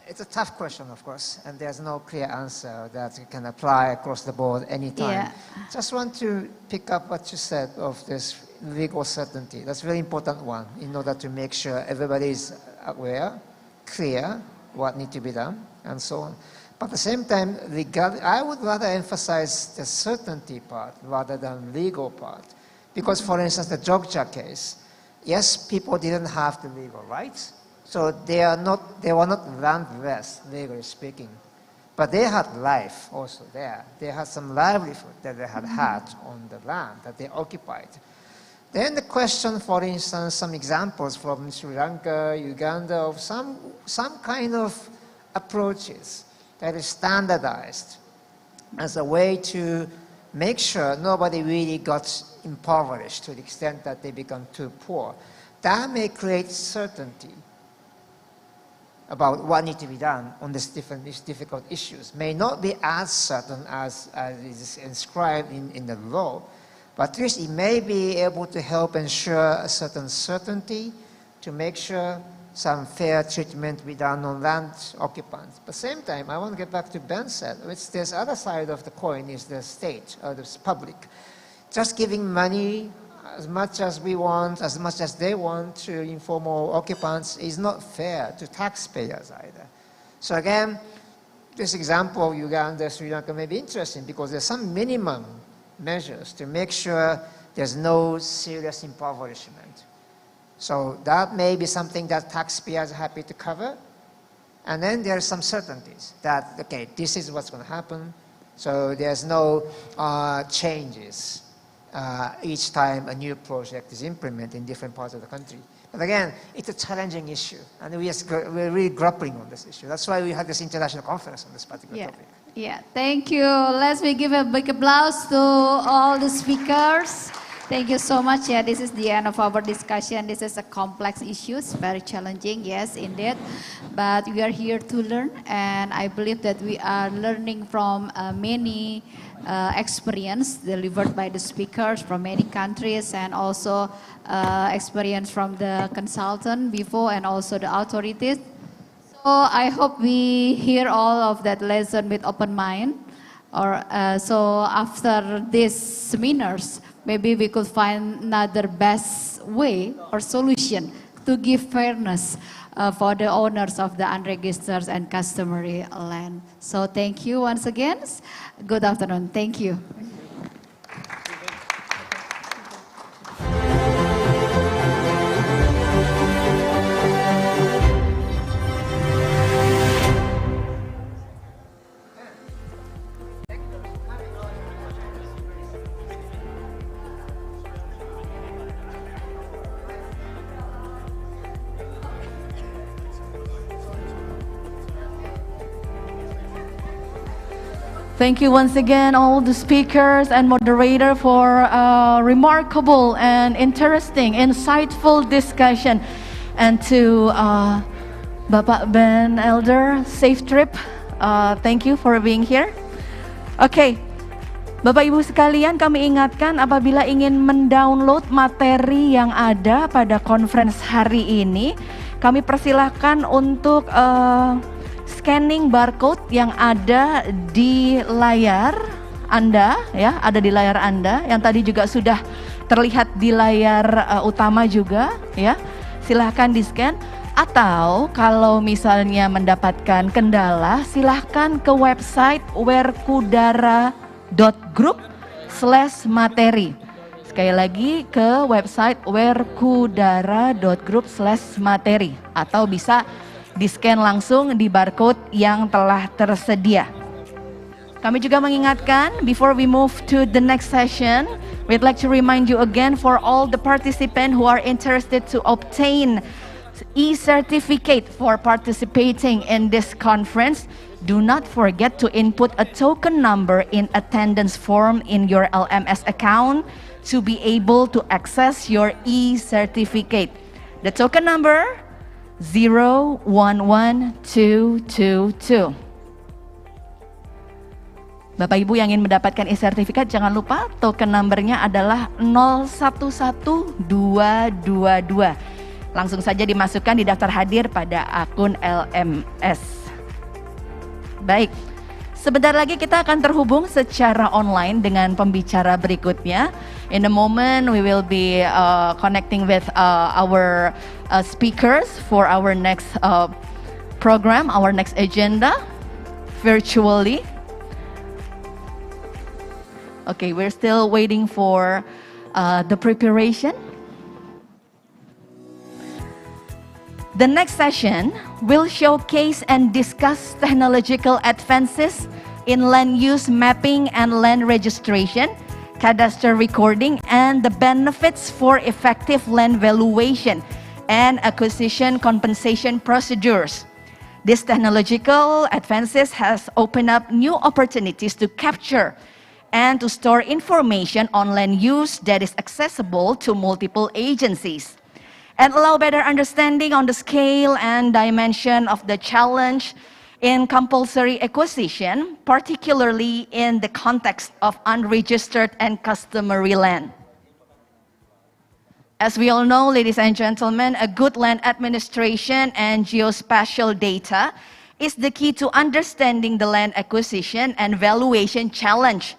it's a tough question, of course, and there's no clear answer that you can apply across the board anytime. Yeah. Just want to pick up what you said of this legal certainty. That's a very important one in order to make sure everybody is aware, clear what needs to be done, and so on. But at the same time, I would rather emphasize the certainty part rather than legal part. Because, for instance, the Jogja case, yes, people didn't have the legal rights, so they were not landless, legally speaking. But they had life also there. They had some livelihood that they had on the land that they occupied. Then the question, for instance, some examples from Sri Lanka, Uganda, of some kind of approaches that is standardized as a way to make sure nobody really got impoverished to the extent that they become too poor. That may create certainty about what needs to be done on these difficult issues. May not be as certain as is inscribed in the law, but at least it may be able to help ensure a certain certainty to make sure some fair treatment be done on land occupants. At the same time, I want to get back to Ben said, which this other side of the coin is the state or the public. Just giving money as much as we want, as much as they want to informal occupants is not fair to taxpayers either. So again, this example of Uganda, Sri Lanka may be interesting because there's some minimum measures to make sure there's no serious impoverishment. So that may be something that taxpayers are happy to cover. And then there are some certainties that, okay, this is what's going to happen. So there's no changes each time a new project is implemented in different parts of the country. But again, it's a challenging issue. And we're really grappling on this issue. That's why we had this international conference on this particular topic. Yeah, thank you. Let's give a big applause to all the speakers. Thank you so much. Yeah, this is the end of our discussion. This is a complex issue, very challenging, yes, indeed. But we are here to learn, and I believe that we are learning from many experience delivered by the speakers from many countries, and also experience from the consultant before and also the authorities. So I hope we hear all of that lesson with open mind. So after these seminars, maybe we could find another best way or solution to give fairness for the owners of the unregistered and customary land. So thank you once again. Good afternoon. Thank you. Thank you once again, all the speakers and moderator, for a remarkable and interesting, insightful discussion. And to Bapak Ben Elder, safe trip. Thank you for being here. Oke, Bapak Ibu sekalian, kami ingatkan apabila ingin mendownload materi yang ada pada conference hari ini, kami persilahkan untuk scanning barcode yang ada di layar Anda, ya, ada di layar Anda, yang tadi juga sudah terlihat di layar utama juga, ya. Silahkan di-scan. Atau kalau misalnya mendapatkan kendala, silahkan ke website werkudara.group/materi. Sekali lagi ke website werkudara.group/materi, atau bisa di-scan langsung di barcode yang telah tersedia. Kami juga mengingatkan, before we move to the next session, we'd like to remind you again, for all the participants who are interested to obtain e-certificate for participating in this conference, do not forget to input a token number in attendance form in your LMS account to be able to access your e-certificate. The token number 011222. Bapak Ibu yang ingin mendapatkan e-sertifikat, jangan lupa token numbernya adalah 011222. Langsung saja dimasukkan di daftar hadir pada akun LMS. Baik, sebentar lagi kita akan terhubung secara online dengan pembicara berikutnya. In a moment we will be connecting with our speakers for our next program, our next agenda, virtually. Okay, we're still waiting for the preparation. The next session will showcase and discuss technological advances in land use mapping and land registration, cadastral recording, and the benefits for effective land valuation and acquisition compensation procedures. This technological advances has opened up new opportunities to capture and to store information on land use that is accessible to multiple agencies, and allow better understanding on the scale and dimension of the challenge in compulsory acquisition, particularly in the context of unregistered and customary land. As we all know, ladies and gentlemen, a good land administration and geospatial data is the key to understanding the land acquisition and valuation challenge.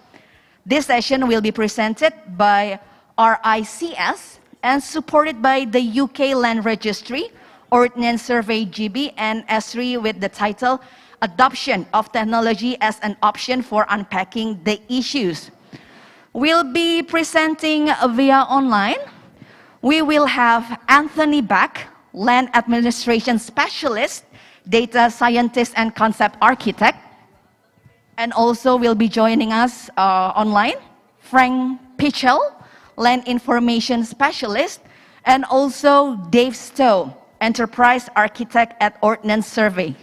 This session will be presented by RICS and supported by the UK Land Registry, Ordnance Survey GB, and ESRI with the title Adoption of Technology as an Option for Unpacking the Issues. We'll be presenting via online. We will have Anthony Back, Land Administration Specialist, Data Scientist and Concept Architect, and also will be joining us online, Frank Pichel, Land Information Specialist, and also Dave Stowe, Enterprise Architect at Ordnance Survey.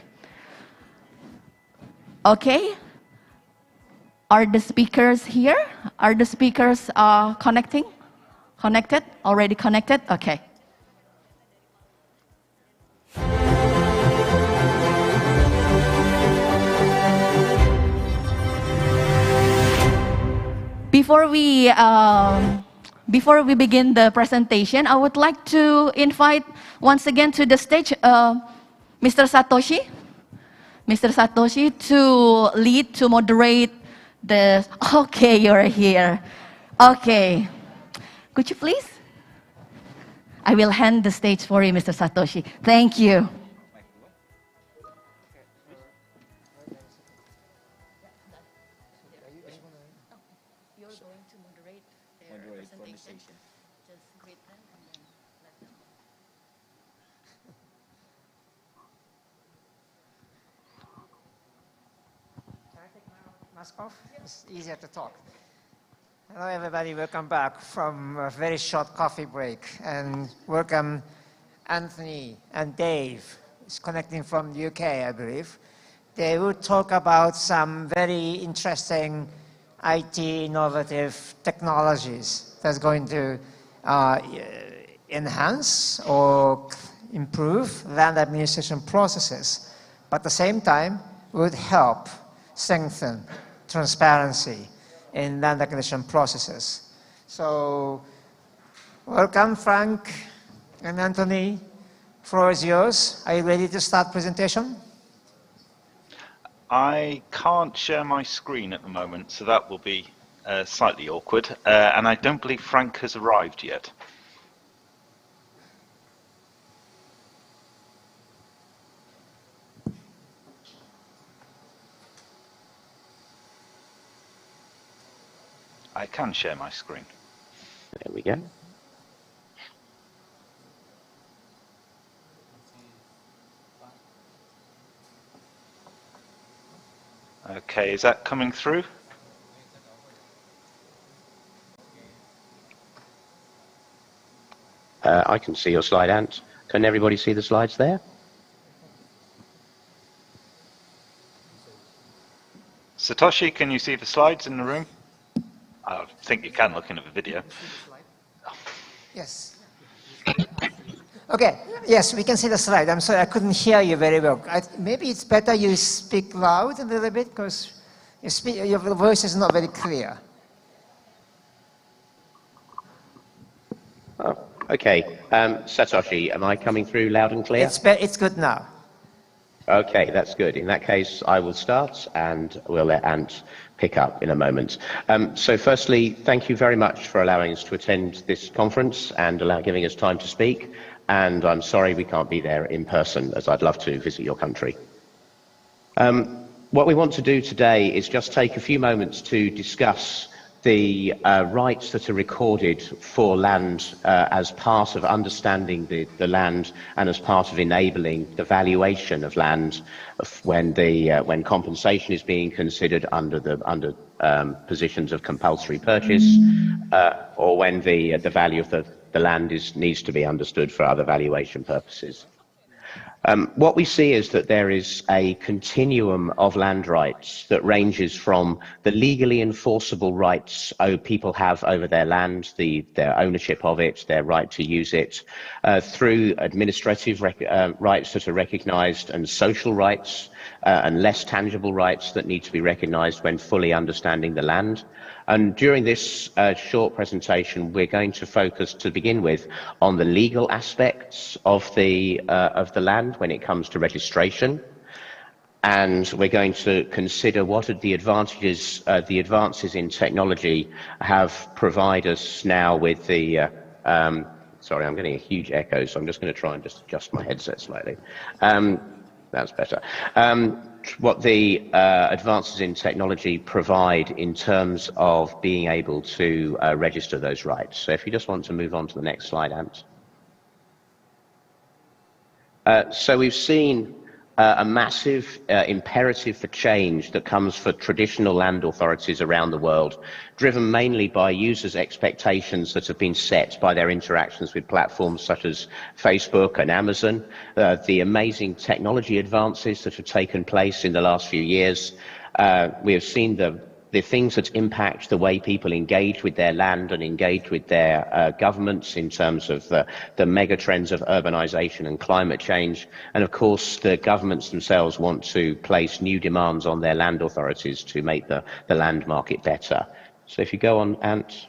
Okay, are the speakers here? Are the speakers connected? Already connected? Okay. Before we begin the presentation, I would like to invite once again to the stage Mr. Satoshi. Mr. Satoshi to lead, to moderate the... Okay, you're here. Okay. Could you please? I will hand the stage for you, Mr. Satoshi. Thank you. You're going to moderate their presentation. Just greet them and then let them know. Can I take my mask off? It's easier to talk. Hello everybody, welcome back from a very short coffee break, and welcome Anthony and Dave. It's connecting from the UK, I believe. They will talk about some very interesting IT innovative technologies that's going to enhance or improve land administration processes, but at the same time would help strengthen transparency in land acquisition processes. So, welcome Frank and Anthony. Floor is yours. Are you ready to start presentation? I can't share my screen at the moment, so that will be slightly awkward. And I don't believe Frank has arrived yet. I can share my screen. There we go. Okay, is that coming through? I can see your slide, Ant. Can everybody see the slides there? Satoshi, can you see the slides in the room? I think you can, looking at the video. Yes. Okay, yes, we can see the slide. I'm sorry, I couldn't hear you very well. Maybe it's better you speak loud a little bit, because your voice is not very clear. Oh, okay. Satoshi, am I coming through loud and clear? It's good now. Okay, that's good. In that case, I will start and we'll let Ant pick up in a moment. So firstly, thank you very much for allowing us to attend this conference and giving us time to speak. And I'm sorry we can't be there in person, as I'd love to visit your country. What we want to do today is just take a few moments to discuss the rights that are recorded for land as part of understanding the land and as part of enabling the valuation of land when compensation is being considered under positions of compulsory purchase or when the value of the land needs to be understood for other valuation purposes. What we see is that there is a continuum of land rights that ranges from the legally enforceable rights people have over their land, their ownership of it, their right to use it, through administrative rights that are recognized, and social rights and less tangible rights that need to be recognized when fully understanding the land. And during this short presentation, we're going to focus, to begin with, on the legal aspects of the land when it comes to registration. And we're going to consider what are the advantages, the advances in technology have provided us now with the, sorry, I'm getting a huge echo, so I'm just going to try and just adjust my headset slightly. That's better. What the advances in technology provide in terms of being able to register those rights. So if you just want to move on to the next slide, Ant. So we've seen a massive imperative for change that comes for traditional land authorities around the world, driven mainly by users' expectations that have been set by their interactions with platforms such as Facebook and Amazon, the amazing technology advances that have taken place in the last few years. We have seen the things that impact the way people engage with their land and engage with their governments in terms of the mega trends of urbanization and climate change. And of course, the governments themselves want to place new demands on their land authorities to make the land market better. So if you go on, Ant.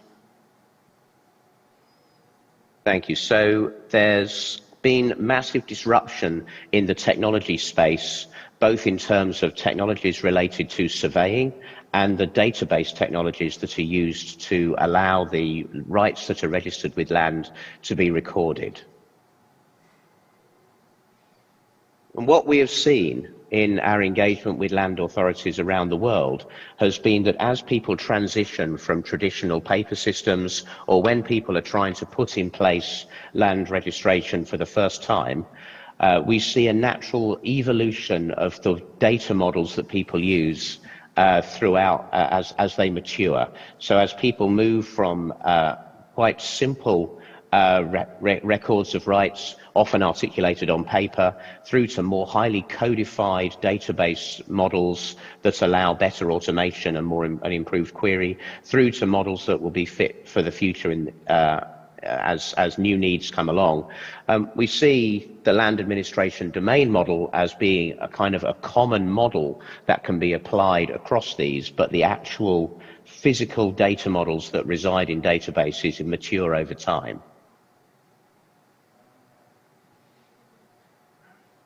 Thank you. So there's been massive disruption in the technology space, both in terms of technologies related to surveying and the database technologies that are used to allow the rights that are registered with land to be recorded. And what we have seen in our engagement with land authorities around the world has been that as people transition from traditional paper systems, or when people are trying to put in place land registration for the first time, we see a natural evolution of the data models that people use throughout as they mature. So as people move from quite simple records of rights, often articulated on paper, through to more highly codified database models that allow better automation and an improved query, through to models that will be fit for the future as new needs come along. We see the land administration domain model as being a kind of a common model that can be applied across these, but the actual physical data models that reside in databases mature over time.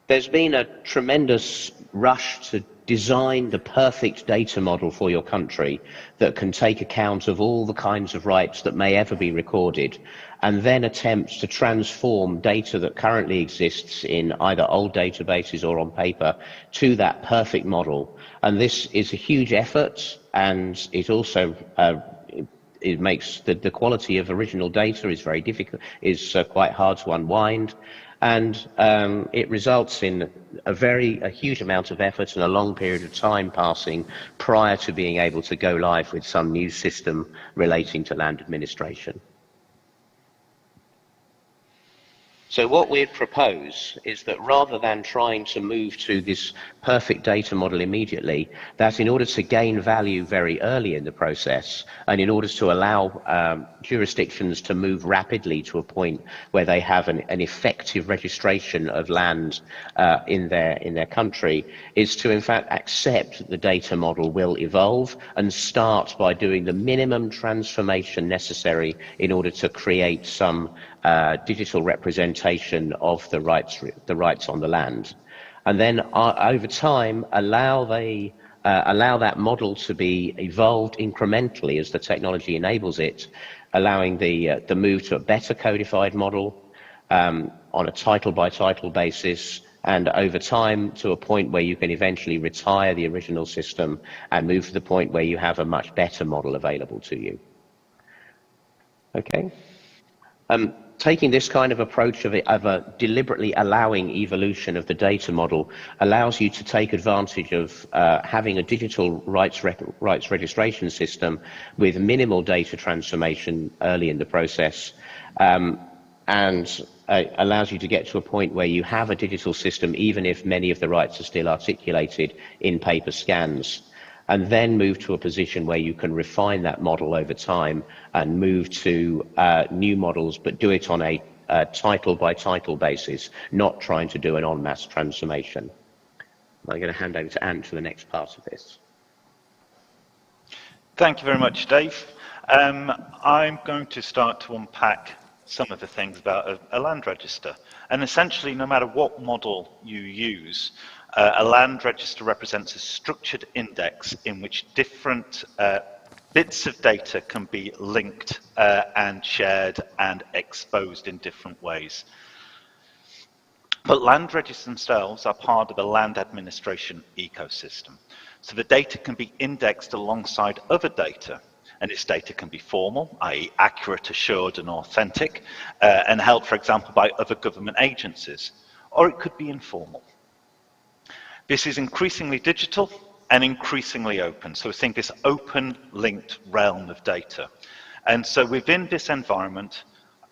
There's been a tremendous rush to design the perfect data model for your country that can take account of all the kinds of rights that may ever be recorded, and then attempts to transform data that currently exists in either old databases or on paper to that perfect model. And this is a huge effort, and it also it makes the quality of original data is very difficult, is quite hard to unwind. And it results in a huge amount of effort and a long period of time passing prior to being able to go live with some new system relating to land administration. So what we'd propose is that rather than trying to move to this perfect data model immediately, that in order to gain value very early in the process, and in order to allow jurisdictions to move rapidly to a point where they have an effective registration of land in their country, is to in fact accept that the data model will evolve and start by doing the minimum transformation necessary in order to create some digital representation of the rights on the land, and then over time allow that model to be evolved incrementally as the technology enables it, allowing the move to a better codified model on a title by title basis, and over time to a point where you can eventually retire the original system and move to the point where you have a much better model available to you. Okay. Taking this kind of approach of a deliberately allowing evolution of the data model allows you to take advantage of having a digital rights registration system with minimal data transformation early in the process, and allows you to get to a point where you have a digital system, even if many of the rights are still articulated in paper scans, and then move to a position where you can refine that model over time and move to new models, but do it on a title by title basis, not trying to do an en masse transformation. I'm going to hand over to Ant for the next part of this. Thank you very much, Dave. I'm going to start to unpack some of the things about a land register. And essentially, no matter what model you use, a land register represents a structured index in which different bits of data can be linked and shared and exposed in different ways. But land registers themselves are part of a land administration ecosystem. So the data can be indexed alongside other data, and its data can be formal, i.e. accurate, assured and authentic, and held, for example, by other government agencies, or it could be informal. This is increasingly digital and increasingly open, so we think this open linked realm of data. And so within this environment,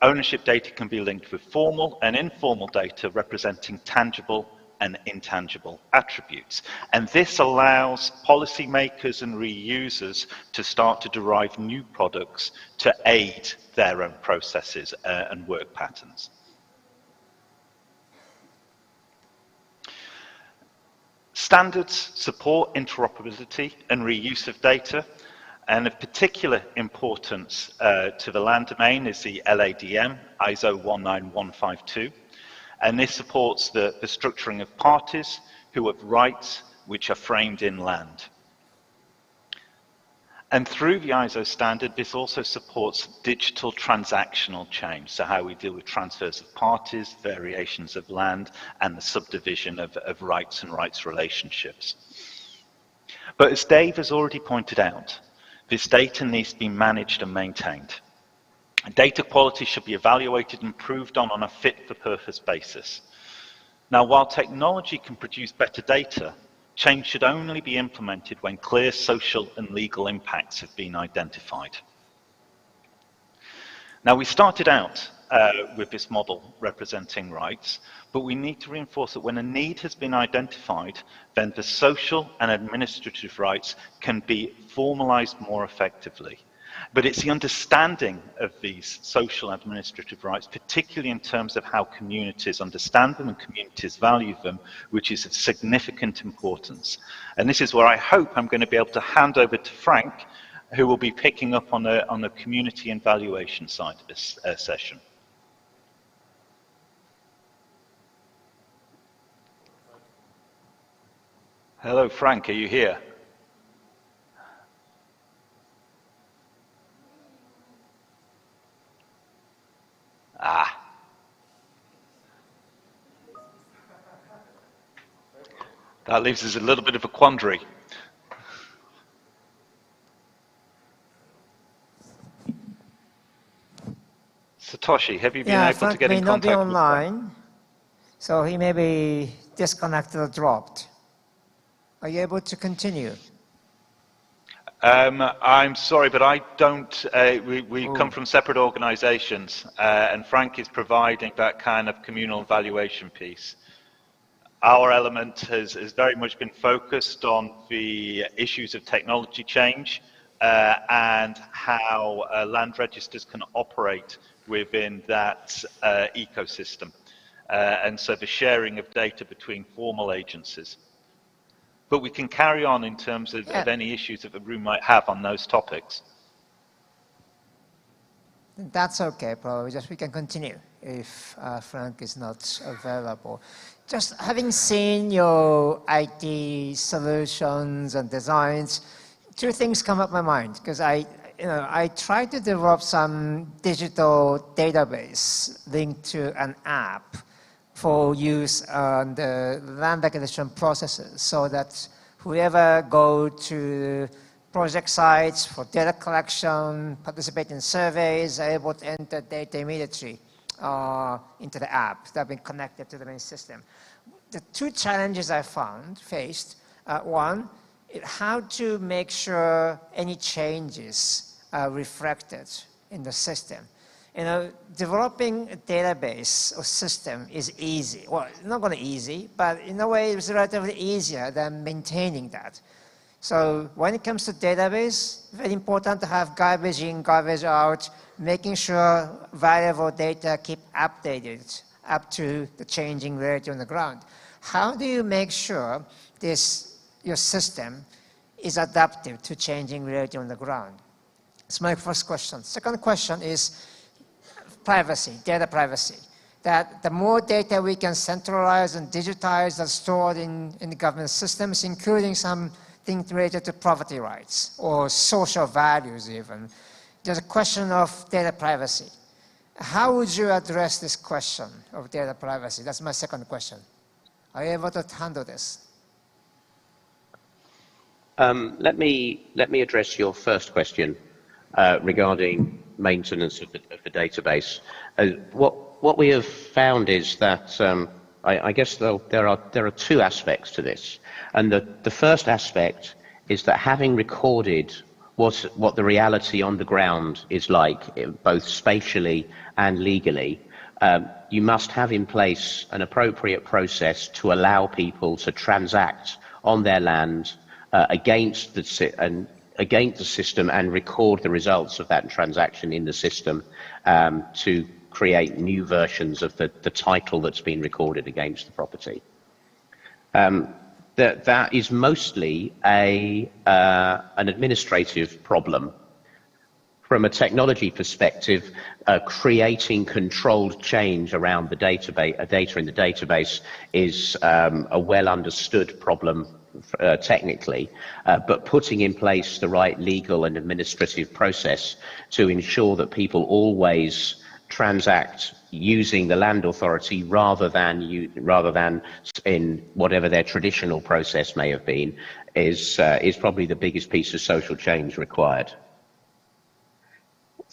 ownership data can be linked with formal and informal data representing tangible and intangible attributes. And this allows policymakers and reusers to start to derive new products to aid their own processes and work patterns. Standards support interoperability and reuse of data, and of particular importance to the land domain is the LADM, ISO 19152. And this supports the structuring of parties who have rights which are framed in land. And through the ISO standard, this also supports digital transactional change, so how we deal with transfers of parties, variations of land, and the subdivision of rights and rights relationships. But as Dave has already pointed out, this data needs to be managed and maintained. Data quality should be evaluated and improved on a fit-for-purpose basis. Now, while technology can produce better data, change should only be implemented when clear social and legal impacts have been identified. Now, we started out with this model representing rights, but we need to reinforce that when a need has been identified, then the social and administrative rights can be formalized more effectively. But it's the understanding of these social and administrative rights, particularly in terms of how communities understand them and communities value them, which is of significant importance. And this is where I hope I'm going to be able to hand over to Frank, who will be picking up on the community and valuation side of this session. Hello, Frank, are you here? That leaves us a little bit of a quandary. Satoshi, have you been able to get in contact with Frank? Frank may not be online, so he may be disconnected or dropped. Are you able to continue? I'm sorry, but I don't, we come from separate organizations, and Frank is providing that kind of communal evaluation piece. Our element has very much been focused on the issues of technology change and how land registers can operate within that ecosystem, and so the sharing of data between formal agencies. But we can carry on in terms of any issues that the room might have on those topics. That's okay, probably. Just we can continue if Frank is not available. Just having seen your IT solutions and designs, two things come up my mind, because I tried to develop some digital database linked to an app for use on the land acquisition processes, so that whoever go to project sites for data collection, participate in surveys, are able to enter data immediately into the app that have been connected to the main system. The two challenges I faced, one, how to make sure any changes are reflected in the system. you know, developing a database or system is easy. Well, not going to easy, but in a way it's relatively easier than maintaining that. So when it comes to database, very important to have garbage in, garbage out, making sure valuable data keep updated up to the changing reality on the ground. How do you make sure your system is adaptive to changing reality on the ground? That's my first question. Second question is privacy, data privacy. That the more data we can centralize and digitize and stored in the government systems, including some things related to property rights or social values even. There's a question of data privacy. How would you address this question of data privacy? That's my second question. Are you able to handle this? Let me address your first question regarding maintenance of the database. What we have found is that I guess there are two aspects to this, and the first aspect is that having recorded what the reality on the ground is like, both spatially and legally, you must have in place an appropriate process to allow people to transact on their land against the system and record the results of that transaction in the system to create new versions of the title that's been recorded against the property. That is mostly an administrative problem. From a technology perspective, creating controlled change around the data in the database is a well understood problem technically, but putting in place the right legal and administrative process to ensure that people always transact using the land authority rather than in whatever their traditional process may have been is probably the biggest piece of social change required.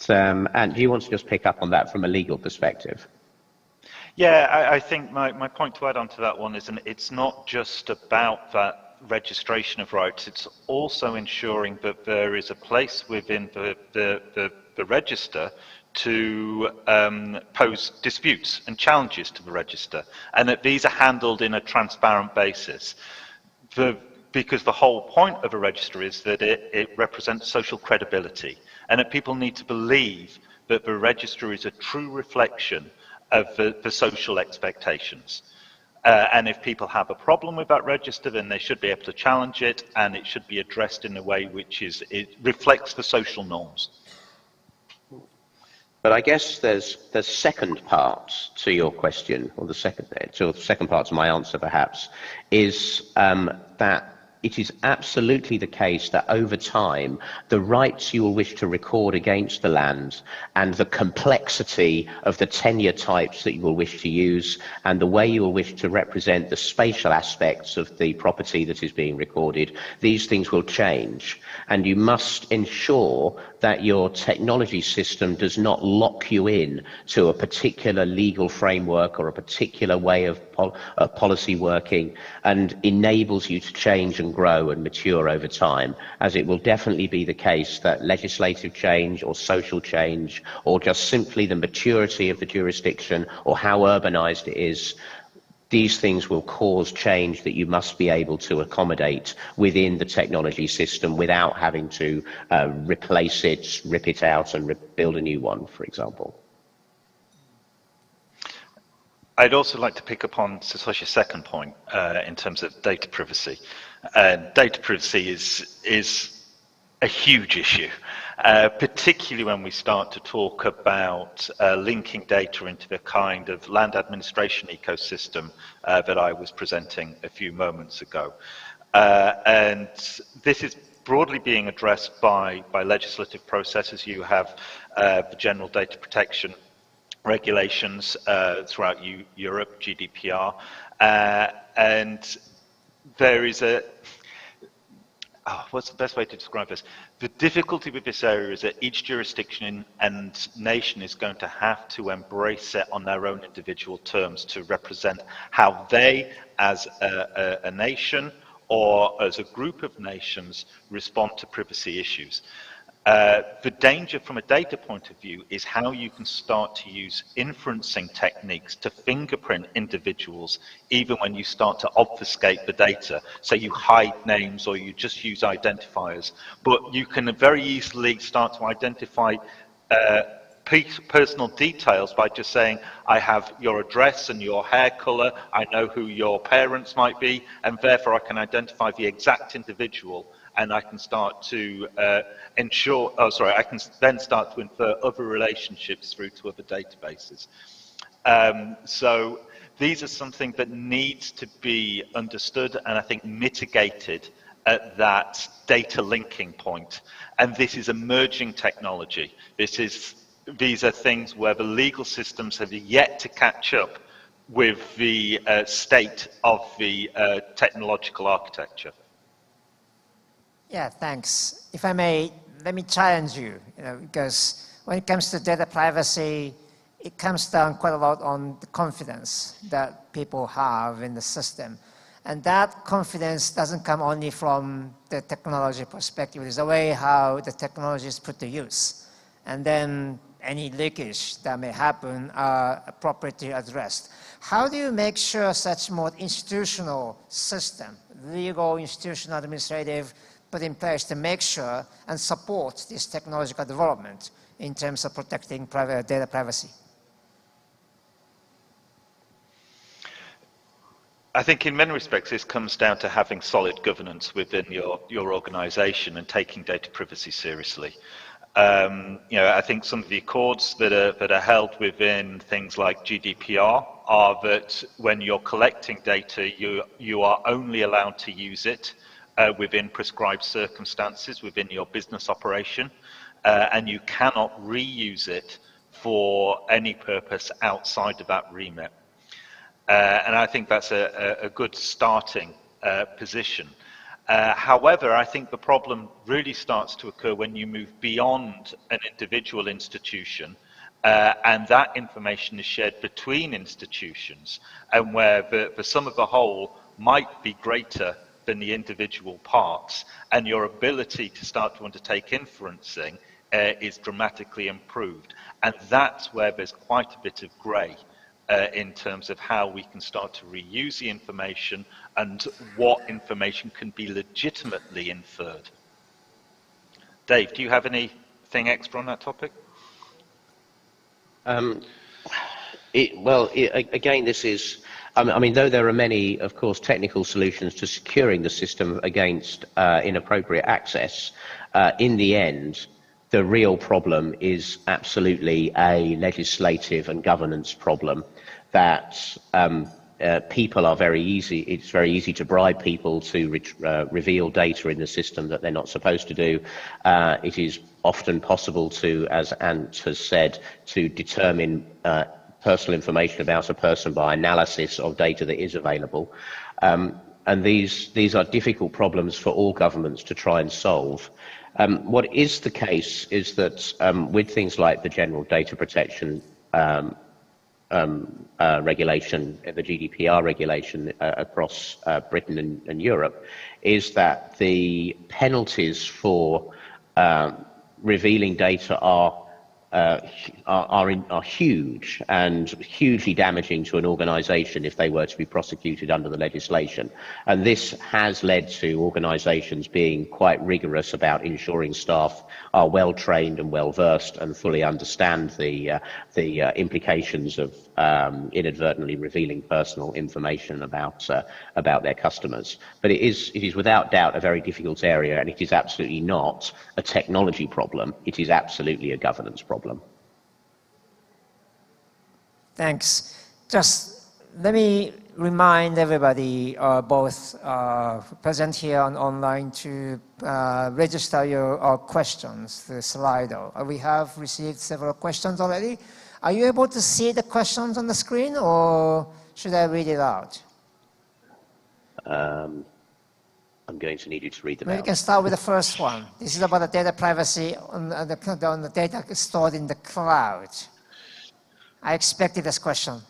And do you want to just pick up on that from a legal perspective? Yeah, I think my point to add on to that one is it's not just about that registration of rights, it's also ensuring that there is a place within the register to pose disputes and challenges to the register, and that these are handled in a transparent basis. Because the whole point of a register is that it represents social credibility, and that people need to believe that the register is a true reflection of the social expectations. And if people have a problem with that register, then they should be able to challenge it, and it should be addressed in a way which it reflects the social norms. But I guess there's second part to your question, or the second part to my answer perhaps, is that it is absolutely the case that over time, the rights you will wish to record against the land and the complexity of the tenure types that you will wish to use and the way you will wish to represent the spatial aspects of the property that is being recorded, these things will change. And you must ensure that your technology system does not lock you in to a particular legal framework or a particular way of policy working, and enables you to change and grow and mature over time, as it will definitely be the case that legislative change or social change or just simply the maturity of the jurisdiction or how urbanized it is, these things will cause change that you must be able to accommodate within the technology system without having to replace it, rip it out and build a new one, for example. I'd also like to pick up on Satoshi's second point in terms of data privacy. Data privacy is a huge issue, particularly when we start to talk about linking data into the kind of land administration ecosystem that I was presenting a few moments ago. And this is broadly being addressed by legislative processes. You have the General Data Protection regulations throughout Europe, GDPR, and there is what's the best way to describe this? The difficulty with this area is that each jurisdiction and nation is going to have to embrace it on their own individual terms to represent how they, as a nation or as a group of nations, respond to privacy issues. The danger from a data point of view is how you can start to use inferencing techniques to fingerprint individuals even when you start to obfuscate the data. So you hide names or you just use identifiers. But you can very easily start to identify personal details by just saying, I have your address and your hair color, I know who your parents might be, and therefore I can identify the exact individual, and I can start to I can then start to infer other relationships through to other databases. So these are something that needs to be understood and I think mitigated at that data linking point. And this is emerging technology. These are things where the legal systems have yet to catch up with the state of the technological architecture. Yeah, thanks. If I may, let me challenge you, because when it comes to data privacy, it comes down quite a lot on the confidence that people have in the system. And that confidence doesn't come only from the technology perspective. It's the way how the technology is put to use. And then any leakage that may happen are appropriately addressed. How do you make sure such more institutional system, legal, institutional, administrative, put in place to make sure and support this technological development in terms of protecting data privacy? I think in many respects this comes down to having solid governance within your organization and taking data privacy seriously. I think some of the accords that are held within things like GDPR are that when you're collecting data, you are only allowed to use it within prescribed circumstances within your business operation, and you cannot reuse it for any purpose outside of that remit. And I think that's a good starting position. However, I think the problem really starts to occur when you move beyond an individual institution and that information is shared between institutions, and where the sum of the whole might be greater than the individual parts, and your ability to start to undertake inferencing is dramatically improved. And that's where there's quite a bit of grey in terms of how we can start to reuse the information and what information can be legitimately inferred. Dave, do you have anything extra on that topic? Again, this is, I mean, though there are many, of course, technical solutions to securing the system against inappropriate access, in the end, the real problem is absolutely a legislative and governance problem that people are it's very easy to bribe people to reveal data in the system that they're not supposed to do. It is often possible to, as Ant has said, to determine personal information about a person by analysis of data that is available. And these are difficult problems for all governments to try and solve. What is the case is that with things like the General Data Protection regulation, the GDPR regulation across Britain and Europe, is that the penalties for revealing data are huge and hugely damaging to an organisation if they were to be prosecuted under the legislation. And this has led to organisations being quite rigorous about ensuring staff are well trained and well versed and fully understand the implications of inadvertently revealing personal information about their customers. But it is without doubt a very difficult area, and it is absolutely not a technology problem. It is absolutely a governance problem. Thanks. Just let me remind everybody, both present here and online, to register your questions through Slido. We have received several questions already. Are you able to see the questions on the screen, or should I read it out? I'm going to need you to read them Maybe out. we can start with the first one. This is about the data privacy on the data stored in the cloud. I expected this question.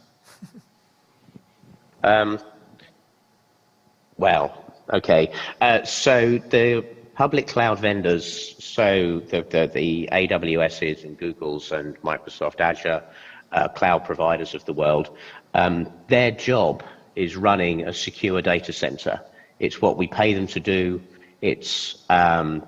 Well, okay. So public cloud vendors, so the AWSs and Googles and Microsoft Azure cloud providers of the world, their job is running a secure data center. It's what we pay them to do. It's a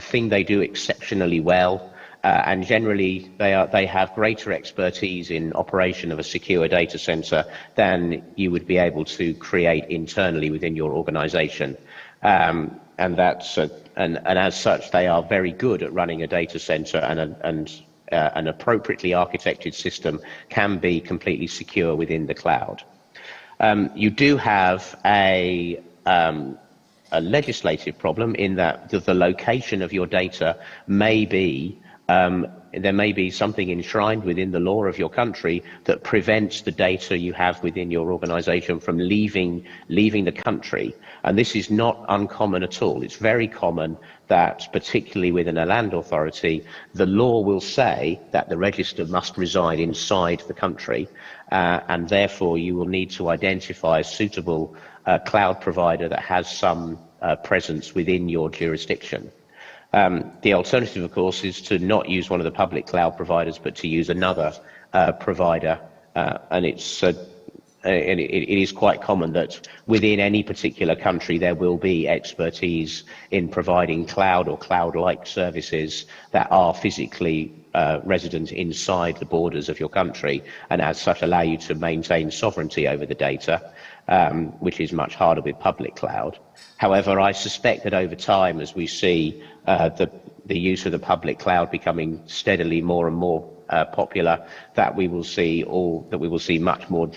thing they do exceptionally well. And generally, they have greater expertise in operation of a secure data center than you would be able to create internally within your organization. And as such, they are very good at running a data center, and an appropriately architected system can be completely secure within the cloud. You do have a legislative problem in that the location of your data may be there may be something enshrined within the law of your country that prevents the data you have within your organization from leaving the country. And this is not uncommon at all. It's very common that, particularly within a land authority, the law will say that the register must reside inside the country, and therefore you will need to identify a suitable cloud provider that has some presence within your jurisdiction. The alternative, of course, is to not use one of the public cloud providers, but to use another provider. And it is quite common that within any particular country there will be expertise in providing cloud or cloud-like services that are physically resident inside the borders of your country, and as such allow you to maintain sovereignty over the data, which is much harder with public cloud. However, I suspect that over time, as we see the use of the public cloud becoming steadily more and more popular, that we will see much more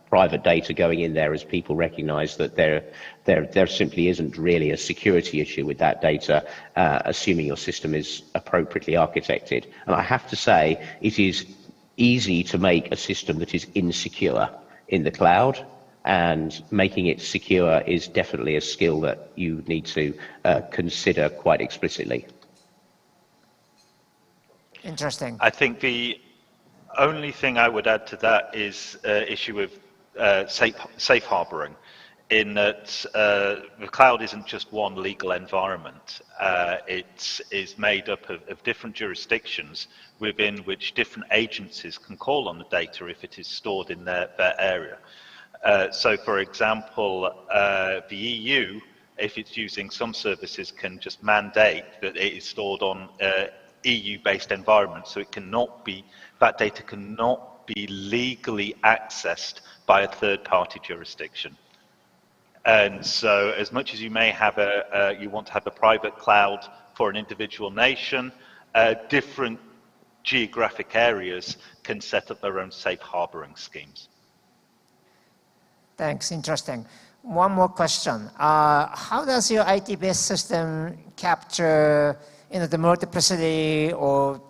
private data going in there as people recognise that there simply isn't really a security issue with that data, assuming your system is appropriately architected. And I have to say, it is easy to make a system that is insecure in the cloud, and making it secure is definitely a skill that you need to consider quite explicitly. Interesting. I think the only thing I would add to that is issue of safe harboring, in that the cloud isn't just one legal environment. It is made up of different jurisdictions within which different agencies can call on the data if it is stored in their area. So, for example, the EU, if it's using some services, can just mandate that it is stored on EU-based environment, so that data cannot be legally accessed by a third-party jurisdiction. And so, as much as you may have you want to have a private cloud for an individual nation, different geographic areas can set up their own safe harboring schemes. Thanks, interesting. One more question. How does your IT-based system capture the multiplicity or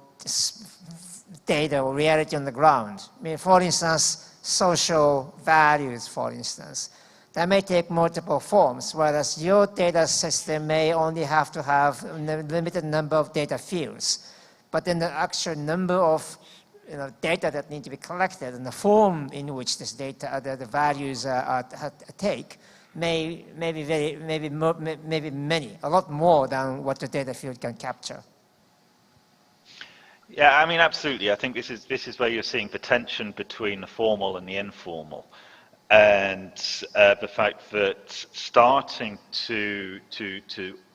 data or reality on the ground? I mean, for instance, social values, for instance. That may take multiple forms, whereas your data system may only have to have a limited number of data fields. But then the actual number of data that need to be collected and the form in which this data, the values take, may be many, a lot more than what the data field can capture. Yeah, I mean, absolutely. I think this is where you're seeing the tension between the formal and the informal, and the fact that starting to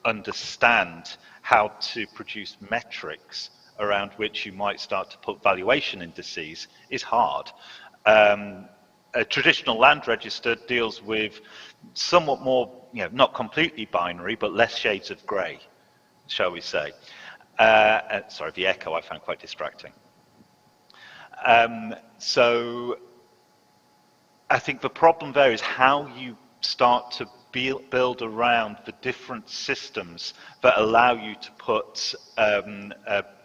understand how to produce metrics around which you might start to put valuation indices is hard. A traditional land register deals with somewhat more, not completely binary, but less shades of grey, shall we say. Sorry, the echo I found quite distracting. So I think the problem there is how you start to build around the different systems that allow you to put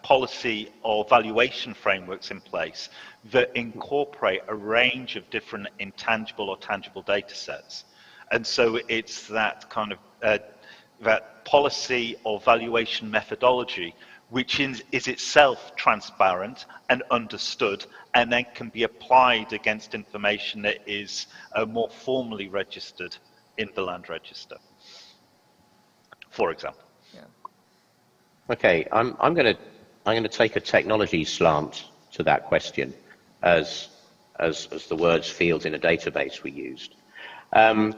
policy or valuation frameworks in place that incorporate a range of different intangible or tangible data sets. And so it's that kind of that policy or valuation methodology which is itself transparent and understood, and then can be applied against information that is more formally registered in the land register, for example. Okay, I'm going to take a technology slant to that question, as the words fields in a database we used. The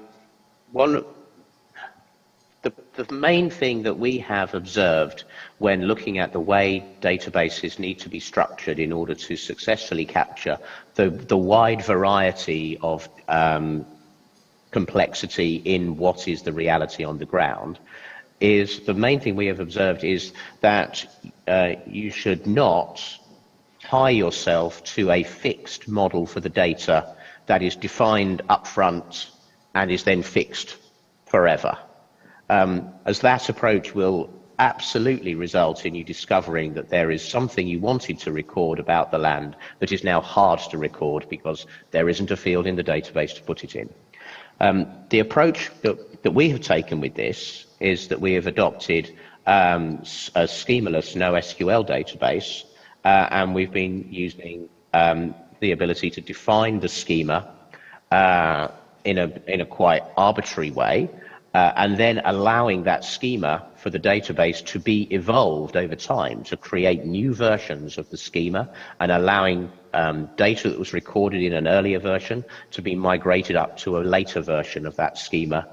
main thing that we have observed when looking at the way databases need to be structured in order to successfully capture the wide variety of complexity in what is the reality on the ground, is the main thing we have observed is that you should not tie yourself to a fixed model for the data that is defined upfront and is then fixed forever. As that approach will absolutely result in you discovering that there is something you wanted to record about the land that is now hard to record because there isn't a field in the database to put it in. The approach that we have taken with this is that we have adopted a schemaless NoSQL database, and we've been using the ability to define the schema in a quite arbitrary way, and then allowing that schema for the database to be evolved over time to create new versions of the schema, and allowing data that was recorded in an earlier version to be migrated up to a later version of that schema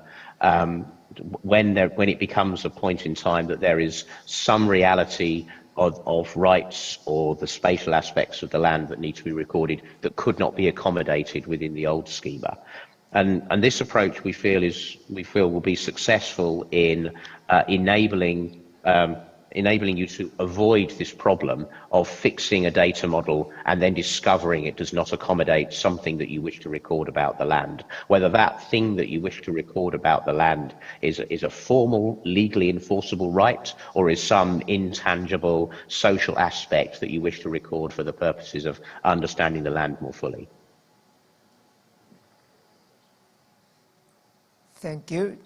when it becomes a point in time that there is some reality of rights or the spatial aspects of the land that need to be recorded that could not be accommodated within the old schema. And this approach we feel will be successful in enabling you to avoid this problem of fixing a data model and then discovering it does not accommodate something that you wish to record about the land. Whether that thing that you wish to record about the land is a formal, legally enforceable right, or is some intangible social aspect that you wish to record for the purposes of understanding the land more fully. Thank you.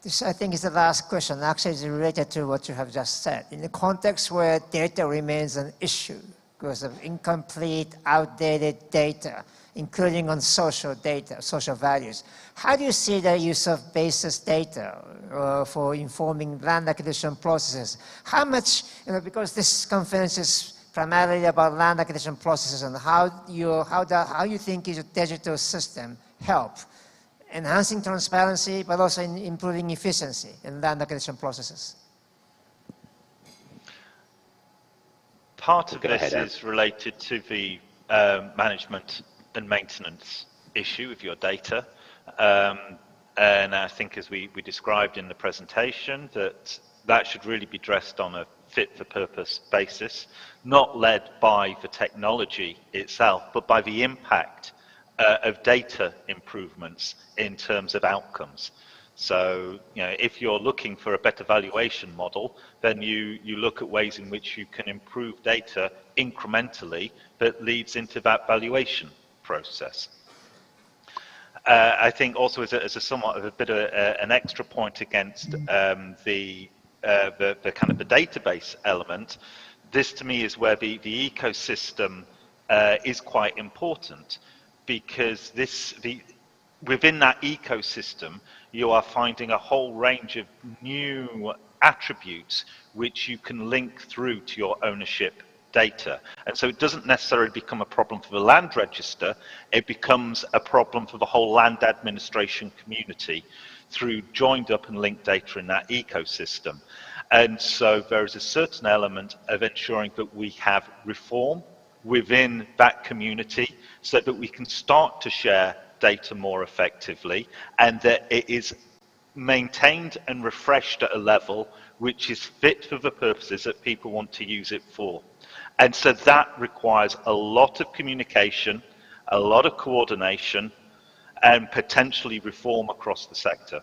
This, I think, is the last question. Actually, it's related to what you have just said. In the context where data remains an issue because of incomplete, outdated data, including on social data, social values, how do you see the use of basis data for informing land acquisition processes? How much, because this conference is primarily about land acquisition processes, and how you think your digital system help enhancing transparency, but also in improving efficiency in land acquisition processes? Part of this is related to the management and maintenance issue of your data. And I think, as we described in the presentation, that should really be addressed on a fit-for-purpose basis, not led by the technology itself, but by the impact of data improvements in terms of outcomes. So, if you're looking for a better valuation model, then you look at ways in which you can improve data incrementally that leads into that valuation process. I think also as a somewhat of a bit of an extra point against the kind of the database element, this to me is where the ecosystem is quite important, because within that ecosystem, you are finding a whole range of new attributes which you can link through to your ownership data. And so it doesn't necessarily become a problem for the land register, it becomes a problem for the whole land administration community through joined up and linked data in that ecosystem. And so there is a certain element of ensuring that we have reform within that community so that we can start to share data more effectively, and that it is maintained and refreshed at a level which is fit for the purposes that people want to use it for. And so that requires a lot of communication, a lot of coordination, and potentially reform across the sector.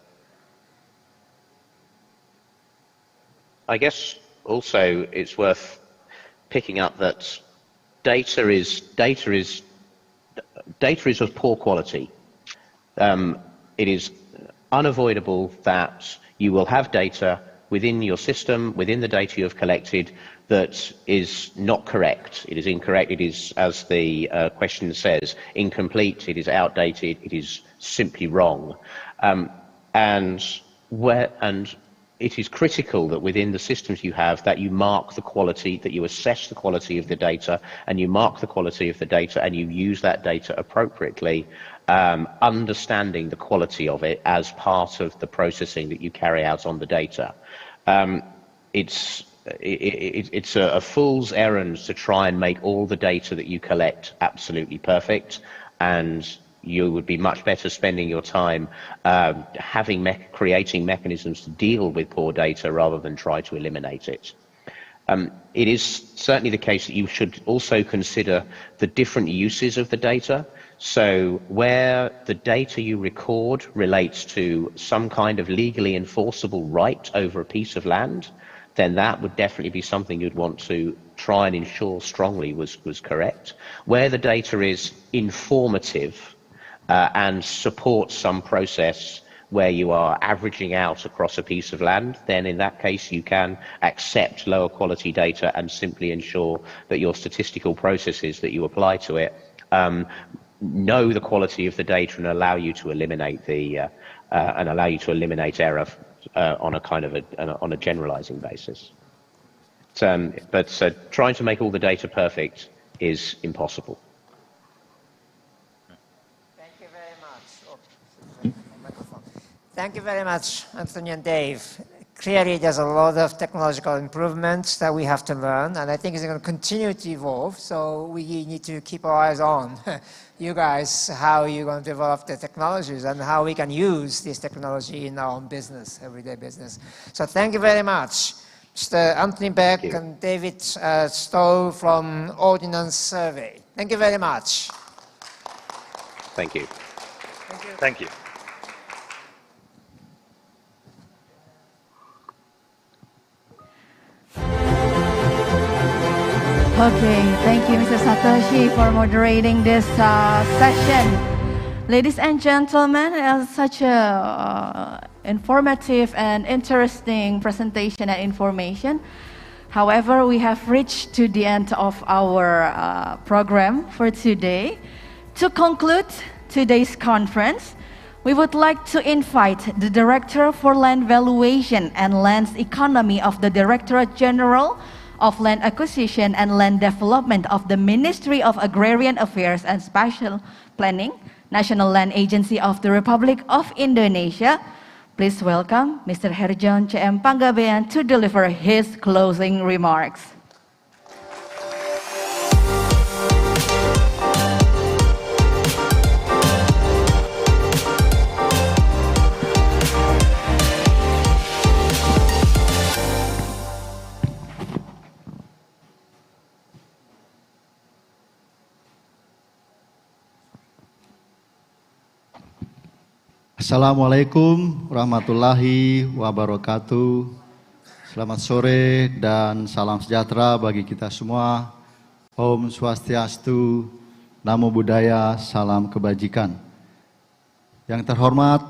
I guess also it's worth picking up that data is of poor quality. It is unavoidable that you will have data within your system, within the data you have collected, that is not correct. It is incorrect. It is, as the question says, incomplete. It is outdated. It is simply wrong. And it is critical that within the systems you have that you mark the quality, that you assess the quality of the data, and you mark the quality of the data and you use that data appropriately, understanding the quality of it as part of the processing that you carry out on the data. It's a fool's errand to try and make all the data that you collect absolutely perfect, and you would be much better spending your time creating mechanisms to deal with poor data rather than try to eliminate it. It is certainly the case that you should also consider the different uses of the data. So where the data you record relates to some kind of legally enforceable right over a piece of land, then that would definitely be something you'd want to try and ensure strongly was correct. Where the data is informative and supports some process where you are averaging out across a piece of land, then in that case you can accept lower quality data and simply ensure that your statistical processes that you apply to it know the quality of the data and allow you to eliminate error on a kind of on a generalizing basis. But trying to make all the data perfect is impossible. Thank you very much. Thank you very much, Anthony and Dave. Clearly, there's a lot of technological improvements that we have to learn, and I think it's going to continue to evolve, so we need to keep our eyes on you guys, how you're going to develop the technologies and how we can use this technology in our own business, everyday business. So thank you very much. Mr. Anthony Beck and David Stowe from Ordnance Survey. Thank you very much. Thank you. Thank you. Thank you. Okay, thank you, Mr. Satoshi, for moderating this session. Ladies and gentlemen, such a informative and interesting presentation and information. However, we have reached to the end of our program for today. To conclude today's conference, we would like to invite the Director for Land Valuation and Land Economy of the Directorate General of Land Acquisition and Land Development of the Ministry of Agrarian Affairs and Spatial Planning, National Land Agency of the Republic of Indonesia. Please welcome Mr. Herjon C.M. Panggabean to deliver his closing remarks. Assalamualaikum warahmatullahi wabarakatuh. Selamat sore dan salam sejahtera bagi kita semua. Om Swastiastu, Namo Buddhaya, salam kebajikan. Yang terhormat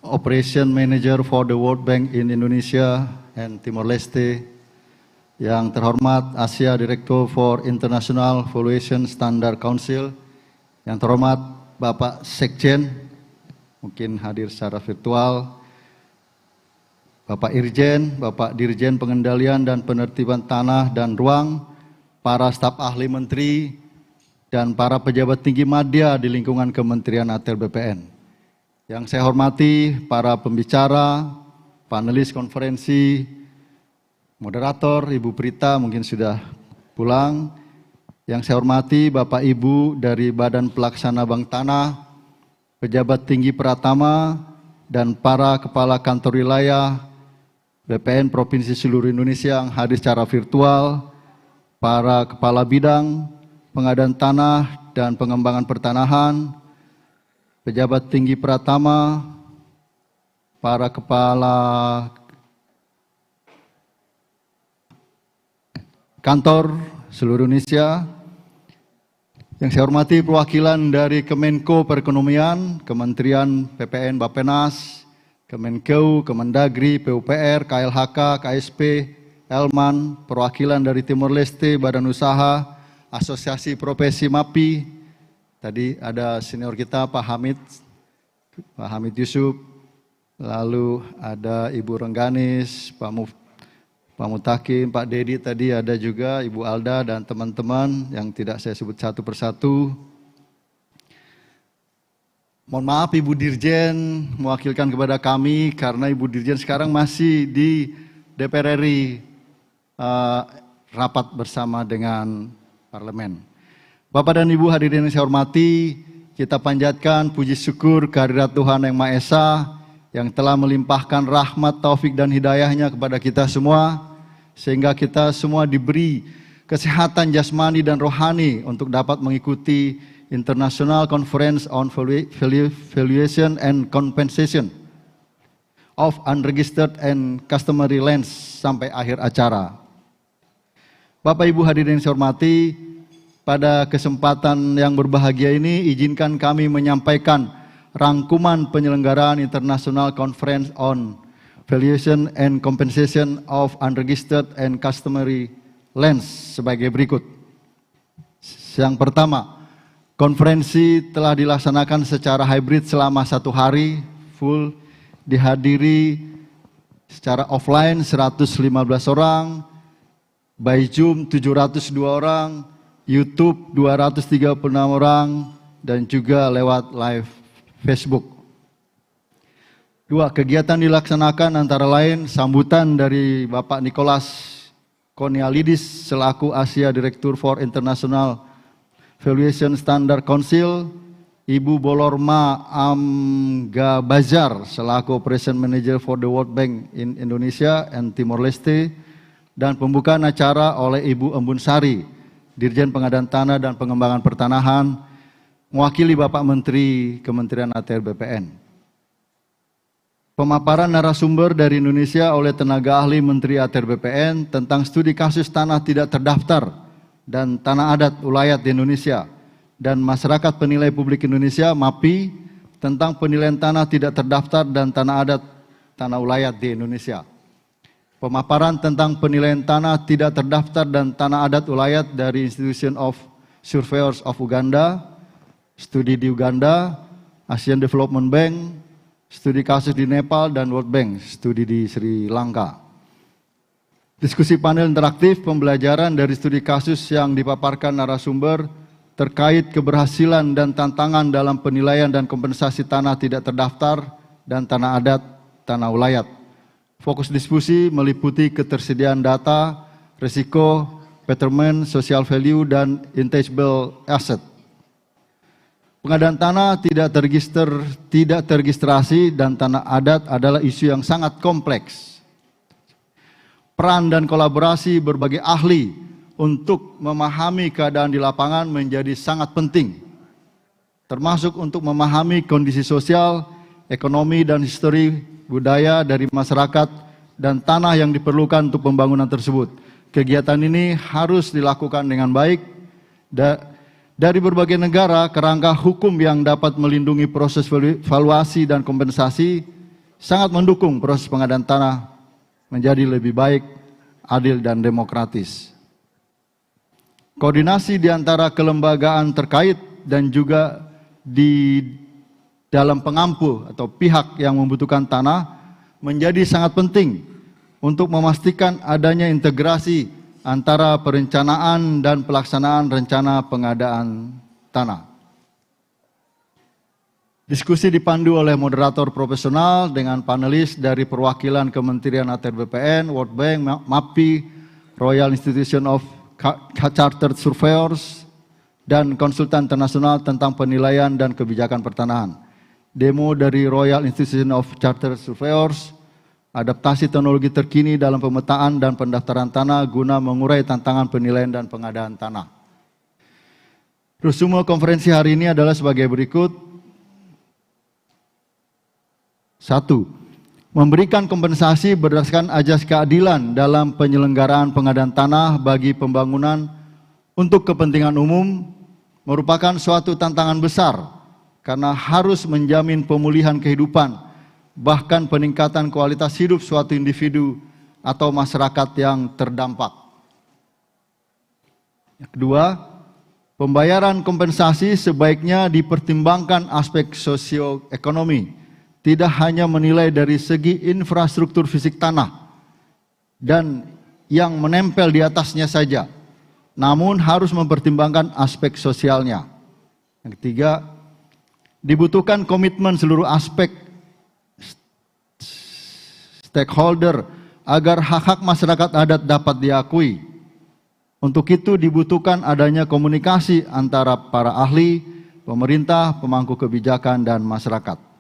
Operation Manager for the World Bank in Indonesia and Timor Leste. Yang terhormat Asia Director for International Valuation Standard Council. Yang terhormat Bapak Sekjen, mungkin hadir secara virtual, Bapak Irjen, Bapak Dirjen Pengendalian dan Penertiban Tanah dan Ruang, para staf ahli menteri, dan para pejabat tinggi madya di lingkungan Kementerian ATR BPN. Yang saya hormati para pembicara, panelis konferensi, moderator, Ibu Prita mungkin sudah pulang. Yang saya hormati Bapak Ibu dari Badan Pelaksana Bank Tanah, pejabat tinggi Pratama, dan para kepala kantor wilayah BPN Provinsi seluruh Indonesia yang hadir secara virtual, para kepala bidang pengadaan tanah dan pengembangan pertanahan, pejabat tinggi Pratama, para kepala kantor seluruh Indonesia. Yang saya hormati perwakilan dari Kemenko Perekonomian, Kementerian PPN Bappenas, Kemenkeu, Kemendagri, PUPR, KLHK, KSP, Elman, perwakilan dari Timor Leste, Badan Usaha, Asosiasi Profesi MAPI. Tadi ada senior kita Pak Hamid Yusuf, lalu ada Ibu Rengganis, Pak Mutakin, Pak Dedi tadi ada juga, Ibu Alda dan teman-teman yang tidak saya sebut satu persatu. Mohon maaf Ibu Dirjen mewakilkan kepada kami karena Ibu Dirjen sekarang masih di DPR RI rapat bersama dengan Parlemen. Bapak dan Ibu hadirin yang saya hormati, kita panjatkan puji syukur kehadirat Tuhan Yang Maha Esa yang telah melimpahkan rahmat, taufik dan hidayahnya kepada kita semua, sehingga kita semua diberi kesehatan jasmani dan rohani untuk dapat mengikuti International Conference on Valuation and Compensation of Unregistered and Customary Lands sampai akhir acara. Bapak Ibu hadirin yang saya hormati, pada kesempatan yang berbahagia ini izinkan kami menyampaikan rangkuman penyelenggaraan International Conference on Valuation and Compensation of Unregistered and Customary Lands sebagai berikut. Yang pertama, konferensi telah dilaksanakan secara hybrid selama 1 hari full, dihadiri secara offline 115 orang, by Zoom 702 orang, YouTube 236 orang, dan juga lewat live Facebook. 2. Kegiatan dilaksanakan antara lain sambutan dari Bapak Nicholas Konialidis selaku Asia Director for International Valuation Standard Council, Ibu Bolorma Amgabazar selaku Operation Manager for the World Bank in Indonesia and Timor Leste, dan pembukaan acara oleh Ibu Embun Sari, Dirjen Pengadaan Tanah dan Pengembangan Pertanahan, mewakili Bapak Menteri Kementerian ATR BPN. Pemaparan narasumber dari Indonesia oleh tenaga ahli Menteri ATR BPN tentang studi kasus tanah tidak terdaftar dan tanah adat ulayat di Indonesia dan Masyarakat Penilai Publik Indonesia MAPI tentang penilaian tanah tidak terdaftar dan tanah adat tanah ulayat di Indonesia. Pemaparan tentang penilaian tanah tidak terdaftar dan tanah adat ulayat dari Institution of Surveyors of Uganda, studi di Uganda, Asian Development Bank, studi kasus di Nepal, dan World Bank, studi di Sri Lanka. Diskusi panel interaktif pembelajaran dari studi kasus yang dipaparkan narasumber terkait keberhasilan dan tantangan dalam penilaian dan kompensasi tanah tidak terdaftar dan tanah adat tanah ulayat. Fokus diskusi meliputi ketersediaan data, risiko, betterment, social value, dan intangible asset. Pengadaan tanah tidak terregistrasi dan tanah adat adalah isu yang sangat kompleks. Peran dan kolaborasi berbagai ahli untuk memahami keadaan di lapangan menjadi sangat penting, termasuk untuk memahami kondisi sosial, ekonomi, dan histori budaya dari masyarakat dan tanah yang diperlukan untuk pembangunan tersebut. Kegiatan ini harus dilakukan dengan baik dari berbagai negara. Kerangka hukum yang dapat melindungi proses valuasi dan kompensasi sangat mendukung proses pengadaan tanah menjadi lebih baik, adil, dan demokratis. Koordinasi di antara kelembagaan terkait dan juga di dalam pengampu atau pihak yang membutuhkan tanah menjadi sangat penting untuk memastikan adanya integrasi antara perencanaan dan pelaksanaan rencana pengadaan tanah. Diskusi dipandu oleh moderator profesional dengan panelis dari perwakilan Kementerian ATR BPN, World Bank, MAPI, Royal Institution of Chartered Surveyors, dan konsultan internasional tentang penilaian dan kebijakan pertanahan. Demo dari Royal Institution of Chartered Surveyors, adaptasi teknologi terkini dalam pemetaan dan pendaftaran tanah guna mengurai tantangan penilaian dan pengadaan tanah. Resume konferensi hari ini adalah sebagai berikut. 1. Memberikan kompensasi berdasarkan ajas keadilan dalam penyelenggaraan pengadaan tanah bagi pembangunan untuk kepentingan umum merupakan suatu tantangan besar karena harus menjamin pemulihan kehidupan, bahkan peningkatan kualitas hidup suatu individu atau masyarakat yang terdampak. Yang kedua, pembayaran kompensasi sebaiknya dipertimbangkan aspek sosioekonomi tidak hanya menilai dari segi infrastruktur fisik tanah dan yang menempel di atasnya saja, namun harus mempertimbangkan aspek sosialnya. Yang ketiga, dibutuhkan komitmen seluruh aspek stakeholder agar hak-hak masyarakat adat dapat diakui. Untuk itu dibutuhkan adanya komunikasi antara para ahli, pemerintah, pemangku kebijakan, dan masyarakat.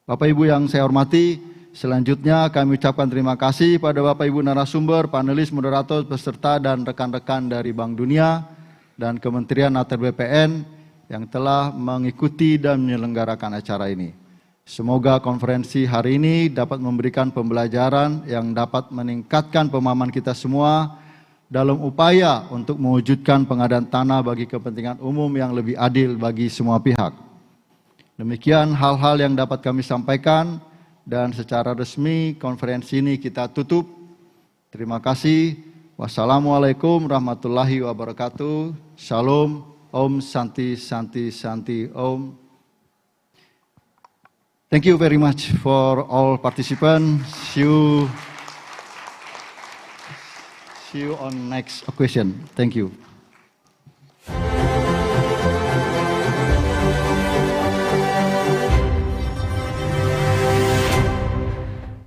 Bapak Ibu yang saya hormati, selanjutnya kami ucapkan terima kasih pada Bapak Ibu narasumber, panelis, moderator, peserta, dan rekan-rekan dari Bank Dunia dan Kementerian Atr BPN yang telah mengikuti dan menyelenggarakan acara ini. Semoga konferensi hari ini dapat memberikan pembelajaran yang dapat meningkatkan pemahaman kita semua dalam upaya untuk mewujudkan pengadaan tanah bagi kepentingan umum yang lebih adil bagi semua pihak. Demikian hal-hal yang dapat kami sampaikan, dan secara resmi konferensi ini kita tutup. Terima kasih. Wassalamualaikum warahmatullahi wabarakatuh. Shalom. Om Santi Santi Santi Om. Thank you very much for all participants. See you on next occasion. Thank you.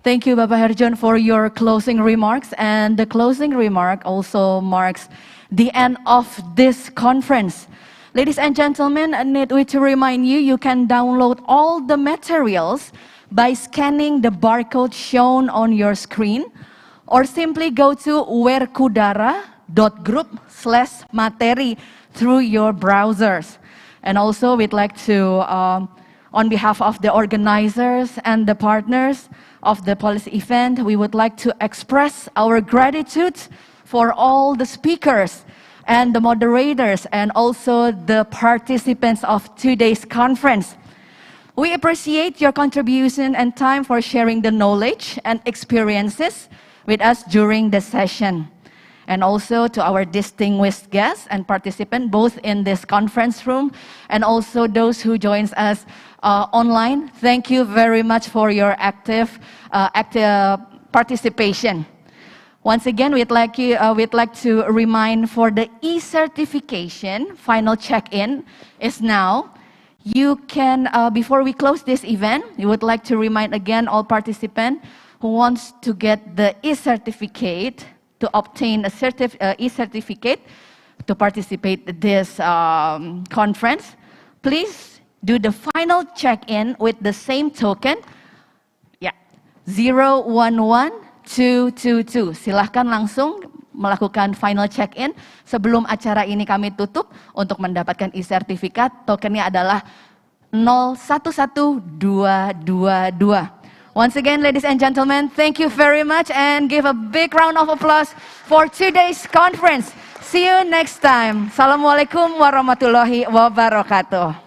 Thank you, Bapak Herjon, for your closing remarks. And the closing remark also marks the end of this conference. Ladies and gentlemen, I need to remind you, you can download all the materials by scanning the barcode shown on your screen, or simply go to werkudara.group/materi through your browsers. And also we'd like to, on behalf of the organizers and the partners of the policy event, we would like to express our gratitude for all the speakers and the moderators and also the participants of today's conference. We appreciate your contribution and time for sharing the knowledge and experiences with us during the session. And also to our distinguished guests and participants, both in this conference room and also those who joins us online. Thank you very much for your active participation. Once again, we'd like to remind for the e-certification, final check-in is now. You can, before we close this event, we would like to remind again all participants who wants to get the e-certificate, to obtain a e-certificate to participate in this conference, please do the final check-in with the same token, 011222. Silahkan langsung melakukan final check-in sebelum acara ini kami tutup untuk mendapatkan e-sertifikat. Tokennya adalah 011222. Once again, ladies and gentlemen, thank you very much and give a big round of applause for today's conference. See you next time. Assalamualaikum warahmatullahi wabarakatuh.